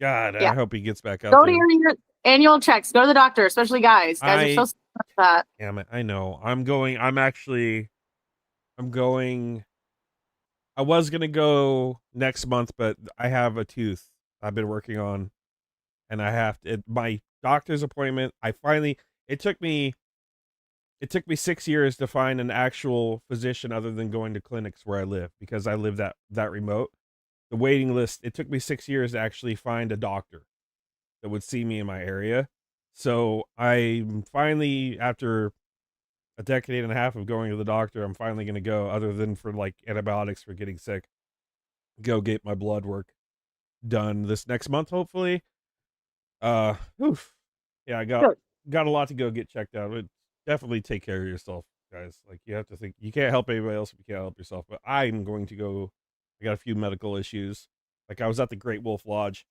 [SPEAKER 1] God,
[SPEAKER 2] Yeah.
[SPEAKER 1] I hope he gets back out
[SPEAKER 2] Go to
[SPEAKER 1] there.
[SPEAKER 2] your annual checks. Go to the doctor, especially guys. Guys are so scared of that.
[SPEAKER 1] Damn it, I know. I'm going. I was gonna go next month, but I have a tooth I've been working on, and I have to. My doctor's appointment. It took me 6 years to find an actual physician other than going to clinics where I live, because I live that remote. The waiting list, it took me 6 years to actually find a doctor that would see me in my area. So I'm finally, after a decade and a half of going to the doctor, I'm finally going to go, other than for like antibiotics for getting sick, go get my blood work done this next month, hopefully. Oof. Yeah, I got a lot to go get checked out. But definitely take care of yourself, guys. Like, you have to think, you can't help anybody else if you can't help yourself. But I'm going to go. I got a few medical issues. Like, I was at the Great Wolf Lodge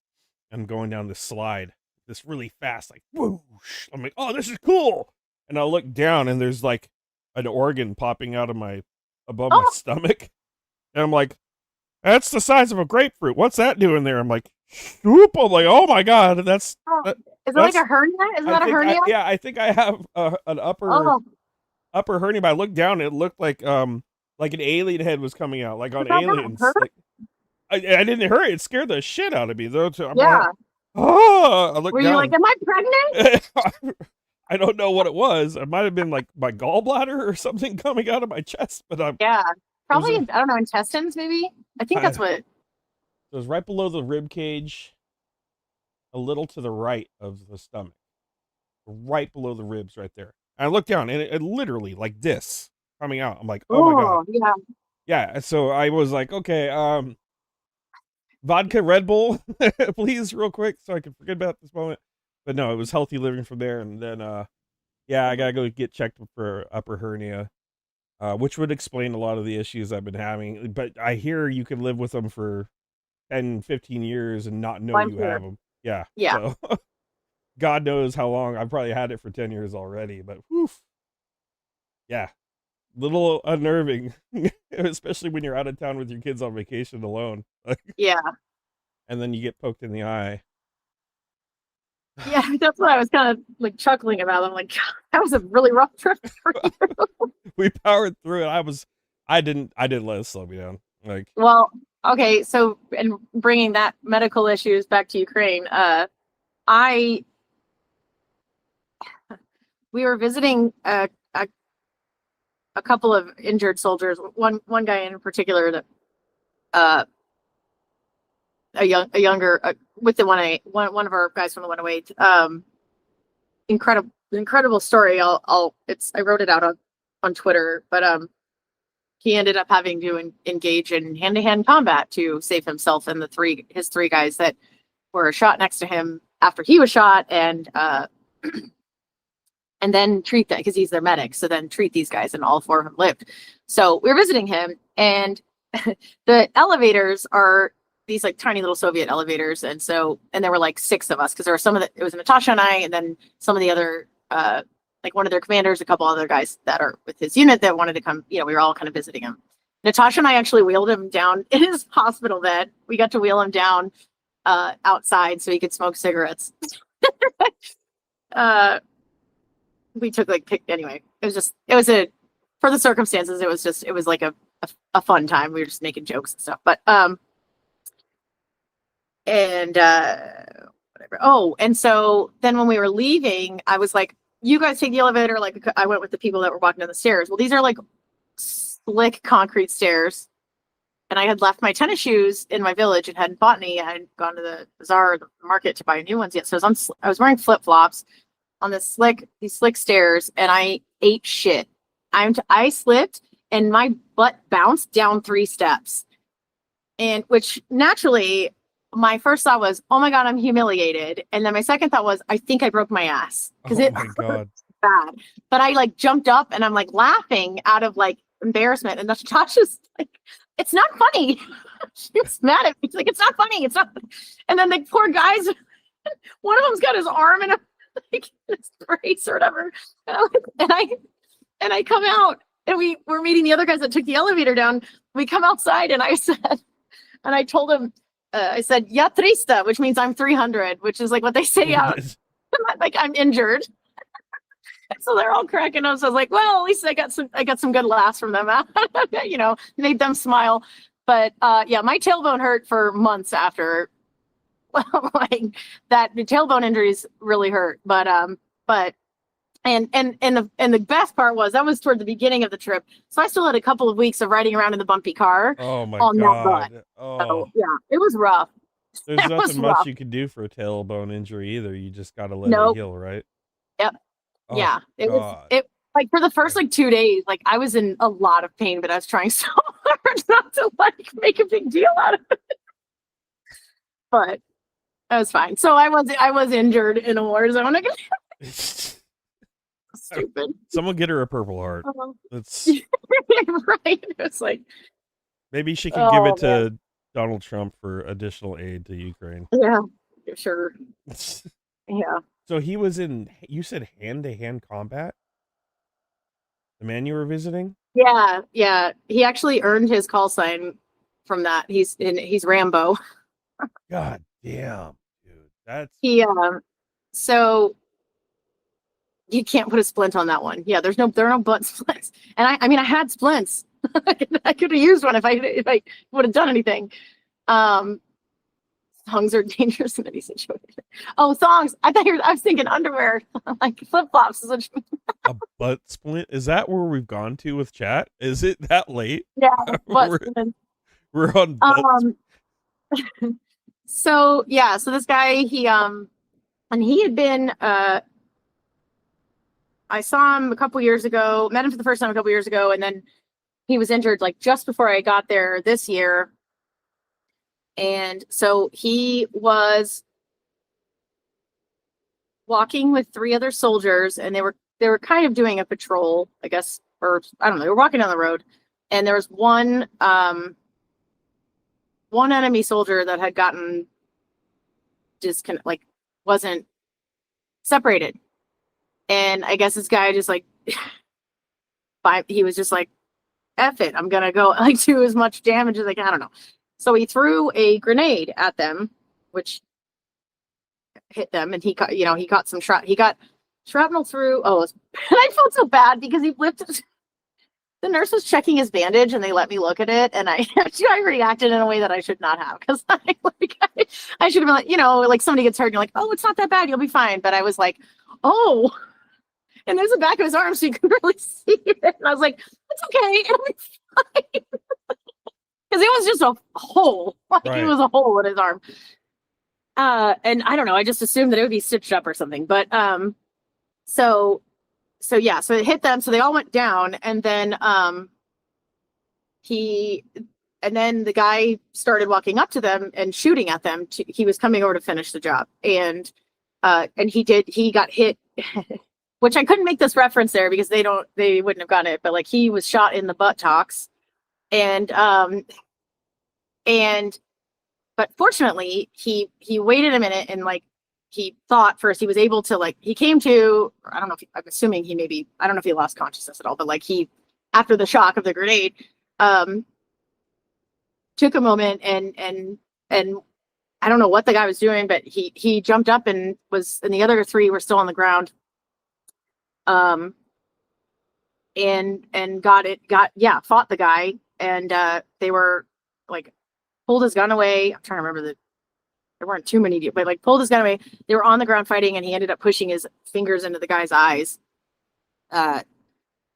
[SPEAKER 1] and going down this slide, this really fast, like whoosh. I'm like, oh, this is cool. And I look down and there's like an organ popping out of above my stomach. And I'm like, that's the size of a grapefruit. What's that doing there? I'm like, whoop. I'm like, oh my God.
[SPEAKER 2] Is it like a hernia? Is that a hernia?
[SPEAKER 1] Yeah, I think I have an upper hernia, but I looked down and it looked like an alien head was coming out, like on Aliens. Like, I didn't hurt it. It scared the shit out of me though. So
[SPEAKER 2] yeah.
[SPEAKER 1] I looked
[SPEAKER 2] Were
[SPEAKER 1] down.
[SPEAKER 2] you like, am I pregnant?
[SPEAKER 1] I don't know what it was. It might have been like my gallbladder or something coming out of my chest, but
[SPEAKER 2] yeah, probably. I don't know, intestines maybe. I think that's what.
[SPEAKER 1] It was right below the rib cage, a little to the right of the stomach, right below the ribs, right there. And I looked down, and it literally like this coming out. I'm like, oh my God.
[SPEAKER 2] Yeah.
[SPEAKER 1] Yeah. So I was like, okay, vodka Red Bull, please, real quick, so I can forget about this moment. But no, it was healthy living from there. And then, yeah, I gotta go get checked for upper hernia, which would explain a lot of the issues I've been having. But I hear you can live with them for 10, 15 years and not know you have them. Yeah.
[SPEAKER 2] Yeah.
[SPEAKER 1] So, God knows how long. I've probably had it for 10 years already, but whew. Yeah. Little unnerving, especially when you're out of town with your kids on vacation alone.
[SPEAKER 2] Yeah.
[SPEAKER 1] And then you get poked in the eye.
[SPEAKER 2] Yeah, that's what I was kind of like chuckling about. I'm like, God, that was a really rough trip for you.
[SPEAKER 1] We powered through it. I didn't let it slow me down. Like,
[SPEAKER 2] well, okay, so and bringing that medical issues back to Ukraine, we were visiting a couple of injured soldiers. One guy in particular that a younger with the one of our guys from the 108. Incredible story. I wrote it out on Twitter, but he ended up having to engage in hand-to-hand combat to save himself and his three guys that were shot next to him after he was shot, and then treat that, because he's their medic. So then treat these guys, and all 4 of them lived. So we were visiting him, and the elevators are these like tiny little Soviet elevators. And there were like 6 of us, because there were it was Natasha and I, and then some of the other, like one of their commanders, a couple other guys that are with his unit that wanted to come, we were all kind of visiting him. Natasha and I actually wheeled him down in his hospital bed. We got to wheel him down outside so he could smoke cigarettes. We took anyway, for the circumstances, it was like a fun time. We were just making jokes and stuff, but whatever. Oh, and so then when we were leaving, I was like, you guys take the elevator. Like, I went with the people that were walking down the stairs. Well, these are like slick concrete stairs, and I had left my tennis shoes in my village and hadn't bought any. I hadn't gone to the bazaar or the market to buy new ones yet. So I was wearing flip-flops on these slick stairs, and I ate shit. I slipped and my butt bounced down 3 steps. And which naturally, my first thought was, oh my God, I'm humiliated. And then my second thought was, I think I broke my ass because
[SPEAKER 1] Oh
[SPEAKER 2] it
[SPEAKER 1] my God.
[SPEAKER 2] bad. But I like jumped up and I'm like laughing out of like embarrassment. And Natasha's like, it's not funny. She was mad at me. She's like, it's not funny. It's not. And then the poor guys, one of them's got his arm in a like this brace or whatever. And I come out and we're meeting the other guys that took the elevator down. We come outside and I said, and I told him, I said, "Ya trista," which means I'm 300, which is like what they say out. Like I'm injured. So they're all cracking up. So I was like, well, at least I got some good laughs from them. You know, made them smile. But yeah, my tailbone hurt for months after. Like that, the tailbone injuries really hurt. But and the best part was that was toward the beginning of the trip. So I still had a couple of weeks of riding around in the bumpy car.
[SPEAKER 1] Oh my
[SPEAKER 2] on that
[SPEAKER 1] God.
[SPEAKER 2] butt.
[SPEAKER 1] Oh,
[SPEAKER 2] So yeah, it was rough.
[SPEAKER 1] there's
[SPEAKER 2] It was
[SPEAKER 1] nothing much
[SPEAKER 2] rough.
[SPEAKER 1] you can do for a tailbone injury either. You just got to let it
[SPEAKER 2] Nope.
[SPEAKER 1] heal, right?
[SPEAKER 2] Yep.
[SPEAKER 1] Oh,
[SPEAKER 2] Yeah, it was
[SPEAKER 1] God.
[SPEAKER 2] it like for the first like 2 days, like I was in a lot of pain, but I was trying so hard not to like make a big deal out of it. But that was fine. So I was injured in a war zone again. Stupid.
[SPEAKER 1] Someone get her a Purple Heart.
[SPEAKER 2] Uh-huh.
[SPEAKER 1] That's
[SPEAKER 2] Right. It's like,
[SPEAKER 1] maybe she can give
[SPEAKER 2] oh
[SPEAKER 1] it to Donald Trump for additional aid to Ukraine.
[SPEAKER 2] yeah, sure. Yeah.
[SPEAKER 1] So he was in, you said hand-to-hand combat? The man you were visiting?
[SPEAKER 2] Yeah, yeah. He actually earned his call sign from that. He's Rambo.
[SPEAKER 1] God damn, dude. That's
[SPEAKER 2] He so you can't put a splint on that one. Yeah, there are no butt splints. And I mean I had splints. I could have used one if I would have done anything. Thongs are dangerous in any situation. Oh, thongs. I was thinking underwear, like flip-flops.
[SPEAKER 1] a butt splint. Is that where we've gone to with chat? Is it that late?
[SPEAKER 2] Yeah, butt
[SPEAKER 1] We're-
[SPEAKER 2] splints.
[SPEAKER 1] We're on butt
[SPEAKER 2] So yeah, so this guy, and he had been I saw him a couple years ago, met him for the first time a couple years ago, and then he was injured like just before I got there this year. And so he was walking with 3 other soldiers, and they were kind of doing a patrol, I guess, or I don't know, they were walking down the road, and there was one enemy soldier that had gotten like wasn't separated. And I guess this guy just like he was just like, F it, I'm gonna go like do as much damage as I can. I don't know. So he threw a grenade at them, which hit them, and he got some he got shrapnel through. Oh, and I felt so bad because he lifted. The nurse was checking his bandage, and they let me look at it, and I reacted in a way that I should not have, because I should have been like, like somebody gets hurt, and you're like, oh, it's not that bad, you'll be fine. But I was like, oh, and there's the back of his arm, so you can really see it, and I was like, it's okay, it'll be fine. Because it was just a hole. Like
[SPEAKER 1] Right.
[SPEAKER 2] It was a hole in his arm. And I don't know, I just assumed that it would be stitched up or something. But so yeah, so it hit them, so they all went down, and then the guy started walking up to them and shooting at them. He was coming over to finish the job. And he got hit, which I couldn't make this reference there because they wouldn't have gotten it, but like he was shot in the buttocks. But fortunately he waited a minute, and like he thought first, he was able to like, he came to, I don't know if I'm assuming I don't know if he lost consciousness at all, but like after the shock of the grenade, took a moment and I don't know what the guy was doing, but he jumped up and the other 3 were still on the ground. And fought the guy, and they were like pulled his gun away. I'm trying to remember there weren't too many, but like pulled his gun away. They were on the ground fighting, and he ended up pushing his fingers into the guy's eyes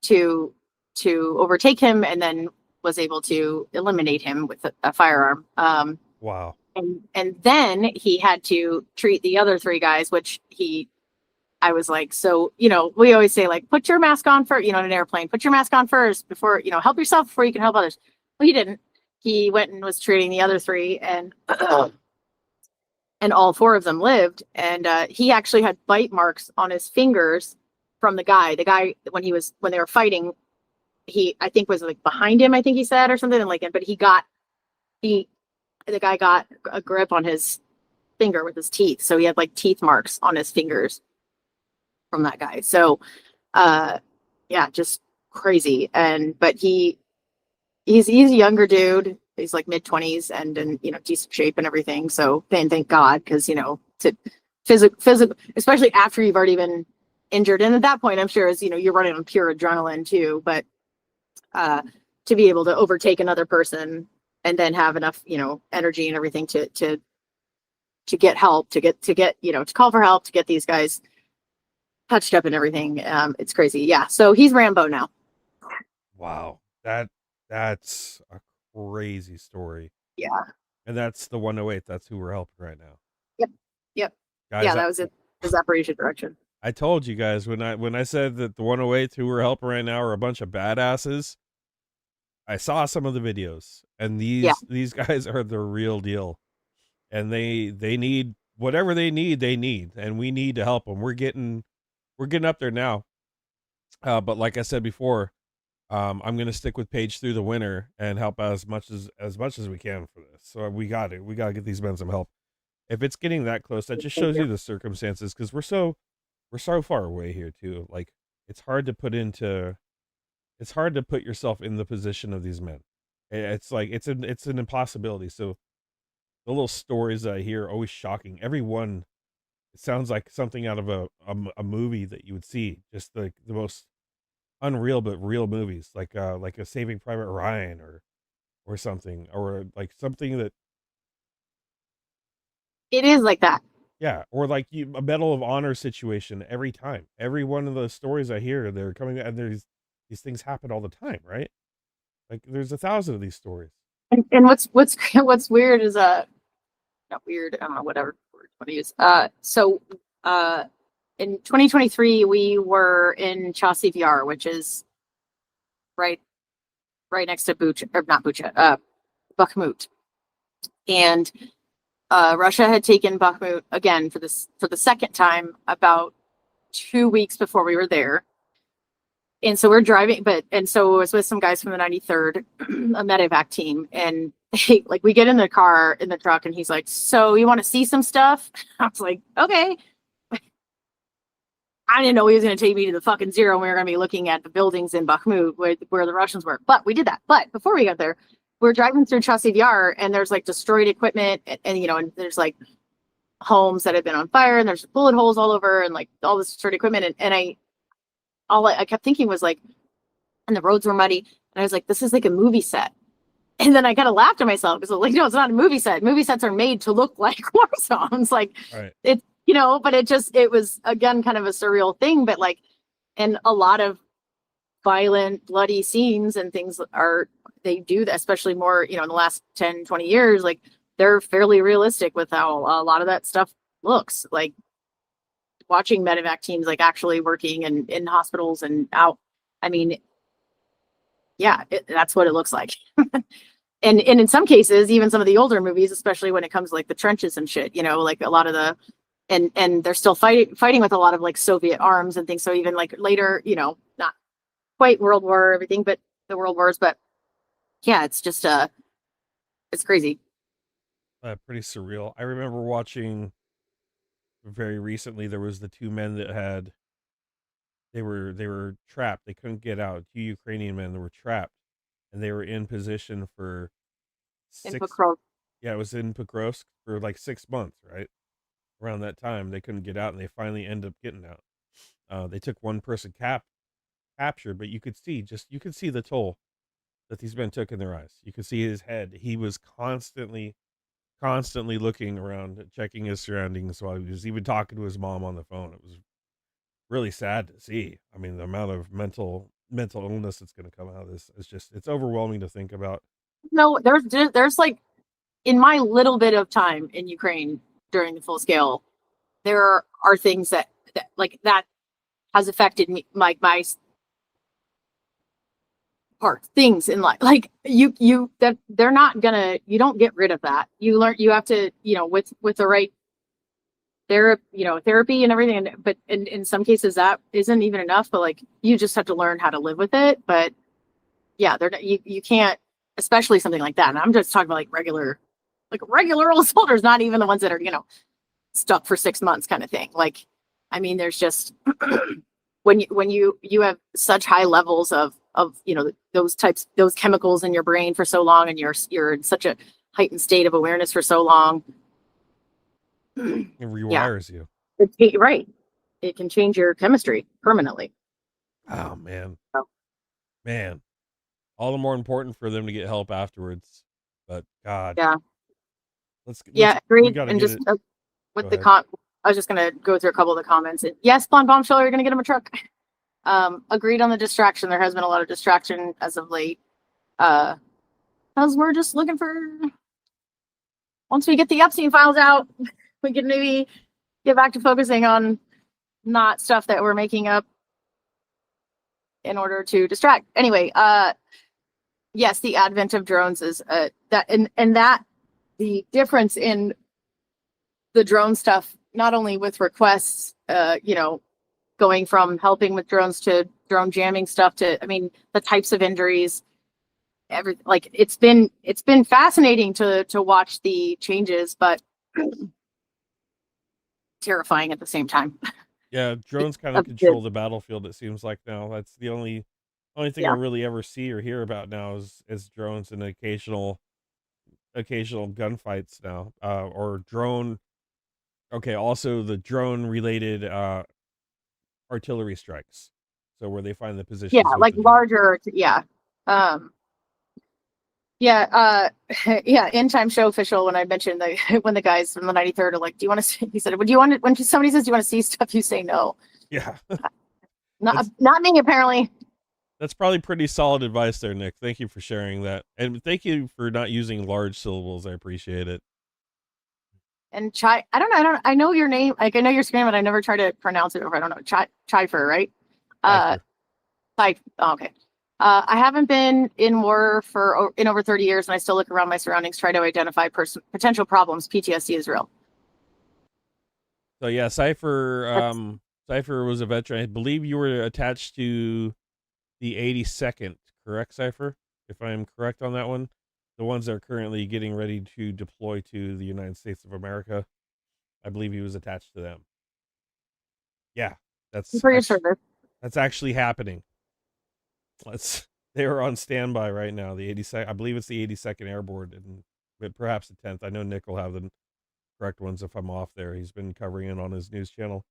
[SPEAKER 2] to overtake him, and then was able to eliminate him with a firearm.
[SPEAKER 1] Wow.
[SPEAKER 2] And then he had to treat the other 3 guys, which I was like, so, you know, we always say like, put your mask on first, you know, in an airplane, put your mask on first before, you know, help yourself before you can help others. Well, he didn't. He went and was treating the other three, and and all four of them lived. And he actually had bite marks on his fingers from the guy. The guy, when they were fighting, he, I think, was like behind him, I think he said, or something like that. But the guy got a grip on his finger with his teeth. So he had like teeth marks on his fingers from that guy. So, yeah, just crazy. But he's a younger dude. He's like mid-20s and in, you know, decent shape and everything. So thank God, because, you know, to physical, especially after you've already been injured. And at that point, I'm sure, as you know, you're running on pure adrenaline too. But to be able to overtake another person and then have enough, you know, energy and everything to get help, to get, you know, to call for help, to get these guys touched up and everything. It's crazy. Yeah. So he's Rambo now.
[SPEAKER 1] Wow. That's a crazy story.
[SPEAKER 2] Yeah.
[SPEAKER 1] And that's the 108. That's who we're helping right now.
[SPEAKER 2] Yep.
[SPEAKER 1] Guys,
[SPEAKER 2] Yeah. That was it. His operation direction.
[SPEAKER 1] I told you guys when I said that the 108 who we're helping right now are a bunch of badasses, I saw some of the videos, and these guys are the real deal. And they need whatever they need, and we need to help them. We're getting up there now. But like I said before, I'm going to stick with Paige through the winter and help out as much as we can for this. So we got to get these men some help. If it's getting that close, that just shows you the circumstances, because we're so far away here too. Like, it's hard to put yourself in the position of these men. It's like it's an impossibility. So the little stories that I hear are always shocking. Every one, it sounds like something out of a movie that you would see. Just like the most unreal but real movies, like a Saving Private Ryan or something, or like something that.
[SPEAKER 2] It is like that.
[SPEAKER 1] Yeah, or like a Medal of Honor situation every time. Every one of the stories I hear, they're coming, and these things happen all the time, right? Like there's 1,000 of these stories.
[SPEAKER 2] And what's weird is not weird, I don't know, whatever word you want to use. So in 2023 we were in Chasiv Yar, which is right next to Bakhmut. And Russia had taken Bakhmut again for the second time about 2 weeks before we were there. And so we're driving, and so it was with some guys from the 93rd, a medevac team. And we get in the truck, and he's like, "So you want to see some stuff?" I was like, "Okay." I didn't know he was going to take me to the fucking zero, and we were going to be looking at the buildings in Bakhmut where the Russians were. But we did that. But before we got there, we're driving through Chasiv Yar, and there's like destroyed equipment, and you know, and there's like homes that have been on fire, and there's bullet holes all over, and like all this destroyed equipment. And I kept thinking was like, and the roads were muddy, and I was like, this is like a movie set. And then I kind of laughed at myself because I was like, no, it's not a movie set. Movie sets are made to look like war zones. Like,
[SPEAKER 1] right.
[SPEAKER 2] It, you know, but it was again kind of a surreal thing. But like, and a lot of violent, bloody scenes and things they do that, especially more, you know, in the last 10, 20 years, like they're fairly realistic with how a lot of that stuff looks. Like watching medevac teams like actually working and in hospitals and out. I mean, yeah, that's what it looks like. And in some cases, even some of the older movies, especially when it comes to like the trenches and shit, you know, like a lot of the, and they're still fighting with a lot of like Soviet arms and things. So even like later, you know, not quite World War everything, but the World Wars. But yeah, it's just it's crazy.
[SPEAKER 1] Pretty surreal. I remember watching very recently. There was the two men that they were trapped. They couldn't get out. Two Ukrainian men that were trapped, and they were in position for
[SPEAKER 2] Pokrovsk.
[SPEAKER 1] Yeah, it was in Pokrovsk for like 6 months, right? Around that time, they couldn't get out, and they finally ended up getting out. They took one person captured, but you could see the toll that these men took in their eyes. You could see his head. He was constantly looking around, checking his surroundings while he was even talking to his mom on the phone. It was really sad to see. I mean, the amount of mental illness that's going to come out of this is just, it's overwhelming to think about.
[SPEAKER 2] No, there's like, in my little bit of time in Ukraine during the full scale, there are things that that has affected me, my things in life. Like that they're not gonna, you don't get rid of that. You have to, with the right therapy and everything. But in some cases that isn't even enough, but like, you just have to learn how to live with it. But yeah, you can't, especially something like that. And I'm just talking about like regular old soldiers, not even the ones that are, stuck for 6 months kind of thing. Like, I mean, there's just, when you have such high levels of those chemicals in your brain for so long, and you're in such a heightened state of awareness for so long.
[SPEAKER 1] It rewires you.
[SPEAKER 2] Right. It can change your chemistry permanently.
[SPEAKER 1] Oh man.
[SPEAKER 2] Oh.
[SPEAKER 1] Man. All the more important for them to get help afterwards. But God.
[SPEAKER 2] Yeah.
[SPEAKER 1] Let's
[SPEAKER 2] agreed. And just with the I was just gonna go through a couple of the comments. Yes, Blonde Bombshell, you're gonna get him a truck. Agreed on the distraction. There has been a lot of distraction as of late. Because we're just looking for, once we get the Epstein files out, we can maybe get back to focusing on not stuff that we're making up in order to distract. Anyway, yes, the advent of drones is that, and that the difference in the drone stuff, not only with requests, going from helping with drones to drone jamming stuff to, I mean, the types of injuries, it's been fascinating to watch the changes, but terrifying at the same time.
[SPEAKER 1] Yeah, drones kind of control the battlefield, it seems like now. That's the only thing I really ever see or hear about now is drones and occasional gunfights now. Or drone. Okay, also the drone related artillery strikes. So where they find the positions.
[SPEAKER 2] Yeah, like larger. Yeah. In time show official, when I mentioned when the guys from the 93rd are like, do you want to see, he said, would you want to, when somebody says, do you want to see stuff, you say no.
[SPEAKER 1] Yeah.
[SPEAKER 2] not me, apparently. That's
[SPEAKER 1] probably pretty solid advice there, Nick. Thank you for sharing that. And thank you for not using large syllables. I appreciate it.
[SPEAKER 2] And I know your name, like I know your screen, but I never try to pronounce it over. I don't know. Chifer, right? Okay. I haven't been in war in over 30 years, and I still look around my surroundings, try to identify potential problems. PTSD is real.
[SPEAKER 1] So yeah, Cypher was a veteran. I believe you were attached to the 82nd, correct, Cypher? If I'm correct on that one. The ones that are currently getting ready to deploy to the United States of America. I believe he was attached to them. Yeah, that's actually happening. They are on standby right now. The 82nd, I believe it's the 82nd Airborne, but perhaps the 10th. I know Nick will have the correct ones if I'm off there. He's been covering it on his news channel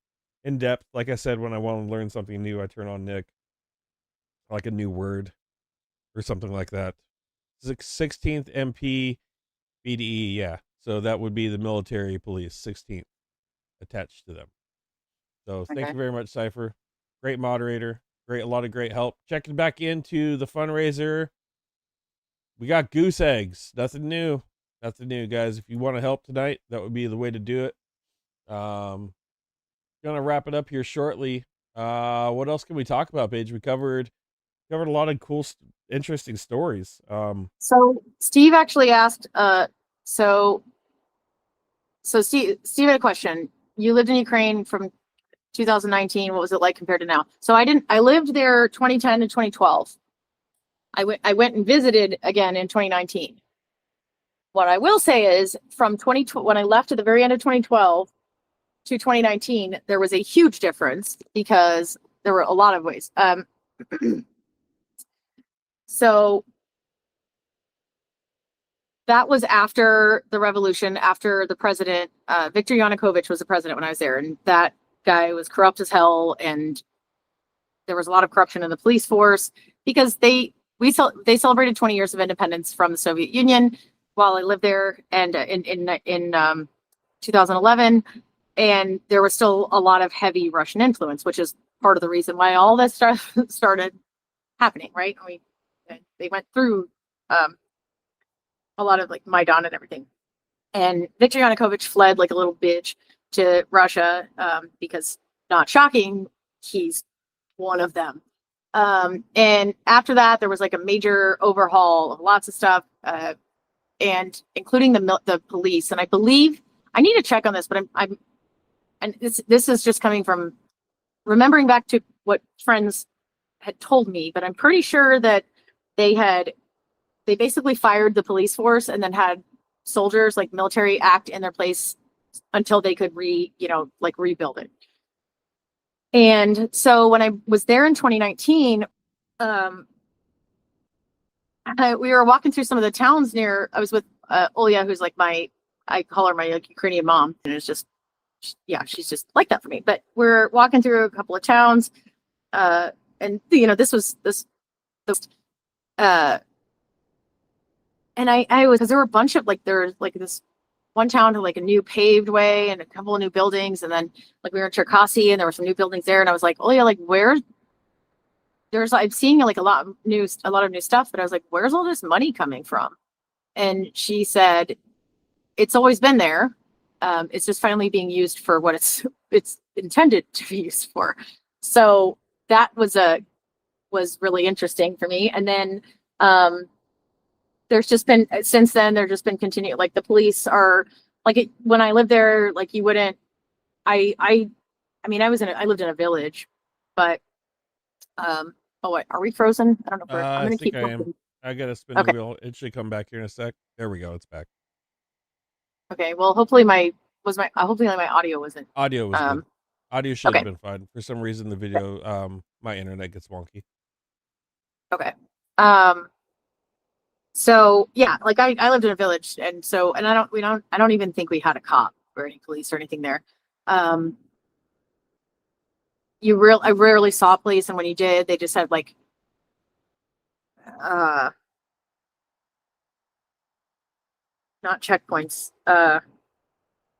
[SPEAKER 1] in depth. Like I said, when I want to learn something new, I turn on Nick, like a new word or something like that. 16th MP BDE, yeah. So that would be the military police, 16th, attached to them. So thank you very much, Cypher. Great moderator. A lot of great help. Checking back into the fundraiser. We got goose eggs. Nothing new, guys. If you want to help tonight, that would be the way to do it. Gonna wrap it up here shortly. What else can we talk about, Paige? We covered a lot of cool, interesting stories.
[SPEAKER 2] So Steve actually asked, so Steve had a question. You lived in Ukraine from 2019. What was it like compared to now? So I lived there 2010 to 2012. I went and visited again in 2019. What I will say is from when I left at the very end of 2012 to 2019, there was a huge difference because there were a lot of ways. So that was after the revolution, after the president, Viktor Yanukovych was the president when I was there. And that guy was corrupt as hell. And there was a lot of corruption in the police force because they celebrated 20 years of independence from the Soviet Union while I lived there, and in 2011. And there was still a lot of heavy Russian influence, which is part of the reason why all this stuff started happening, right? They went through a lot of like Maidan and everything. And Viktor Yanukovych fled like a little bitch to Russia because not shocking, he's one of them. And after that, there was like a major overhaul of lots of stuff, and including the police. And I believe I need to check on this, but and this is just coming from remembering back to what friends had told me, but I'm pretty sure that they basically fired the police force and then had soldiers, like military, act in their place until they could rebuild it. And so when I was there in 2019, we were walking through some of the towns near. I was with Olya, who's like I call her my like Ukrainian mom, and it's just, yeah, she's just like that for me. But we're walking through a couple of towns, and this was and I was, because there were a bunch of there's like this one town had like a new paved way and a couple of new buildings, and then like we were in Cherkasy and there were some new buildings there, and I was like, oh yeah, like I'm seeing like a lot of new stuff, but I was like, where's all this money coming from? And she said, it's always been there. It's just finally being used for what it's intended to be used for. So that was really interesting for me. And then there's just been, since then, there's just been continued, like the police are like, when I lived there, like you wouldn't, I mean, I lived in a village, but oh wait, are we frozen? I don't know. I'm gonna keep looking.
[SPEAKER 1] I gotta spin the wheel. It should come back here in a sec. There we go. It's back.
[SPEAKER 2] Okay. Well, hopefully my audio wasn't.
[SPEAKER 1] Audio was good. Audio should have been fine. For some reason, the video, my internet gets wonky.
[SPEAKER 2] Okay. So yeah, like I lived in a village, and I don't even think we had a cop or any police or anything there. I rarely saw police, and when you did, they just had like not checkpoints,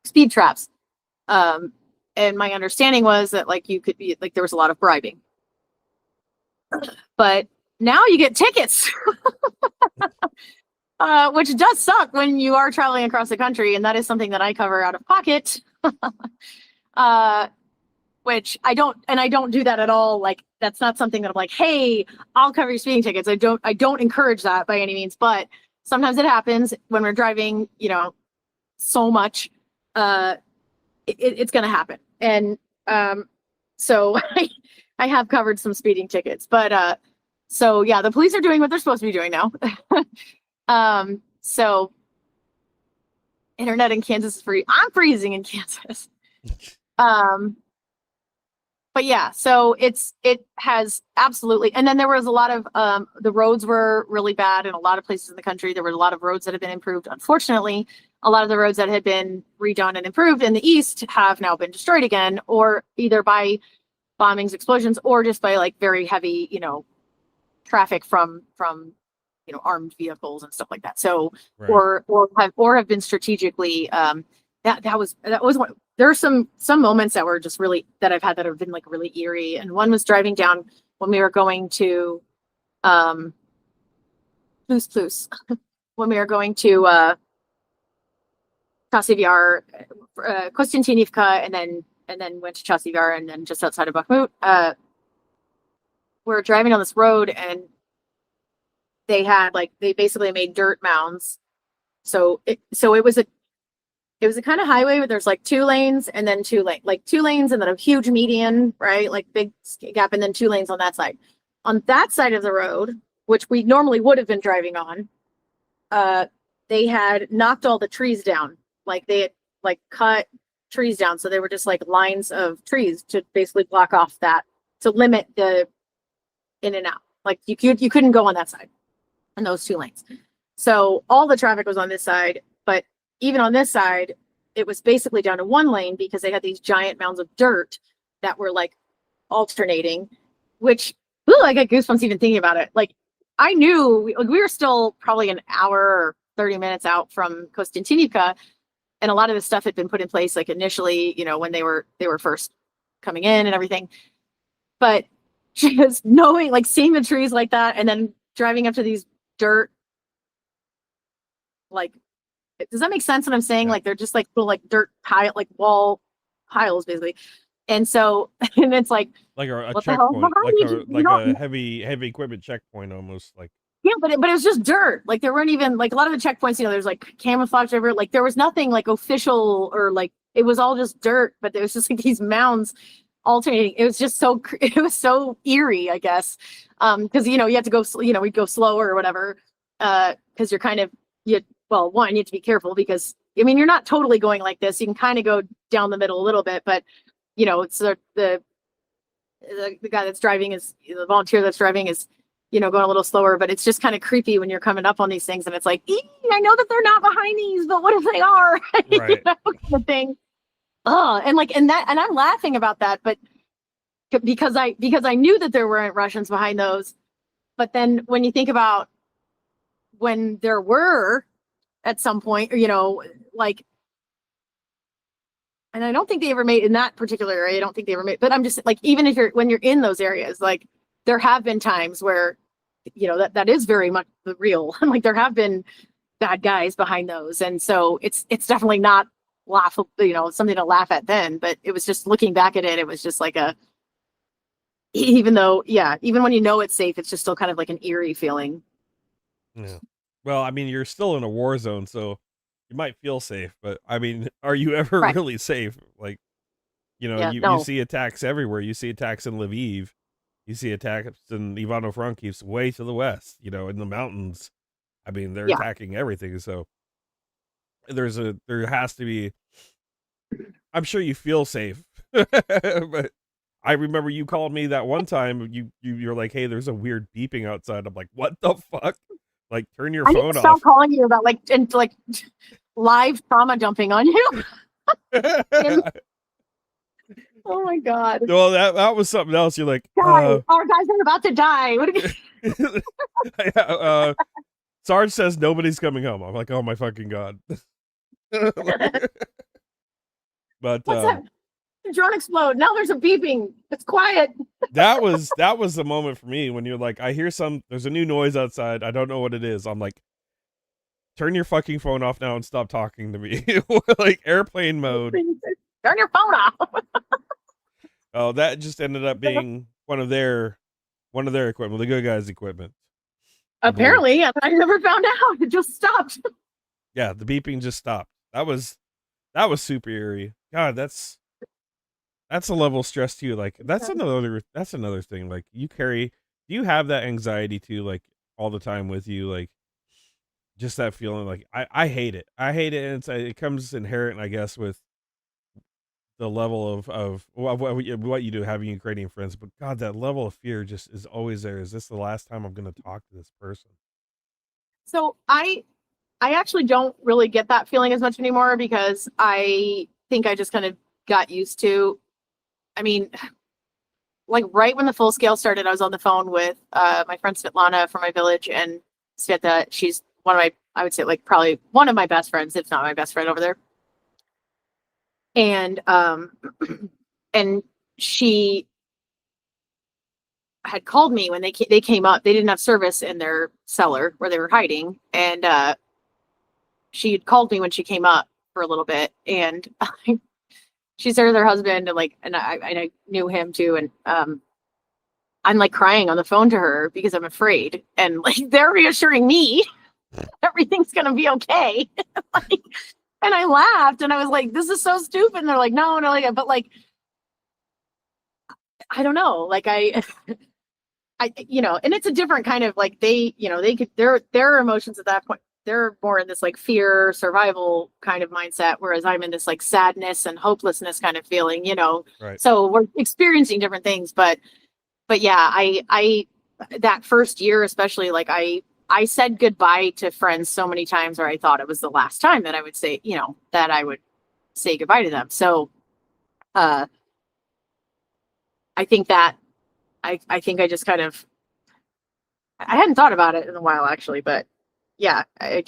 [SPEAKER 2] speed traps. And my understanding was that like you could be like, there was a lot of bribing, but now you get tickets, which does suck when you are traveling across the country, and that is something that I cover out of pocket. Which I don't do that at all. Like, that's not something that I'm like, hey, I'll cover your speeding tickets. I don't encourage that by any means, but sometimes it happens when we're driving, so much, it's going to happen. And, so I have covered some speeding tickets, but, so yeah, the police are doing what they're supposed to be doing now. So internet in Kansas is free. I'm freezing in Kansas. But yeah, so it has absolutely, and then there was a lot of, the roads were really bad in a lot of places in the country. There were a lot of roads that have been improved. Unfortunately, a lot of the roads that had been redone and improved in the East have now been destroyed again, or either by bombings, explosions, or just by like very heavy, traffic from armed vehicles and stuff like that. So, right. or have been strategically, that was one. There are some moments that were just really, that I've had that have been like really eerie. And one was driving down when we were going to Plus when we were going to Chasiv Yar, Kostiantinivka, and then went to Chasiv Yar, and then just outside of Bakhmut. We're driving on this road, and they basically made dirt mounds. So it was a kind of highway where there's like 2 lanes and then 2 lanes and then a huge median, right? Like big gap, and then 2 lanes on that side. On that side of the road, which we normally would have been driving on, they had knocked all the trees down. Like they had like cut trees down. So they were just like lines of trees to basically block off that, to limit the in and out. Like you couldn't go on that side in those 2 lanes. So all the traffic was on this side, but even on this side, it was basically down to 1 lane because they had these giant mounds of dirt that were like alternating, which, ooh, I get goosebumps even thinking about it. Like I knew we were still probably an hour or 30 minutes out from Kostiantinivka, and a lot of this stuff had been put in place like initially, when they were first coming in and everything. But just knowing, like seeing the trees like that, and then driving up to these dirt, like, does that make sense what I'm saying? Yeah. Like they're just like little like dirt pile, like wall piles basically. And so, and it's like,
[SPEAKER 1] Like a
[SPEAKER 2] what the hell is
[SPEAKER 1] checkpoint,
[SPEAKER 2] behind
[SPEAKER 1] like
[SPEAKER 2] you? You
[SPEAKER 1] a
[SPEAKER 2] don't,
[SPEAKER 1] heavy equipment checkpoint almost. Like
[SPEAKER 2] yeah, but it was just dirt. Like there weren't even like a lot of the checkpoints, there's like camouflage over. Like there was nothing like official or like it was all just dirt, but there was just like these mounds alternating. It was just so it was so eerie, I guess. Because you have to go, we'd go slower or whatever. Because you're kind of well, one, you have to be careful because I mean you're not totally going like this. You can kind of go down the middle a little bit, but it's the guy that's driving is the volunteer that's driving is going a little slower, but it's just kind of creepy when you're coming up on these things and it's like, I know that they're not behind these, but what if they are?
[SPEAKER 1] Right.
[SPEAKER 2] Kind of thing. Oh, and I'm laughing about that, but because I knew that there weren't Russians behind those. But then when you think about when there were at some point, like, and I don't think they ever made in that particular area. I don't think they ever made, but I'm just like, even if when you're in those areas, like there have been times where, that is very much the real. Like there have been bad guys behind those. And so it's definitely not laughable, something to laugh at then, but it was just looking back at it. It was just like even though, even when it's safe, it's just still kind of like an eerie feeling.
[SPEAKER 1] Yeah. Well, I mean, you're still in a war zone, so you might feel safe, but I mean, are you ever
[SPEAKER 2] Right.
[SPEAKER 1] really safe? Like,
[SPEAKER 2] Yeah,
[SPEAKER 1] you
[SPEAKER 2] no.
[SPEAKER 1] see attacks everywhere. You see attacks in Lviv. You see attacks in Ivano-Frankivsk way to the west, in the mountains. I mean, they're
[SPEAKER 2] Yeah.
[SPEAKER 1] attacking everything. So there has to be, I'm sure you feel safe, but I remember you called me that one time. You're like, hey, there's a weird beeping outside. I'm like, what the fuck? Like, turn your
[SPEAKER 2] I need
[SPEAKER 1] phone
[SPEAKER 2] to stop
[SPEAKER 1] off.
[SPEAKER 2] calling you about like live trauma dumping on you. Oh my God.
[SPEAKER 1] Well, that was something else. You're like,
[SPEAKER 2] Guys, our guys are about to die.
[SPEAKER 1] Sarge says nobody's coming home. I'm like, oh my fucking God. But
[SPEAKER 2] What's that? The drone explode. Now there's a beeping. It's quiet.
[SPEAKER 1] that was the moment for me when you're like, I hear there's a new noise outside. I don't know what it is. I'm like, turn your fucking phone off now and stop talking to me. Like airplane mode.
[SPEAKER 2] Turn your phone off.
[SPEAKER 1] Oh, that just ended up being one of their equipment, the good guys' equipment.
[SPEAKER 2] Apparently, I never found out. It just stopped.
[SPEAKER 1] Yeah, the beeping just stopped. That was super eerie. God, that's a level of stress too. Like that's another thing. Like do you have that anxiety too, like all the time with you, like just that feeling? Like I hate it. I hate it, and it comes inherent, I guess, with the level of what you do having Ukrainian friends. But God, that level of fear just is always there. Is this the last time I'm going to talk to this person?
[SPEAKER 2] So I actually don't really get that feeling as much anymore because I think I just kind of got used to. I mean, like right when the full scale started, I was on the phone with my friend Svetlana from my village, and Sveta, she's one of my, I would say like probably one of my best friends, if not my best friend over there. And and she had called me when they came up. They didn't have service in their cellar where they were hiding, and she had called me when she came up for a little bit, and she's there with her husband, and I knew him too, and I'm like crying on the phone to her because I'm afraid, and like they're reassuring me everything's gonna be okay. Like, and I laughed and I was like, this is so stupid. And they're like, no, like, but like, I don't know, like I, and it's a different kind of like they could their emotions at that point. They're more in this like fear, survival kind of mindset, whereas I'm in this like sadness and hopelessness kind of feeling,
[SPEAKER 1] Right.
[SPEAKER 2] So we're experiencing different things, but yeah, I that first year especially, like I said goodbye to friends so many times where I thought it was the last time that I would say, that I would say goodbye to them. So I think that I think I just kind of, I hadn't thought about it in a while actually, but yeah, I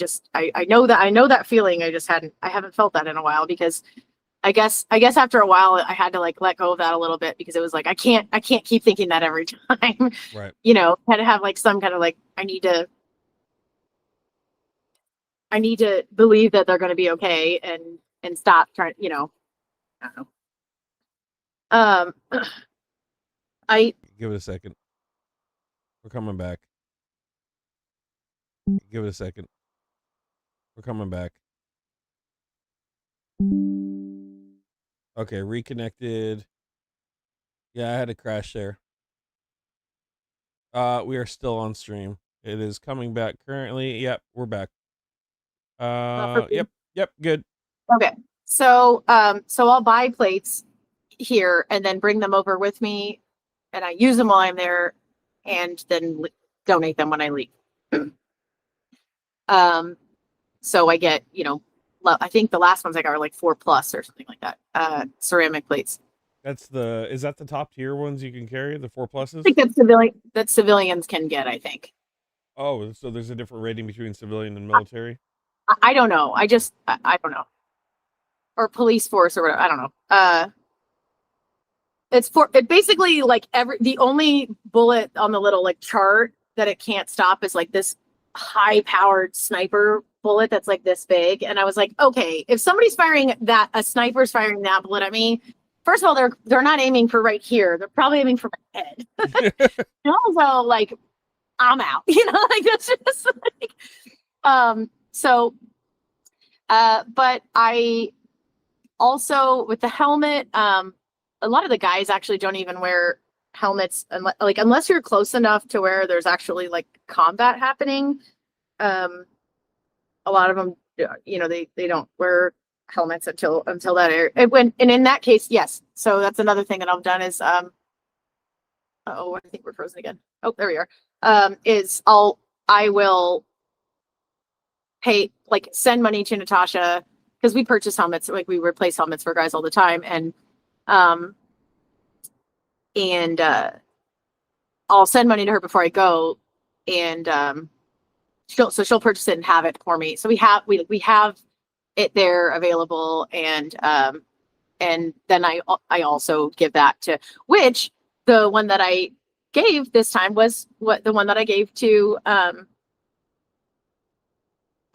[SPEAKER 2] know that feeling. I haven't felt that in a while because I guess after a while I had to like let go of that a little bit because it was like I can't keep thinking that every time.
[SPEAKER 1] Right.
[SPEAKER 2] Had to have like some kind of like I need to believe that they're going to be okay and stop trying, I don't know. Um, I
[SPEAKER 1] Give it a second. We're coming back. Give it a second. We're coming back. Okay, reconnected. Yeah, I had a crash there. We are still on stream. It is coming back currently. Yep, we're back. Yep, good.
[SPEAKER 2] Okay. So I'll buy plates here and then bring them over with me, and I use them while I'm there, and then donate them when I leave. So I get, I think the last ones I got were like 4+ or something like that. Ceramic plates.
[SPEAKER 1] Is that the top tier ones you can carry, the 4+s?
[SPEAKER 2] I think that civilians can get, I think.
[SPEAKER 1] Oh, so there's a different rating between civilian and military?
[SPEAKER 2] I don't know. I don't know. Or police force or whatever. I don't know. It basically like the only bullet on the little like chart that it can't stop is like this high powered sniper bullet that's like this big. And I was like, okay, if somebody's a sniper's firing that bullet at me, first of all, they're not aiming for right here. They're probably aiming for my head. And also, like, I'm out. Like that's just like but I also with the helmet, a lot of the guys actually don't even wear helmets unless you're close enough to where there's actually like combat happening. A lot of them, they don't wear helmets until that area. And in that case, yes. So that's another thing that I've done is I think we're frozen again. Oh, there we are. I will send money to Natasha because we purchase helmets, like we replace helmets for guys all the time, and I'll send money to her before I go, and she'll purchase it and have it for me. So we have it there available, and then I also give that to which the one that I gave this time was the one that I gave to our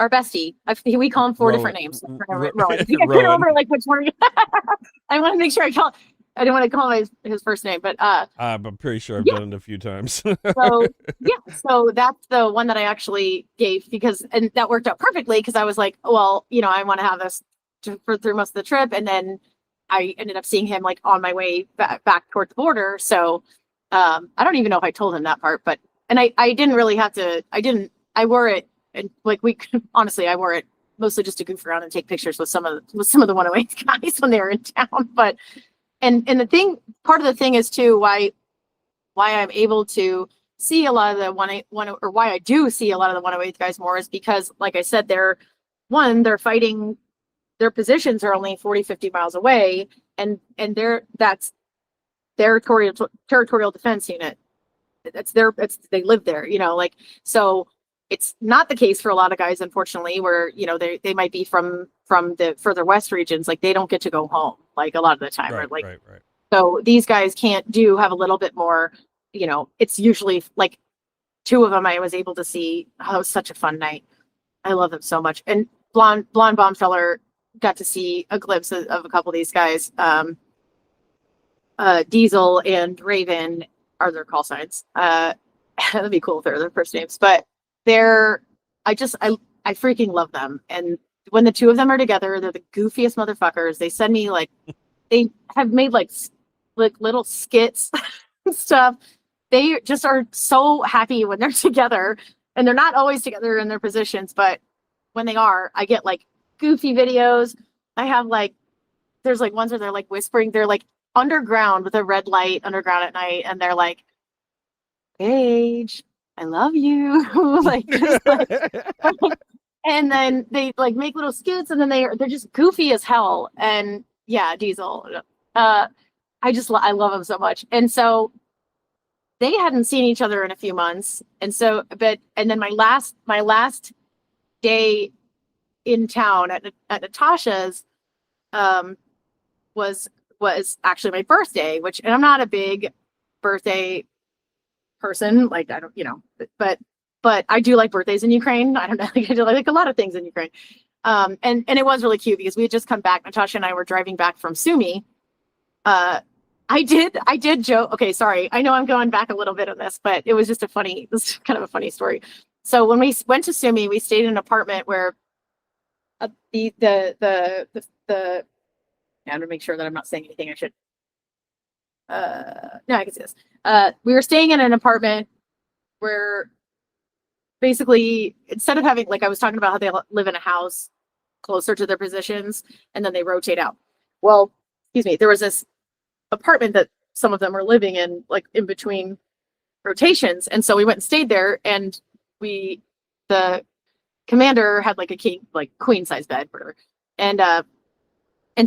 [SPEAKER 2] bestie. We call him 4 different names. Rowan. I can't remember like which one. I want to make sure I didn't want to call him his first name, but
[SPEAKER 1] I'm pretty sure I've done it a few times.
[SPEAKER 2] So that's the one that I actually gave and that worked out perfectly because I was like, well, I want to have this through most of the trip, and then I ended up seeing him like on my way back toward the border. So I don't even know if I told him that part, but I didn't really have to. I wore it, and like honestly, I wore it mostly just to goof around and take pictures with some of the 108 guys when they were in town, but. And part of the thing is too why I'm able to see a lot of the or why I do see a lot of the 108 guys more is because, like I said, they're fighting, their positions are only 40, 50 miles away, and that's territorial defense unit. They live there, so it's not the case for a lot of guys, unfortunately, where they might be from the further west regions, like they don't get to go home like a lot of the time, right. So these guys have a little bit more, it's usually like 2 of them I was able to see. Oh, it was such a fun night. I love them so much. And Blonde Bombfeller got to see a glimpse of a couple of these guys. Diesel and Raven are their call signs. That'd be cool if they're their first names, but I freaking love them. And when the 2 of them are together, they're the goofiest motherfuckers. They send me they have made like little skits and stuff. They just are so happy when they're together, and they're not always together in their positions, but when they are, I get like goofy videos. I have there's like ones where they're like whispering, they're like underground with a red light underground at night, and they're like, Paige, I love you. And then they like make little skits, and then they're just goofy as hell. And yeah, Diesel. I love them so much. And so they hadn't seen each other in a few months. And then my last day in town at Natasha's was actually my birthday, and I'm not a big birthday person. Like I don't, but I do like birthdays in Ukraine. I don't know. I do like a lot of things in Ukraine. And it was really cute because we had just come back. Natasha and I were driving back from Sumy, I did joke. Okay, sorry. I know I'm going back a little bit on this, but it was just this is kind of a funny story. So when we went to Sumi, we stayed in an apartment where I'm gonna make sure that I'm not saying anything I should. No, I can see this. We were staying in an apartment where basically instead of having, like I was talking about how they live in a house closer to their positions and then they rotate out. Well, excuse me, there was this apartment that some of them were living in, like in between rotations. And so we went and stayed there, and the commander had like a king, like queen size bed, whatever. And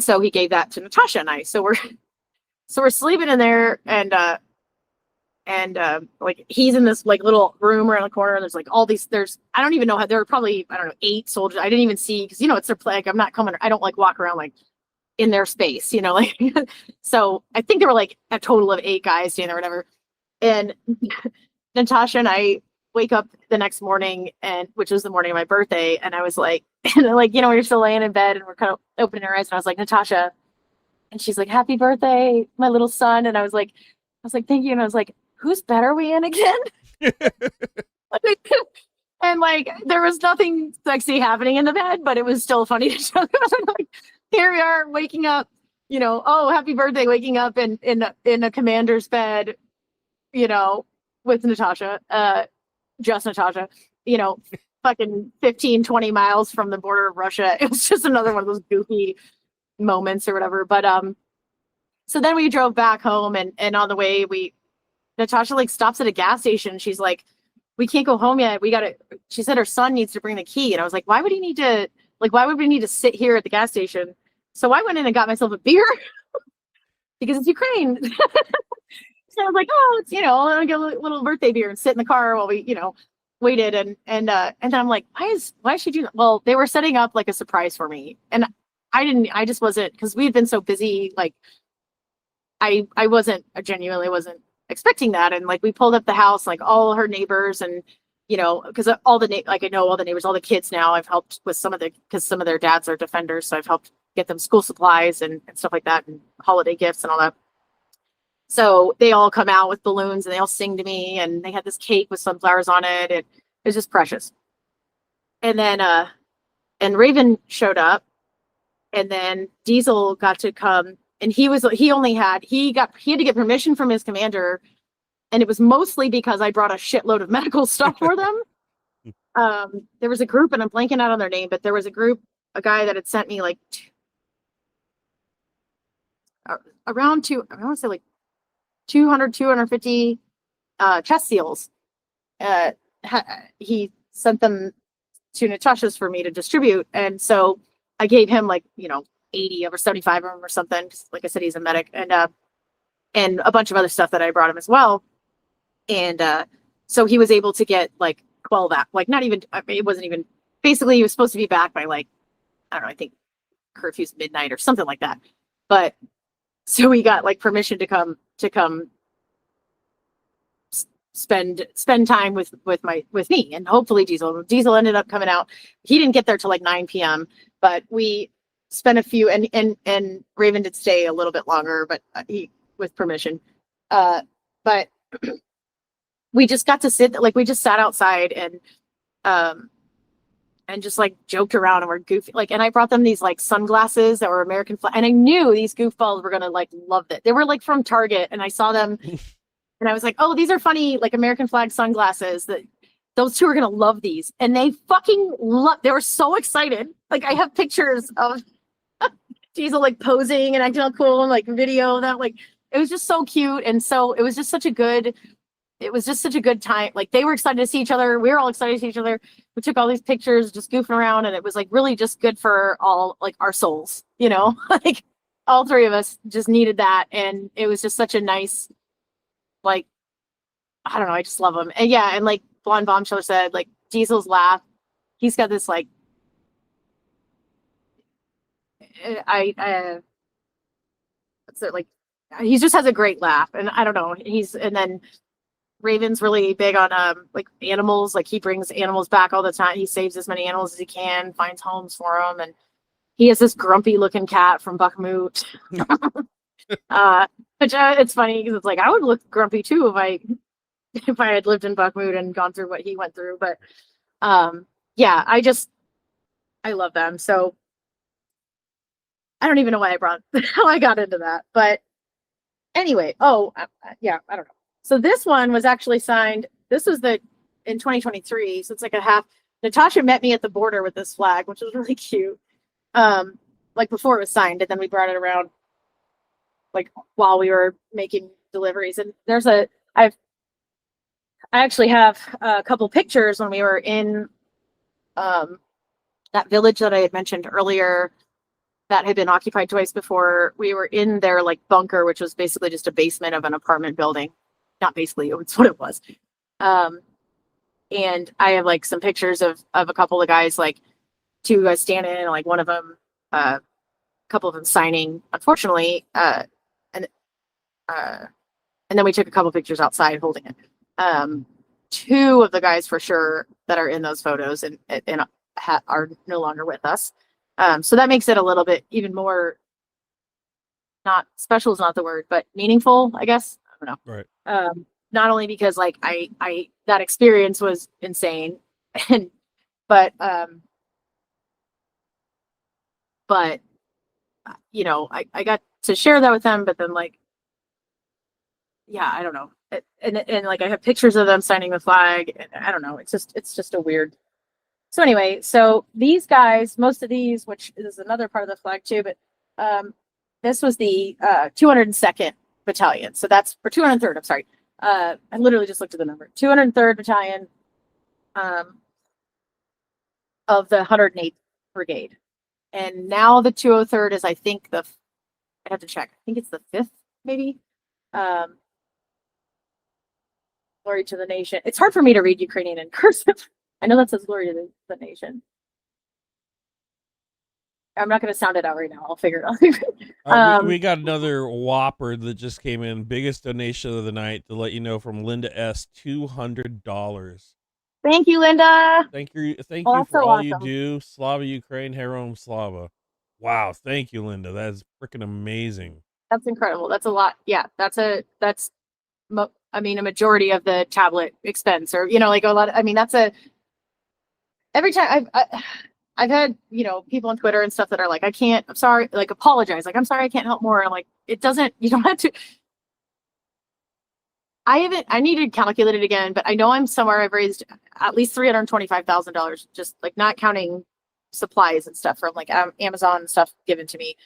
[SPEAKER 2] so he gave that to Natasha and I. So we're sleeping in there, and like he's in this like little room around the corner. There's like all these, I don't even know how, there were probably, I don't know, 8 soldiers. I didn't even see, because it's their plague. I'm not coming, I don't like walk around like in their space, like, so I think there were like a total of 8 guys staying there, whatever. And Natasha and I wake up the next morning, and which was the morning of my birthday. And I was like, and like, we're still laying in bed and we're kind of opening our eyes. And I was like, Natasha, and she's like, happy birthday, my little son. And I was like, thank you. And I was like, whose bed are we in again? And like, there was nothing sexy happening in the bed, but it was still funny to show. Like, here we are waking up, oh, happy birthday, waking up in a commander's bed, with Natasha, just Natasha, fucking 15, 20 miles from the border of Russia. It was just another one of those goofy moments or whatever. But so then we drove back home, and on the way Natasha like stops at a gas station. She's like, we can't go home yet. She said her son needs to bring the key. And I was like, why would we need to sit here at the gas station? So I went in and got myself a beer because it's Ukraine. So I was like, oh, it's, I'll get a little birthday beer and sit in the car while we, waited. And then I'm like, why is she doing that? Well, they were setting up like a surprise for me. And I just wasn't, because we had been so busy. Like I genuinely wasn't expecting that. And like, we pulled up the house, like all her neighbors, and, because all the, like I know all the neighbors, all the kids now. I've helped with because some of their dads are defenders. So I've helped get them school supplies and stuff like that, and holiday gifts and all that. So they all come out with balloons and they all sing to me, and they had this cake with sunflowers on it. It was just precious. And then, and Raven showed up, and then Diesel got to come, and he had to get permission from his commander. And it was mostly because I brought a shitload of medical stuff for them. There was a group, and I'm blanking out on their name, but there was a guy that had sent me like around I want to say like 200, 250 chest seals. He sent them to Natasha's for me to distribute. And so I gave him like, 80 or 75 of them or something. Like I said, he's a medic, and a bunch of other stuff that I brought him as well. And so he was able to get like 12 out, like not even, it wasn't even, basically he was supposed to be back by like, I don't know, I think curfew's midnight or something like that. But so we got like permission to come spend time with me, and hopefully Diesel ended up coming out. He didn't get there till like 9 p.m., but we spent a few, and Raven did stay a little bit longer, but he with permission. But we just got to sit, like we just sat outside and just like joked around, and we're goofy. Like, and I brought them these like sunglasses that were American flag, and I knew these goofballs were gonna like love it. They were like from Target, and I saw them, and I was like, oh, these are funny, like American flag sunglasses. That those two are gonna love these, and they fucking they were so excited. Like I have pictures of Diesel like posing and acting all cool, and like video that like it was just so cute, and so it was just such a good. It was just such a good time. Like they were excited to see each other. We were all excited to see each other. We took all these pictures just goofing around, and it was like really just good for all like our souls, like all 3 of us just needed that. And it was just such a nice, like, I don't know. I just love him. And yeah. And like Blonde Bombshell said, like Diesel's laugh, he's got this like, what's it like? He just has a great laugh. And I don't know. And then Raven's really big on like animals. Like he brings animals back all the time. He saves as many animals as he can, finds homes for them, and he has this grumpy looking cat from Bakhmut. Which it's funny because it's like I would look grumpy too if I had lived in Buckmoot and gone through what he went through. But yeah, I love them. So I don't even know why how I got into that. But anyway, yeah, I don't know. So this one was actually signed. This was in 2023. So it's like a half. Natasha met me at the border with this flag, which was really cute. Like before it was signed, and then we brought it around like while we were making deliveries. And I actually have a couple pictures when we were in that village that I had mentioned earlier that had been occupied twice before. We were in their like bunker, which was basically just a basement of an apartment building. Not basically, it's what it was. And I have like some pictures of a couple of guys, like two guys standing, like one of them, a couple of them signing, unfortunately. And then we took a couple pictures outside holding it. Two of the guys for sure that are in those photos and are no longer with us. So that makes it a little bit even more, not special is not the word, but meaningful, I guess. I don't know.
[SPEAKER 1] Right.
[SPEAKER 2] Not only because like I that experience was insane, but you know, I got to share that with them, but then like, yeah, I don't know. And like I have pictures of them signing the flag, and I don't know. It's just a weird. So anyway, so these guys, most of these, which is another part of the flag too, but this was the 202nd Battalion. So that's for 203rd. I'm sorry. I literally just looked at the number. 203rd Battalion of the 108th Brigade. And now the 203rd is, I think, I have to check. I think it's the 5th, maybe. Glory to the nation. It's hard for me to read Ukrainian in cursive. I know that says glory to the nation. I'm not going to sound it out right now. I'll figure it out.
[SPEAKER 1] We got another whopper that just came in. Biggest donation of the night to let you know from Linda S. $200.
[SPEAKER 2] Thank you, Linda.
[SPEAKER 1] Thank you for
[SPEAKER 2] so
[SPEAKER 1] all
[SPEAKER 2] awesome.
[SPEAKER 1] you do. Slava Ukraine, Herom Slava. Wow, thank you, Linda. That is freaking amazing.
[SPEAKER 2] That's incredible. That's a lot. Yeah, a majority of the tablet expense, or like a lot. Every time I've had, people on Twitter and stuff that are like, I'm sorry, like apologize. Like, I'm sorry, I can't help more. I'm like, you don't have to. I need to calculate it again, but I know I've raised at least $325,000, just like not counting supplies and stuff from like Amazon and stuff given to me.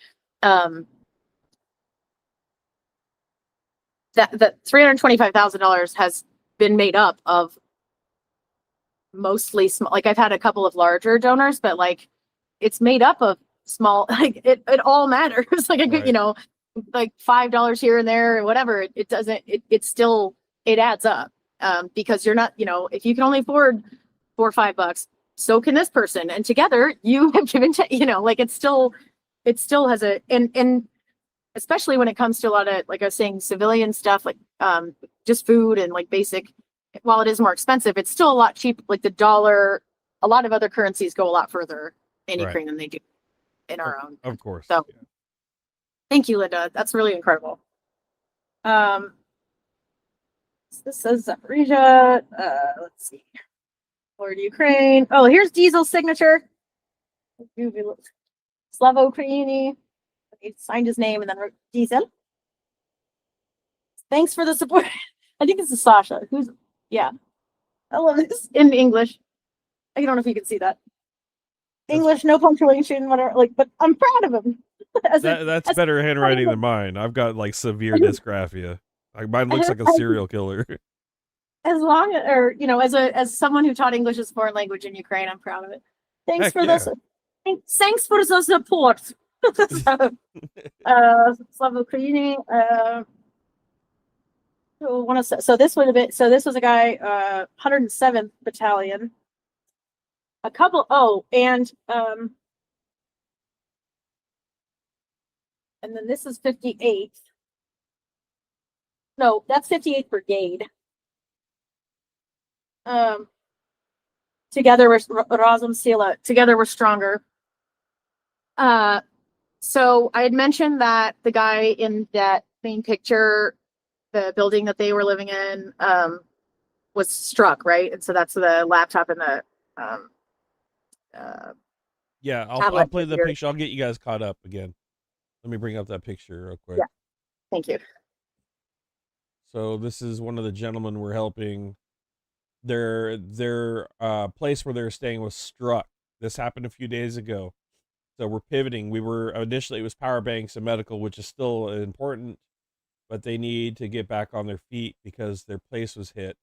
[SPEAKER 2] That $325,000 has been made up of mostly small. Like I've had a couple of larger donors, but like it's made up of small. Like it all matters. Like
[SPEAKER 1] Right.
[SPEAKER 2] Like $5 here and there or whatever. It doesn't. It still adds up. Because you're not. If you can only afford $4 or $5, so can this person, and together you have given to. Like it still has and especially when it comes to a lot of, like I was saying, civilian stuff, like just food and like basic. While it is more expensive, it's still a lot cheap. Like the dollar, a lot of other currencies go a lot further in Ukraine than they do in our own.
[SPEAKER 1] Of course.
[SPEAKER 2] So thank you, Linda. That's really incredible. This says Zaporizhia. Let's see. Lord Ukraine. Oh, here's Diesel's signature. Slava Ukraini. He signed his name and then wrote Diesel. Thanks for the support. I think this is Sasha. Yeah. I love this in English. I don't know if you can see that. English, no punctuation, whatever. Like, but I'm proud of him.
[SPEAKER 1] That's better handwriting than mine. I've got like severe dysgraphia. Like mine looks like a serial killer.
[SPEAKER 2] As long as someone who taught English as a foreign language in Ukraine, I'm proud of it. Thanks for the support. Slava Ukraini. So this would have been. So this was a guy, 107th Battalion. A couple. Oh, and then this is 58th. No, that's 58th Brigade. Together we're Razum Sila. Together we're stronger. So I had mentioned that the guy in that main picture, the building that they were living in was struck, right? And so that's the laptop and the
[SPEAKER 1] Yeah, I'll
[SPEAKER 2] tablet
[SPEAKER 1] play the
[SPEAKER 2] computer.
[SPEAKER 1] picture. I'll get you guys caught up again. Let me bring up that picture real quick.
[SPEAKER 2] Yeah. Thank you.
[SPEAKER 1] So this is one of the gentlemen we're helping. Their place where they're staying was struck. This happened a few days ago. So we're pivoting. We were initially, it was power banks and medical, which is still important, but they need to get back on their feet because their place was hit.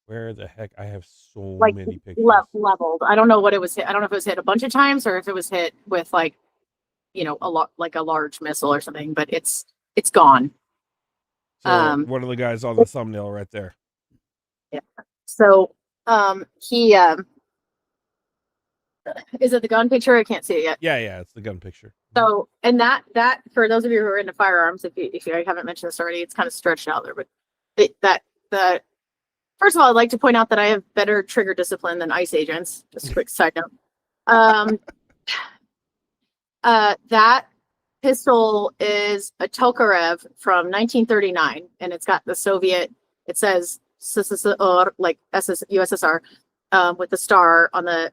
[SPEAKER 1] Where the heck? I have so
[SPEAKER 2] Like
[SPEAKER 1] many pictures.
[SPEAKER 2] leveled. I don't know what it was hit. I don't know if it was hit a bunch of times or if it was hit with like, you know, a lot like a large missile or something, but it's gone.
[SPEAKER 1] So one of the guys on the thumbnail right there.
[SPEAKER 2] Yeah. So he is it the gun picture? I can't see it yet.
[SPEAKER 1] Yeah, it's the gun picture.
[SPEAKER 2] So, and that for those of you who are into firearms, if you haven't mentioned this already, it's kind of stretched out there, but the first of all, I'd like to point out that I have better trigger discipline than ICE agents. Just a quick side note. That pistol is a Tokarev from 1939, and it's got the Soviet. It says like USSR with the star on the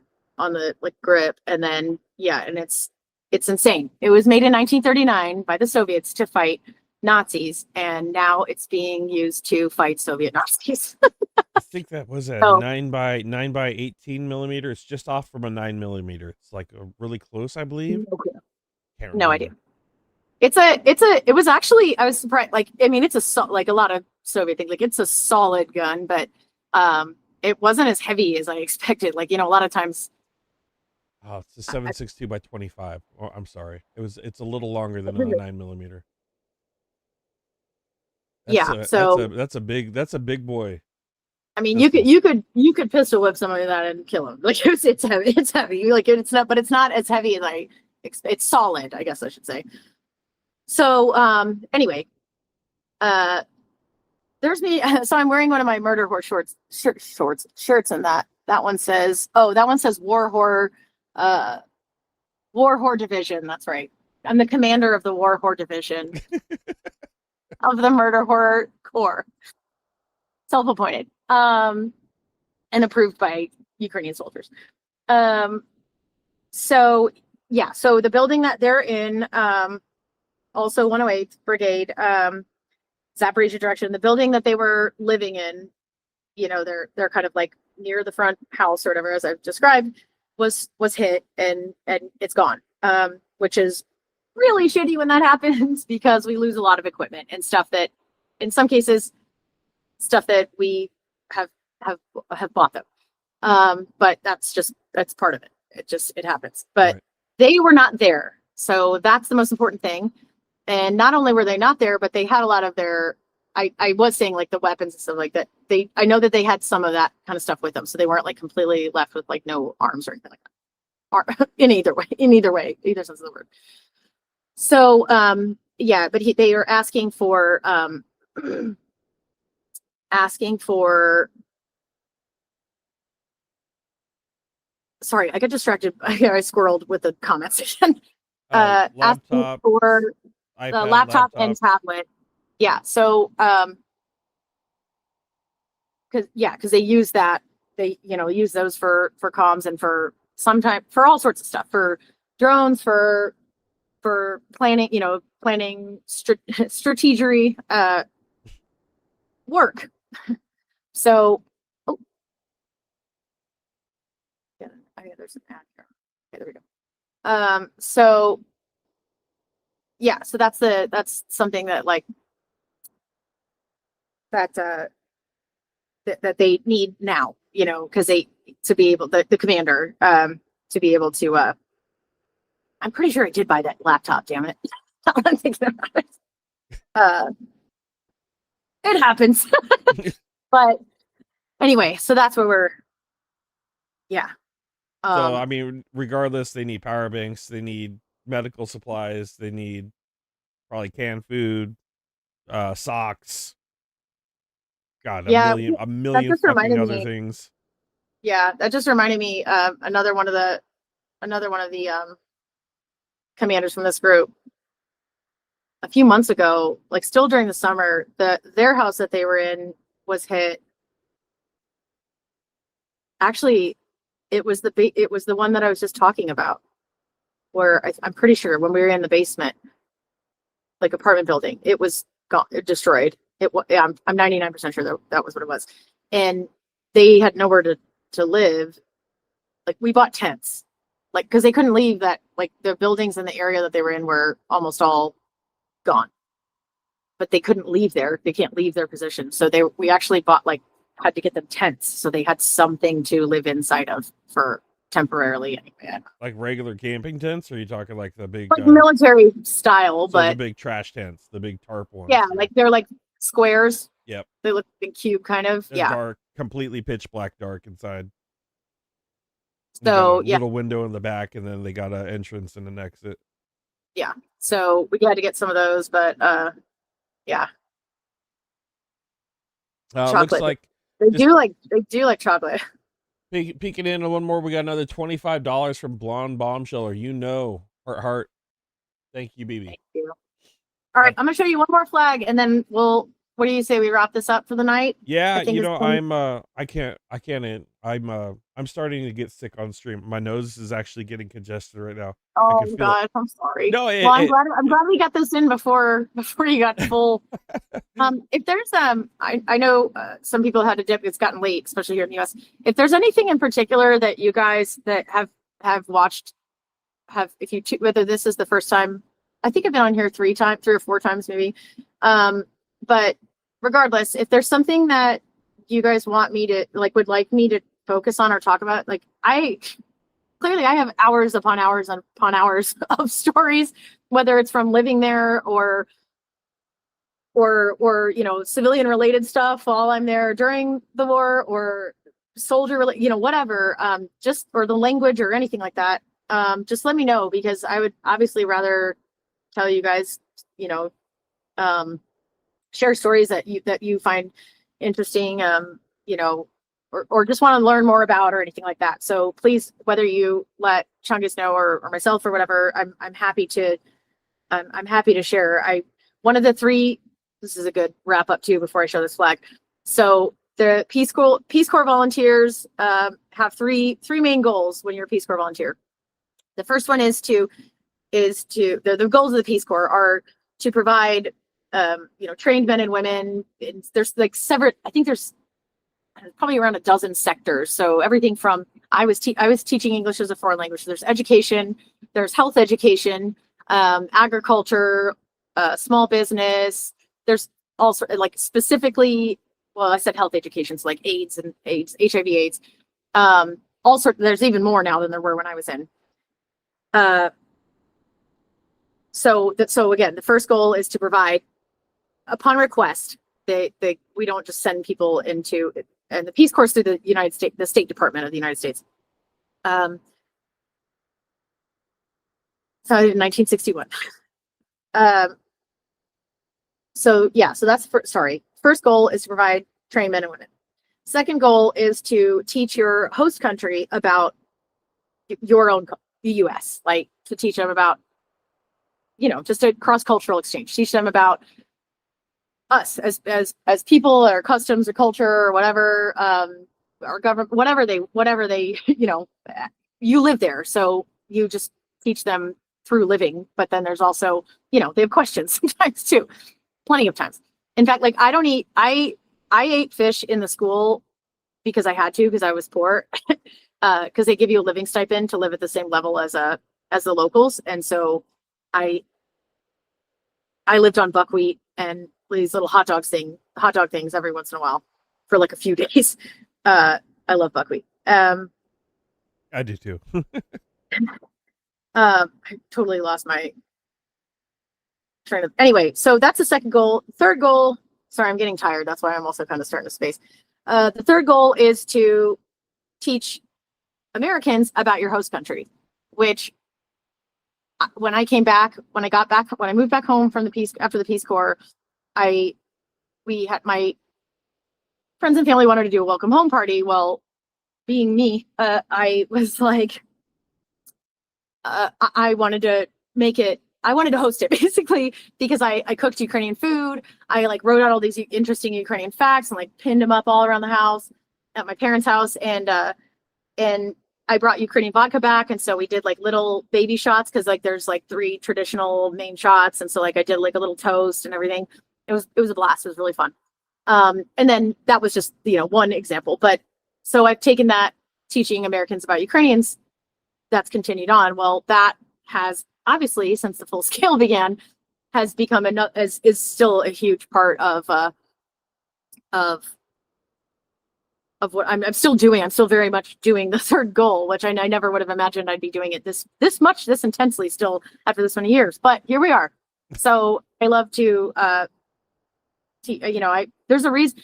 [SPEAKER 2] like grip, and then and it's insane. It was made in 1939 by the Soviets to fight Nazis, and now it's being used to fight Soviet Nazis.
[SPEAKER 1] I think that was a 9 by 18 millimeter. It's just off from a 9 millimeter. It's like really close, I believe.
[SPEAKER 2] No idea. It was actually, I was surprised. Like, I mean, it's like a lot of Soviet things. Like, it's a solid gun, but it wasn't as heavy as I expected. Like, you know, a lot of times.
[SPEAKER 1] Oh, it's a 7.62 by 25. Oh, I'm sorry. It's a little longer than a 9 millimeter. That's a big boy.
[SPEAKER 2] I mean, you could pistol whip somebody with that and kill him. Like, it's heavy. It's heavy. Like, it's not, but it's not as heavy as it's solid, I guess I should say. So anyway, there's me. So I'm wearing one of my murder horse shirts, and that one says, war horror division. That's right. I'm the commander of the war horror division of the murder horror corps. Self-appointed, and approved by Ukrainian soldiers. So the building that they're in, also 108th Brigade, Zaporizhia direction, the building that they were living in, you know, they're kind of like near the front house or whatever, as I've described, was hit and it's gone. Which is really shitty when that happens because we lose a lot of equipment and stuff that, in some cases, stuff that we have bought them. But that's part of it. It happens. But They were not there. So that's the most important thing. And not only were they not there, but they had a lot of their, I was saying like the weapons and stuff like that. I know that they had some of that kind of stuff with them. So they weren't like completely left with like no arms or anything like that. In either way, either sense of the word. So, but they are asking for, sorry, I got distracted. I squirreled with the comment section. Asking for
[SPEAKER 1] iPad,
[SPEAKER 2] the laptop and tablet. Yeah. So, because they use that, they use those for comms and for all sorts of stuff, for drones, for planning, strategery, work. So, there's an ad here. Okay, there we go. So that's something that like that they need now, because to be able, the commander, to be able to, I'm pretty sure I did buy that laptop, damn it. I'm thinking about it. It happens. But anyway, so that's where we're,
[SPEAKER 1] so, I mean, regardless, they need power banks, they need medical supplies, they need probably canned food, socks. God, a million fucking other things.
[SPEAKER 2] Yeah, that just reminded me, another one of the commanders from this group a few months ago, like still during the summer, their house that they were in was hit. Actually, it was the one that I was just talking about, where I'm pretty sure when we were in the basement, like apartment building, it was destroyed. Yeah, I'm 99% sure that was what it was. And they had nowhere to live. Like we bought tents, like, because they couldn't leave that, like the buildings in the area that they were in were almost all gone, but they couldn't leave there. They can't leave their position. So we actually had to get them tents. So they had something to live inside of for temporarily anyway.
[SPEAKER 1] Like regular camping tents, or are you talking like the big
[SPEAKER 2] Like military style,
[SPEAKER 1] so
[SPEAKER 2] but
[SPEAKER 1] the big trash tents, the big tarp ones?
[SPEAKER 2] yeah, like they're like squares.
[SPEAKER 1] Yep.
[SPEAKER 2] They look like a cube kind of.
[SPEAKER 1] They're
[SPEAKER 2] yeah.
[SPEAKER 1] dark, completely pitch black dark inside.
[SPEAKER 2] So yeah,
[SPEAKER 1] little window in the back, and then they got an entrance and an exit.
[SPEAKER 2] yeah. So we had to get some of those, but yeah.
[SPEAKER 1] Looks like
[SPEAKER 2] they do like chocolate.
[SPEAKER 1] Peeking in a little more, we got another $25 from Blonde Bombsheller. Heart. Thank you, BB.
[SPEAKER 2] Thank you. All right, I'm gonna show you one more flag, and then what do you say we wrap this up for the night?
[SPEAKER 1] Yeah, I'm starting to get sick on stream. My nose is actually getting congested right now.
[SPEAKER 2] Oh God, I'm sorry.
[SPEAKER 1] No,
[SPEAKER 2] I'm glad we got this in before you got full. If there's I know some people had to dip. It's gotten late, especially here in the US. If there's anything in particular that you guys that have watched whether this is the first time, I think I've been on here 3 or 4 times maybe. But regardless, if there's something that you guys want me to would like me to focus on or talk about, like I have hours upon hours of stories, whether it's from living there or civilian related stuff while I'm there during the war, or soldier whatever, or the language or anything like that. Just let me know, because I would obviously rather tell you guys, share stories that you find interesting, or just want to learn more about or anything like that. So please, whether you let Chungus know or myself or whatever, I'm happy to share. One of the 3, this is a good wrap up too before I show this flag. So the Peace Corps volunteers have three main goals when you're a Peace Corps volunteer. The first one is the goals of the Peace Corps are to provide trained men and women. There's like several, I think there's probably around a dozen sectors. So everything from, I was teaching English as a foreign language. So there's education, there's health education, agriculture, small business. There's also specifically, well, I said health education, so like AIDS, HIV AIDS. There's even more now than there were when I was in. So again, the first goal is to provide upon request. We don't just send people into, and the Peace Corps through the United States, the State Department of the United States. Founded in 1961. So that's first goal is to provide trained men and women. Second goal is to teach your host country about your own, the US, like to teach them about, just a cross-cultural exchange, teach them about us as people, our customs or culture or whatever, our government, whatever they, you live there. So you just teach them through living, but then there's also, they have questions sometimes too, plenty of times. In fact, like I ate fish in the school because I had to, because I was poor, because they give you a living stipend to live at the same level as the locals. And so I lived on buckwheat and these little hot dog things every once in a while for like a few days. I love buckwheat.
[SPEAKER 1] I do too.
[SPEAKER 2] I totally lost my train of, anyway, so that's the second goal. Third goal, sorry, I'm getting tired. That's why I'm also kind of starting to space. The third goal is to teach Americans about your host country, which when I moved back home from after the Peace Corps, we had my friends and family wanted to do a welcome home party. Well, being me, I was like, I wanted to make it, I wanted to host it basically because I cooked Ukrainian food. I like wrote out all these interesting Ukrainian facts and like pinned them up all around the house at my parents' house. And I brought Ukrainian vodka back. And so we did like little baby shots because like there's like 3 traditional main shots. And so like I did like a little toast and everything. It was a blast. It was really fun. And then that was just, one example. But so I've taken that teaching Americans about Ukrainians, that's continued on. Well, that has obviously, since the full scale began, has become is still a huge part of what I'm still doing. I'm still very much doing the third goal, which I never would have imagined I'd be doing it this intensely still after this many years. But here we are. So I love to, there's a reason.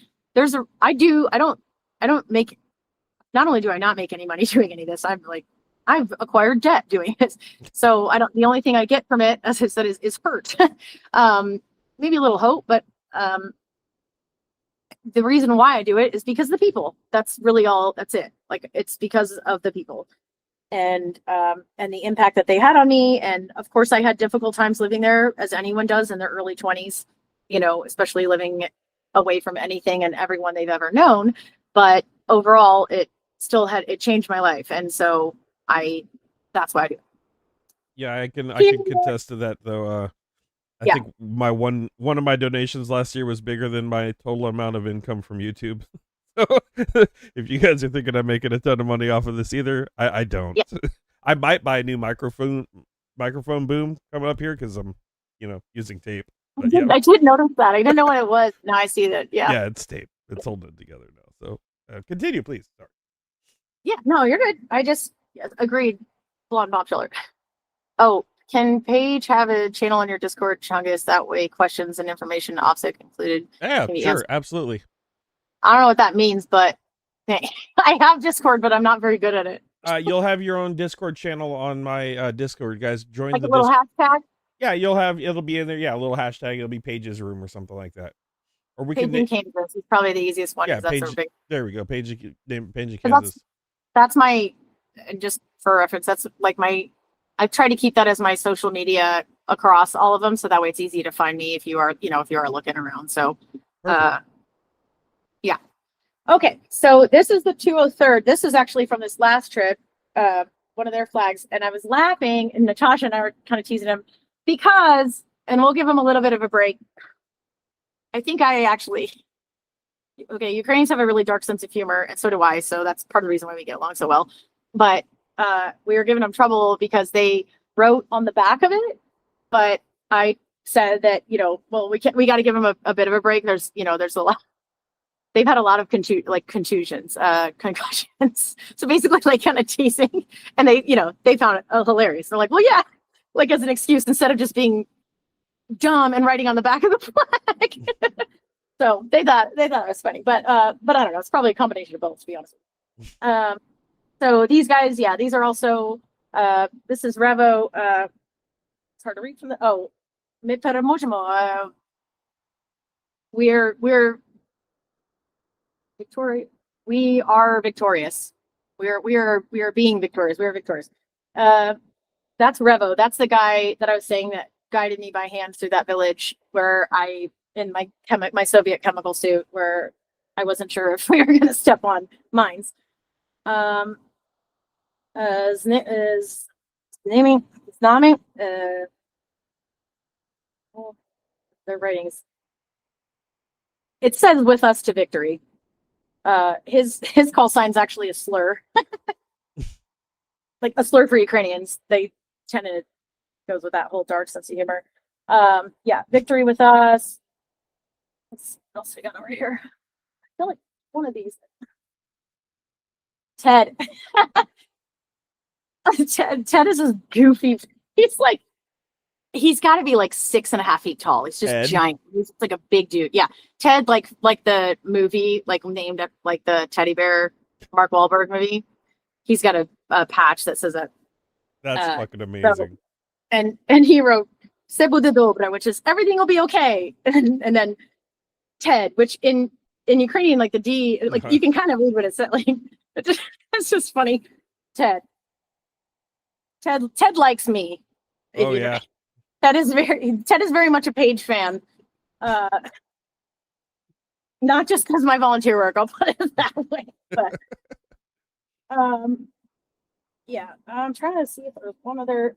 [SPEAKER 2] I don't make. Not only do I not make any money doing any of this, I've acquired debt doing this. So the only thing I get from it, as I said, is hurt. Maybe a little hope, but the reason why I do it is because of the people. That's really all. That's it. Like, it's because of the people and the impact that they had on me. And of course I had difficult times living there, as anyone does in their early 20s, especially living away from anything and everyone they've ever known. But overall, it changed my life. And so that's why I do it.
[SPEAKER 1] Yeah, I can contest to that though. I think my one of my donations last year was bigger than my total amount of income from YouTube. So if you guys are thinking I'm making a ton of money off of this either, I don't. Yeah. I might buy a new microphone boom coming up here because I'm, using tape. But,
[SPEAKER 2] I did notice that. I didn't know what it was. Now I see that. Yeah.
[SPEAKER 1] Yeah, it's tape. It's holding it together now. So continue, please. Sorry.
[SPEAKER 2] Yeah, no, you're good. I just agreed. Blonde popular. Oh, can Paige have a channel on your Discord, Chungus? That way questions and information offset included.
[SPEAKER 1] Yeah, sure. Absolutely.
[SPEAKER 2] I don't know what that means, but I have Discord, but I'm not very good at it.
[SPEAKER 1] You'll have your own Discord channel on my Discord, guys. Join
[SPEAKER 2] like
[SPEAKER 1] the
[SPEAKER 2] a little hashtag?
[SPEAKER 1] Yeah, it'll be in there. Yeah, a little hashtag. It'll be Paige's room or something like that. Or we
[SPEAKER 2] Paige in Kansas is probably the easiest one.
[SPEAKER 1] Yeah,
[SPEAKER 2] Paige,
[SPEAKER 1] big... There we go. Paige in Kansas.
[SPEAKER 2] That's my, just for reference, that's like I try to keep that as my social media across all of them, so that way it's easy to find me if you are looking around. So, yeah. Okay, so this is the 203rd. This is actually from this last trip, one of their flags, and I was laughing, and Natasha and I were kind of teasing him because, and we'll give him a little bit of a break. I think Ukrainians have a really dark sense of humor, and so do I. So that's part of the reason why we get along so well. But we were giving them trouble because they wrote on the back of it, but I said that, we got to give them a bit of a break. There's a lot. They've had a lot of contusions, concussions. So basically, like, kind of teasing, and they found it hilarious. They're like, well, yeah, like, as an excuse instead of just being dumb and writing on the back of the flag. So they thought it was funny, but I don't know. It's probably a combination of both, to be honest. So these guys, these are also. This is Revo. It's hard to read from the. My peremojemo. We're victorious. We are victorious. We are being victorious. We are victorious. That's Revo. That's the guy that I was saying that guided me by hand through that village where in my Soviet chemical suit, where I wasn't sure if we were going to step on mines. Their writings. It says "with us to victory." His call sign's actually a slur, like a slur for Ukrainians. They tend to goes with that whole dark sense of humor. Victory with us. What else we got over here? I feel like one of these. Ted. Ted is this goofy. He's got to be like 6.5 feet tall. He's just giant. He's like a big dude. Yeah, Ted, like the movie, like named after like the teddy bear Mark Wahlberg movie. He's got a patch that says that.
[SPEAKER 1] That's fucking amazing.
[SPEAKER 2] So, and he wrote "Se bude dobre," which is everything will be okay, and then Ted, which in Ukrainian, like the D, like you can kind of read what it said. Like it's just funny. Ted likes me.
[SPEAKER 1] Oh yeah.
[SPEAKER 2] Ted is very much a Paige fan. Not just because of my volunteer work, I'll put it that way. But yeah, I'm trying to see if there's one other.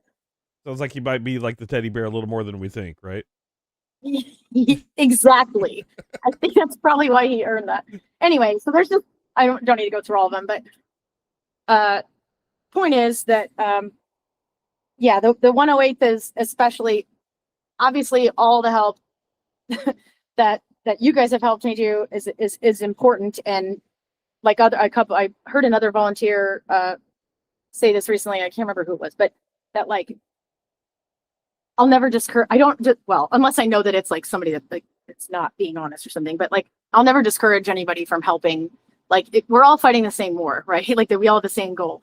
[SPEAKER 1] Sounds like he might be like the teddy bear a little more than we think, right?
[SPEAKER 2] Exactly. I think that's probably why he earned that. Anyway, so there's just I don't need to go through all of them, but point is that yeah, the 108th is especially obviously all the help that you guys have helped me do is important. And like I heard another volunteer say this recently, I can't remember who it was, but that like I'll never discourage, well, unless I know that it's like somebody that like it's not being honest or something, but like I'll never discourage anybody from helping. Like we're all fighting the same war, right? Like that we all have the same goal.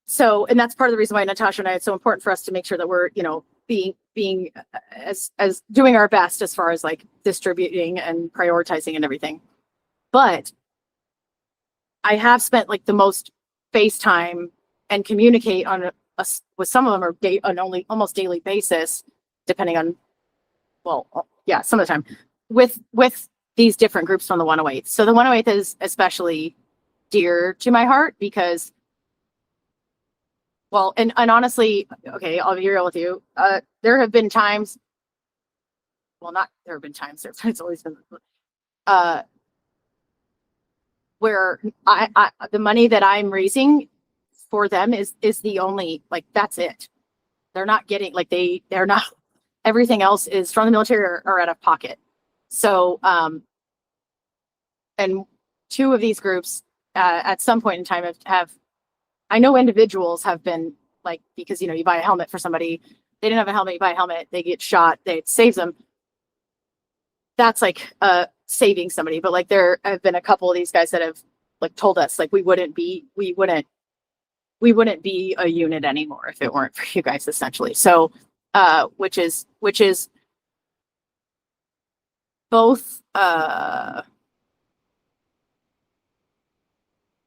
[SPEAKER 2] So, and that's part of the reason why Natasha and I, it's so important for us to make sure that we're, you know, being as doing our best as far as like distributing and prioritizing and everything. But I have spent like the most FaceTime and communicate on with some of them are on only almost daily basis, depending on, well, yeah, some of the time with these different groups from the 108th. So the 108th is especially dear to my heart because, well, and honestly, okay, I'll be real with you. There have been times, well, not there have been times, it's always been, where the money that I'm raising for them is the only, like, that's it. They're not getting, like, they're not, everything else is from the military or out of pocket. So, and two of these groups, at some point in time have I know individuals have been like, because, you know, you buy a helmet for somebody, they didn't have a helmet, you buy a helmet, they get shot, it saves them. That's like saving somebody. But like there have been a couple of these guys that have like told us like we wouldn't be a unit anymore if it weren't for you guys, essentially. So which is both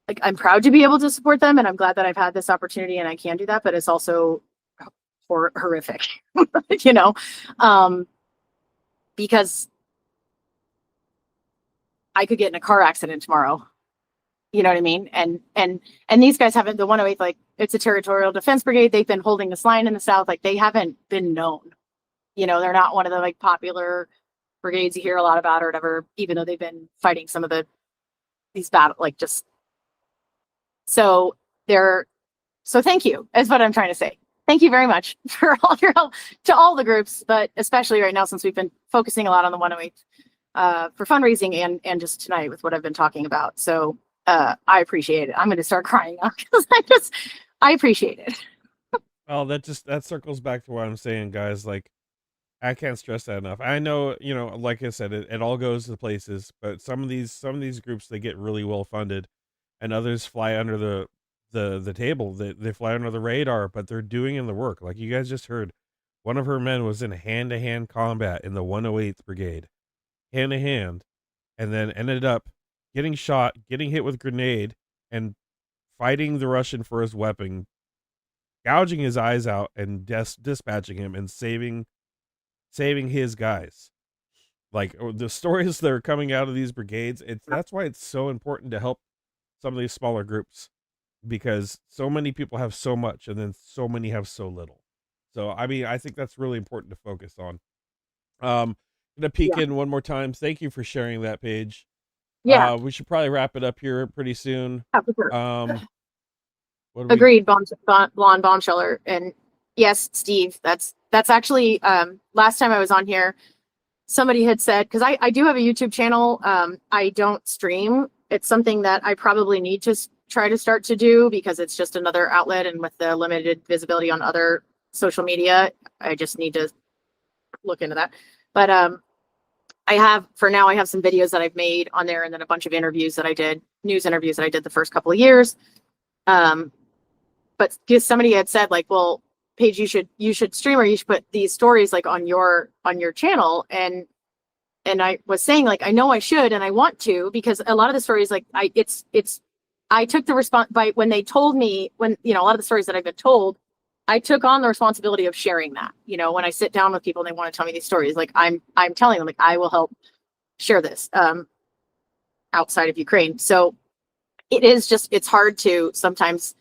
[SPEAKER 2] like I'm proud to be able to support them, and I'm glad that I've had this opportunity and I can do that, but it's also horrific, you know, because I could get in a car accident tomorrow. You know what I mean? And these guys haven't, the 108th, like it's a territorial defense brigade. They've been holding this line in the South. Like they haven't been known, you know, they're not one of the like popular brigades you hear a lot about or whatever, even though they've been fighting some of these battle, like just, so thank you is what I'm trying to say. Thank you very much for all your help to all the groups, but especially right now, since we've been focusing a lot on the 108th for fundraising and just tonight with what I've been talking about. So I appreciate it. I'm going to start crying now because I appreciate it.
[SPEAKER 1] Well, that circles back to what I'm saying, guys. Like, I can't stress that enough. I know, you know, like I said, it all goes to places, but some of these groups, they get really well funded, and others fly under the table. They fly under the radar, but they're doing in the work. Like you guys just heard, one of her men was in hand-to-hand combat in the 108th Brigade, hand-to-hand, and then ended up getting shot, getting hit with a grenade, and fighting the Russian for his weapon, gouging his eyes out, and dispatching him and saving his guys. Like the stories that are coming out of these brigades, that's why it's so important to help some of these smaller groups, because so many people have so much and then so many have so little. So I mean, I think that's really important to focus on. Gonna peek in one more time. Thank you for sharing that, Paige.
[SPEAKER 2] Yeah,
[SPEAKER 1] we should probably wrap it up here pretty soon.
[SPEAKER 2] yeah, for sure.
[SPEAKER 1] What
[SPEAKER 2] Agreed, blonde bombsheller. And yes, Steve, that's actually last time I was on here, somebody had said, because I do have a YouTube channel. I don't stream. It's something that I probably need to try to start to do because it's just another outlet, and with the limited visibility on other social media, I just need to look into that. But I have some videos that I've made on there, and then a bunch of interviews that I did, news interviews that I did the first couple of years. But because somebody had said like, well, Paige, you should stream, or you should put these stories like on your channel. And I was saying like, I know I should, and I want to, because a lot of the stories, like it's I took the response by when they told me, when, you know, a lot of the stories that I've been told, I took on the responsibility of sharing that. You know, when I sit down with people and they want to tell me these stories, like I'm telling them, like, I will help share this outside of Ukraine. So it is just, it's hard to sometimes,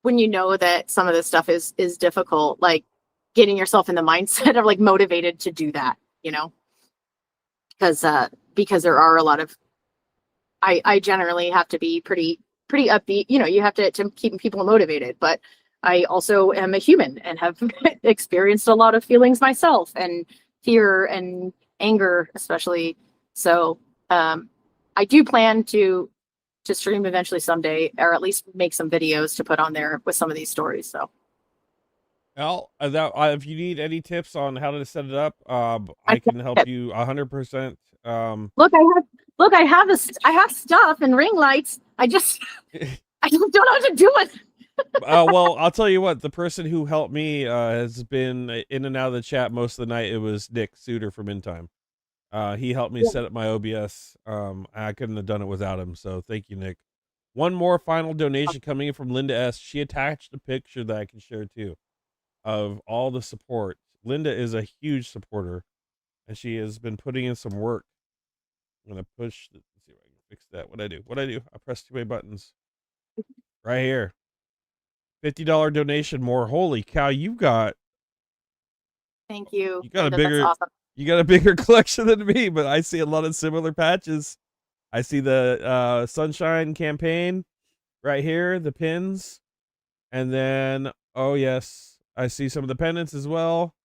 [SPEAKER 2] when you know that some of this stuff is difficult, like getting yourself in the mindset of like motivated to do that, you know, because there are a lot of, I generally have to be pretty upbeat, you know, you have to keep people motivated, but I also am a human and have experienced a lot of feelings myself, and fear and anger, especially. So I do plan to stream eventually someday, or at least make some videos to put on there with some of these stories. So
[SPEAKER 1] Well, if you need any tips on how to set it up, I can help you 100%.
[SPEAKER 2] Look, I have this, I have stuff and ring lights. I just don't know how to do it.
[SPEAKER 1] Well, I'll tell you what, the person who helped me has been in and out of the chat most of the night. It was Nick Suter from In Time. He helped me set up my OBS. I couldn't have done it without him, so thank you, Nick. One more final donation coming in from Linda S. She attached a picture that I can share too of all the support. Linda is a huge supporter, and she has been putting in some work. I'm gonna push. Let's see if I can fix that. What I do? I press too many buttons. Right here. $50 donation more. Holy cow! You got
[SPEAKER 2] Thank you.
[SPEAKER 1] You got
[SPEAKER 2] Linda,
[SPEAKER 1] a bigger.
[SPEAKER 2] that's awesome.
[SPEAKER 1] You got a bigger collection than me, but I see a lot of similar patches. I see the Sunshine campaign right here, the pins, and then oh yes, I see some of the pendants as well.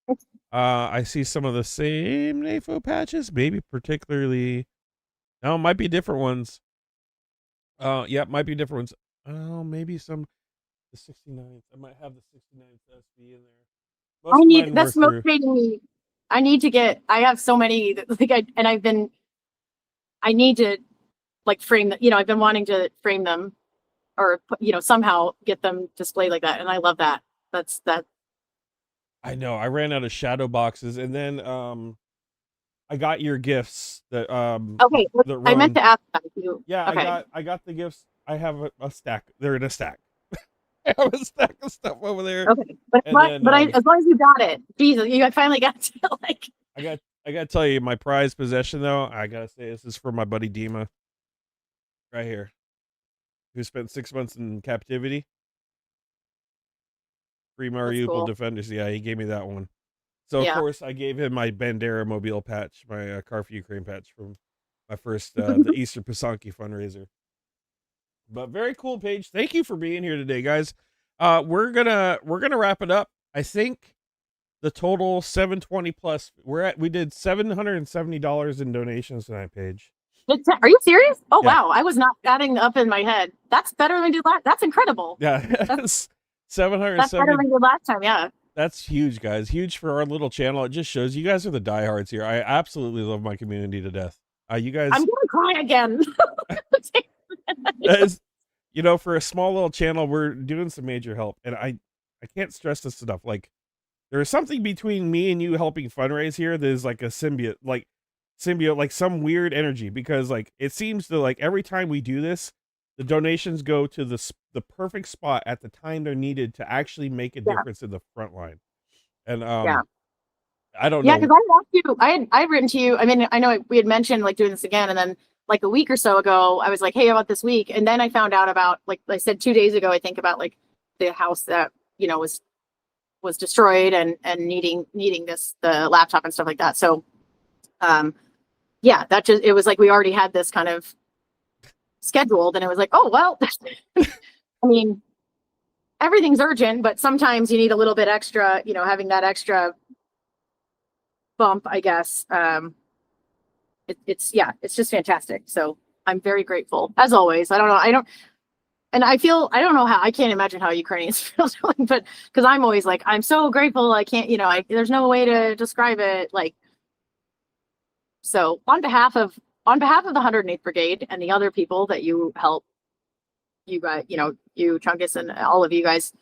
[SPEAKER 1] I see some of the same NAFO patches, maybe particularly. No, it might be different ones. Yeah, might be different ones. Oh, maybe some the 69th. I might have the 69th SB in there. Most of mine
[SPEAKER 2] That's
[SPEAKER 1] were through.
[SPEAKER 2] motivating me. I need to get, I have so many, like, I need to like frame them, you know, I've been wanting to frame them, or, you know, somehow get them displayed like that. And I love that. That's that.
[SPEAKER 1] I know. I ran out of shadow boxes, and then I got your gifts that
[SPEAKER 2] Okay.
[SPEAKER 1] that
[SPEAKER 2] I meant
[SPEAKER 1] Rowan.
[SPEAKER 2] to ask that you.
[SPEAKER 1] Yeah,
[SPEAKER 2] Okay.
[SPEAKER 1] I got the gifts. I have a stack. They're in a stack. I have a stack of stuff over there.
[SPEAKER 2] Okay. But,
[SPEAKER 1] And then,
[SPEAKER 2] as long as you got it, Jesus, you finally got to like.
[SPEAKER 1] I got to tell you, my prized possession though, I gotta say, this is for my buddy Dima, right here, who spent 6 months in captivity. Free Mariupol
[SPEAKER 2] cool.
[SPEAKER 1] Defenders. Yeah, he gave me that one. So of course I gave him my Bandera Mobile patch, my Car for Ukraine patch from my first the Easter Pasanki fundraiser. But very cool, Paige. Thank you for being here today, guys. We're gonna wrap it up. I think the total 720 plus. We did $770 in donations tonight, Paige.
[SPEAKER 2] Are you serious? Oh
[SPEAKER 1] Yeah.
[SPEAKER 2] wow, I was not adding up in my head. That's better than we did last. That's incredible.
[SPEAKER 1] Yeah, that's
[SPEAKER 2] That's better
[SPEAKER 1] 770.
[SPEAKER 2] than we did last time. Yeah.
[SPEAKER 1] That's huge, guys. Huge for our little channel. It just shows you guys are the diehards here. I absolutely love my community to death. You guys.
[SPEAKER 2] I'm gonna cry again.
[SPEAKER 1] As, you know, for a small little channel, we're doing some major help, and I can't stress this enough. Like, there is something between me and you helping fundraise here that is like a symbiote, like some weird energy, because like it seems to, like, every time we do this, the donations go to the perfect spot at the time they're needed to actually make a difference in the front line. And I don't know.
[SPEAKER 2] Yeah, because I asked you, I had written to you. I mean, I know we had mentioned like doing this again, and then like a week or so ago, I was like, "Hey, how about this week?" And then I found out about, like I said 2 days ago, I think, about like the house that, you know, was destroyed and needing the laptop and stuff like that. So, yeah, it was like we already had this kind of scheduled, and it was like, oh well. I mean, everything's urgent, but sometimes you need a little bit extra. You know, having that extra bump, I guess. It's just fantastic. So I'm very grateful, as always. I don't know how, I can't imagine how Ukrainians feel doing, but because I'm always like, I'm so grateful. I can't, you know, there's no way to describe it. Like, so on behalf of the 108th Brigade and the other people that you help, you guys, you know, you Chungus and all of you guys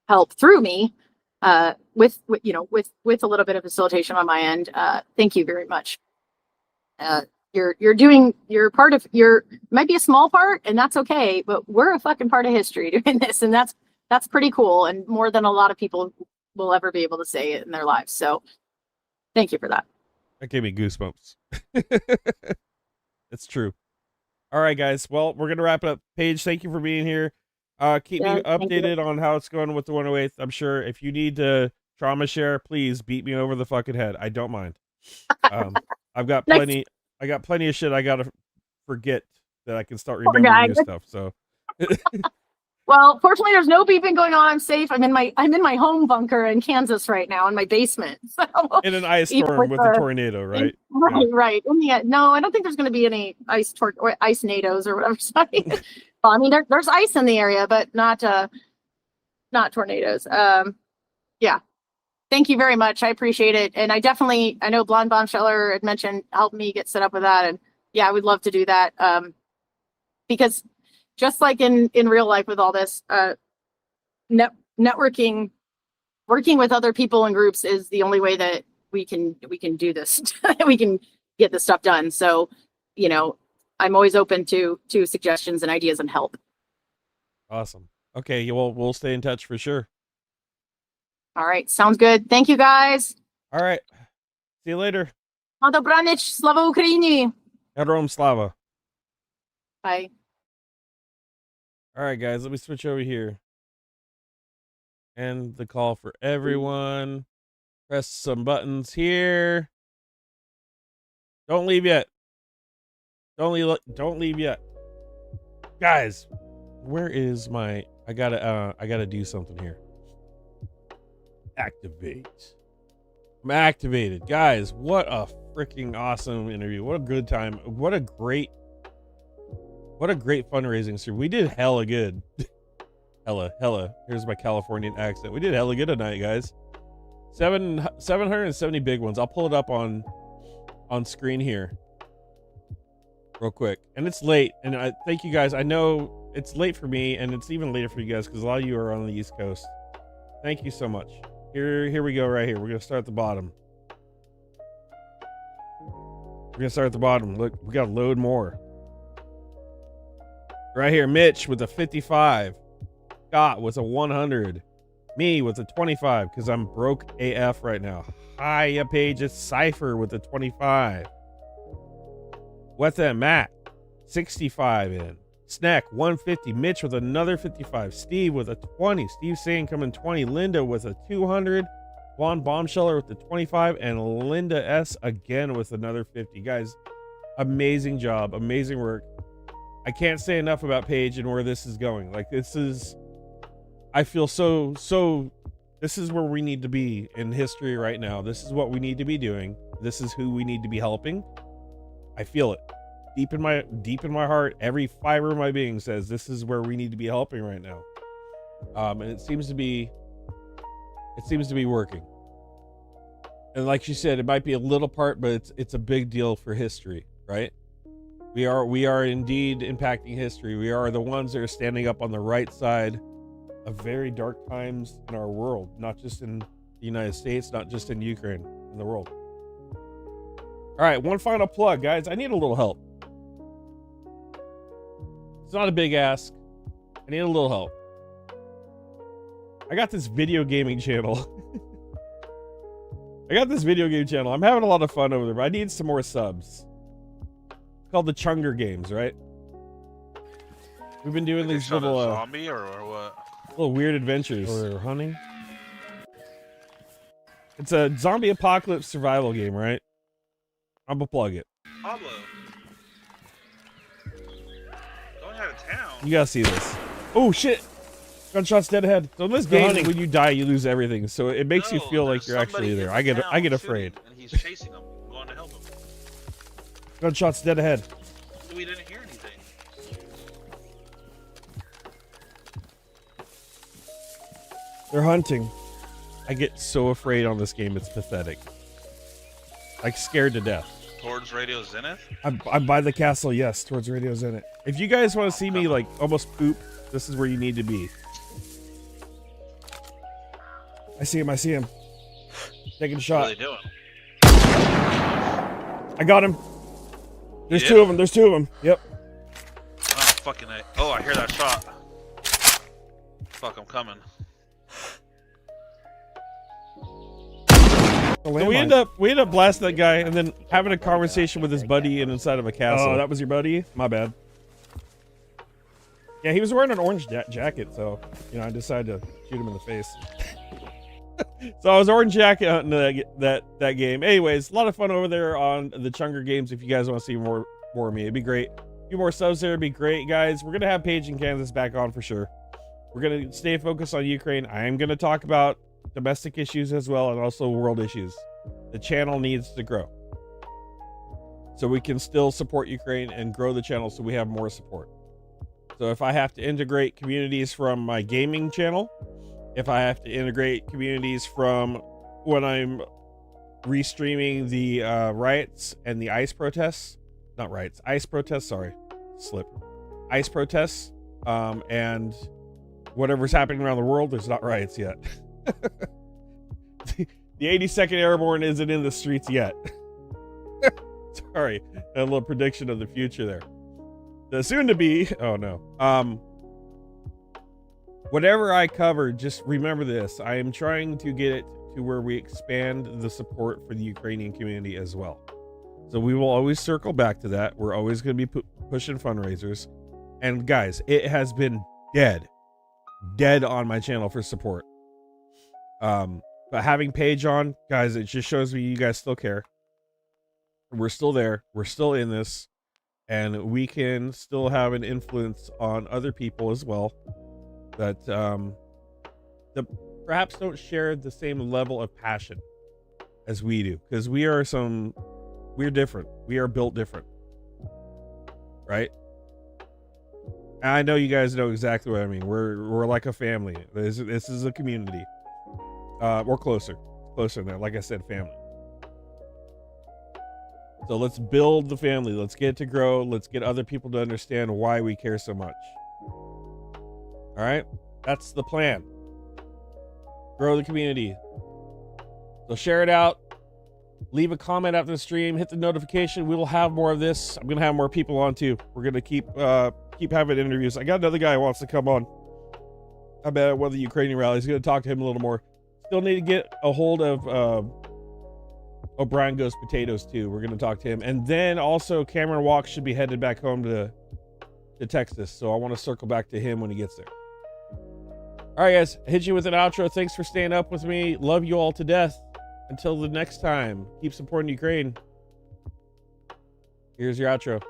[SPEAKER 2] help through me, with a little bit of facilitation on my end. Thank you very much. you're part of, might be a small part, and that's okay, but we're a fucking part of history doing this, and that's pretty cool, and more than a lot of people will ever be able to say it in their lives. So thank you for that.
[SPEAKER 1] That gave me goosebumps. It's true. All right, guys. Well, we're gonna wrap it up. Paige, thank you for being here. Keep me
[SPEAKER 2] Thank you.
[SPEAKER 1] updated on how it's going with the 108th. I'm sure if you need to trauma share, please beat me over the fucking head. I don't mind. I've got
[SPEAKER 2] Nice.
[SPEAKER 1] plenty. I got plenty of shit I gotta forget that I can start
[SPEAKER 2] Poor
[SPEAKER 1] remembering
[SPEAKER 2] guy.
[SPEAKER 1] new stuff. So
[SPEAKER 2] Well, fortunately, there's no beeping going on. I'm safe. I'm in my home bunker in Kansas right now, in my basement. So
[SPEAKER 1] in an ice
[SPEAKER 2] Even
[SPEAKER 1] storm
[SPEAKER 2] with
[SPEAKER 1] with a
[SPEAKER 2] the-
[SPEAKER 1] tornado, right?
[SPEAKER 2] right, right. In the end, no, I don't think there's going to be any or ice nados or whatever. Sorry. Well, I mean, there's ice in the area, but not tornadoes. Yeah. Thank you very much. I appreciate it. And I know Blonde Bombsheller had mentioned helping me get set up with that. And yeah, I would love to do that. Because just like in real life with all this, networking, working with other people and groups is the only way that we can do this. We can get this stuff done. So, I'm always open to suggestions and ideas and help.
[SPEAKER 1] Awesome. Okay, well, we'll stay in touch for sure.
[SPEAKER 2] All right, sounds good. Thank you, guys.
[SPEAKER 1] All right. See you later.
[SPEAKER 2] Na dobranoc, slava Ukraini.
[SPEAKER 1] Herom Slava.
[SPEAKER 2] Bye.
[SPEAKER 1] All right, guys, let me switch over here. End the call for everyone. Press some buttons here. Don't leave yet. Don't leave yet. Guys, where is my I gotta do something here. Activate. I'm activated. Guys, what a freaking awesome interview. What a good time. What a great fundraising stream. We did hella good. hella. Here's my Californian accent. We did hella good tonight, guys. 770 big ones. I'll pull it up on screen here real quick. And it's late. And I thank you guys. I know it's late for me, and it's even later for you guys because a lot of you are on the East Coast. Thank you so much. Here we go right here. We're gonna start at the bottom. Look, we gotta load more. Right here, Mitch with a 55. Scott with a 100. Me with a 25 because I'm broke AF right now. Hiya, Paige. It's Cypher with a 25. What's that, Matt? 65 in. Snack 150. Mitch with another 55. Steve with a 20. Steve saying coming 20. Linda with a 200. Blonde Bombsheller with the 25. And Linda S again with another 50. Guys, amazing job. Amazing work. I can't say enough about Paige and where this is going. Like, I feel so, this is where we need to be in history right now. This is what we need to be doing. This is who we need to be helping. I feel it deep in my heart. Every fiber of my being says this is where we need to be helping right now. And it seems to be working. And like she said, it might be a little part, but it's a big deal for history, right? We are indeed impacting history. We are the ones that are standing up on the right side of very dark times in our world, not just in the United States, not just in Ukraine, in the world. All right, one final plug, guys. I need a little help. It's not a big ask. I need a little help. I got this video gaming channel. I'm having a lot of fun over there, but I need some more subs. It's called the Chunger Games, right? We've been doing these little
[SPEAKER 6] zombie or what?
[SPEAKER 1] Little weird adventures. Or hunting. It's a zombie apocalypse survival game, right? I'm gonna plug it.
[SPEAKER 6] Pablo. Going out of town.
[SPEAKER 1] You gotta see this. Oh shit! Gunshots dead ahead. So in this game, when you die, you lose everything. So it makes you feel like you're actually there. I get afraid.
[SPEAKER 6] And he's chasing him. I'm going to help him.
[SPEAKER 1] Gunshots dead ahead.
[SPEAKER 6] We didn't hear anything.
[SPEAKER 1] They're hunting. I get so afraid on this game. It's pathetic. Like scared to death.
[SPEAKER 6] Towards Radio Zenith?
[SPEAKER 1] I'm by the castle. Yes, towards Radio Zenith. If you guys want to see me like almost poop, this is where you need to be. I see him. Taking a shot.
[SPEAKER 6] What are they doing?
[SPEAKER 1] I got him. There's
[SPEAKER 6] Yeah.
[SPEAKER 1] two of them. There's two of them. Yep.
[SPEAKER 6] Oh, fucking A. Oh, I hear that shot. Fuck, I'm coming.
[SPEAKER 1] So we end up blasting that guy and then having a conversation with his buddy inside of a castle. Oh, that was your buddy? My bad. Yeah, he was wearing an orange jacket, so I decided to shoot him in the face. So I was orange jacket hunting that game. Anyways, a lot of fun over there on the Chunger games. If you guys want to see more of me, it'd be great. A few more subs there would be great, guys. We're gonna have Paige in Kansas back on for sure. We're gonna stay focused on Ukraine. I am gonna talk about domestic issues as well, and also world issues. The channel needs to grow, so we can still support Ukraine and grow the channel so we have more support. So if I have to integrate communities from my gaming channel, if I have to integrate communities from when I'm restreaming the riots and the ICE protests, not riots, ICE protests, sorry, ICE protests, and whatever's happening around the world, there's not riots yet. The 82nd Airborne isn't in the streets yet. Sorry, a little prediction of the future there. The soon to be, oh no. Whatever I cover, just remember this. I am trying to get it to where we expand the support for the Ukrainian community as well. So we will always circle back to that. We're always going to be pushing fundraisers. And guys, it has been dead on my channel for support. But having Paige on, guys, it just shows me you guys still care. We're still there. We're still in this. And we can still have an influence on other people as well that perhaps don't share the same level of passion as we do. Because we're different. We are built different. Right? And I know you guys know exactly what I mean. We're like a family. This is a community. We're closer than that. Like I said, family. So let's build the family. Let's get it to grow. Let's get other people to understand why we care so much. All right? That's the plan. Grow the community. So share it out. Leave a comment after the stream. Hit the notification. We will have more of this. I'm going to have more people on too. We're going to keep having interviews. I got another guy who wants to come on. I bet at one of the Ukrainian rallies. Going to talk to him a little more. Still need to get a hold of O'Brien Goes Potatoes too. We're going to talk to him. And then also Cameron Walk should be headed back home to Texas. So I want to circle back to him when he gets there. All right, guys. Hit you with an outro. Thanks for staying up with me. Love you all to death. Until the next time, keep supporting Ukraine. Here's your outro.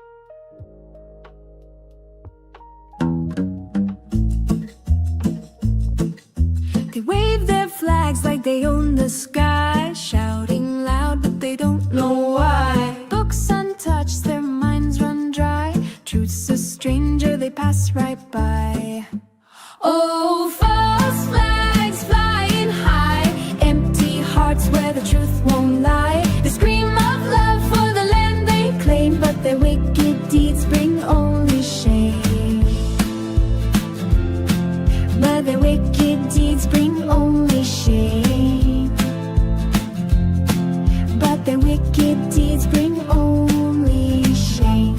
[SPEAKER 7] They wave their flags like they own the sky, shouting loud, but they don't know why. Books untouched, their minds run dry. Truth's a stranger, they pass right by. Oh, false flags flying high, empty hearts where the truth won't lie. They scream of love for the land they claim, but their wicked deeds bring only shame. But their wicked deeds bring only shame. But their wicked deeds bring only shame.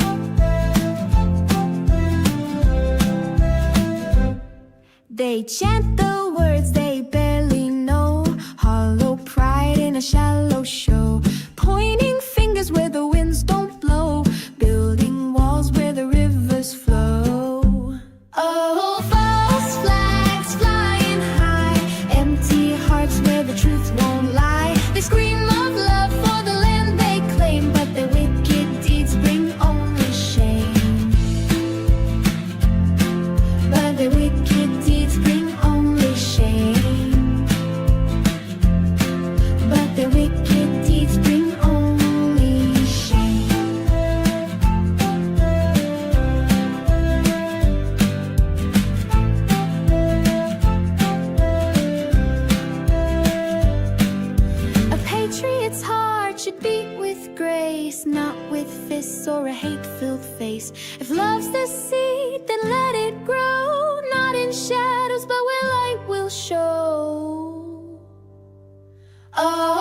[SPEAKER 7] They chant the words they barely know, hollow pride in a shallow show, pointing fingers where the winds don't blow, building walls where the rivers flow. Oh, false flags flying high, empty hearts where the truth won't lie. They scream of love for the land they claim, but their wicked deeds bring only shame. But their wicked deeds bring only shame. But their wicked deeds bring only shame. A patriot's heart should beat with grace, not with fists or a hate-filled face. If love's the seed, then let it grow, not in shadows, but where light will show. Oh.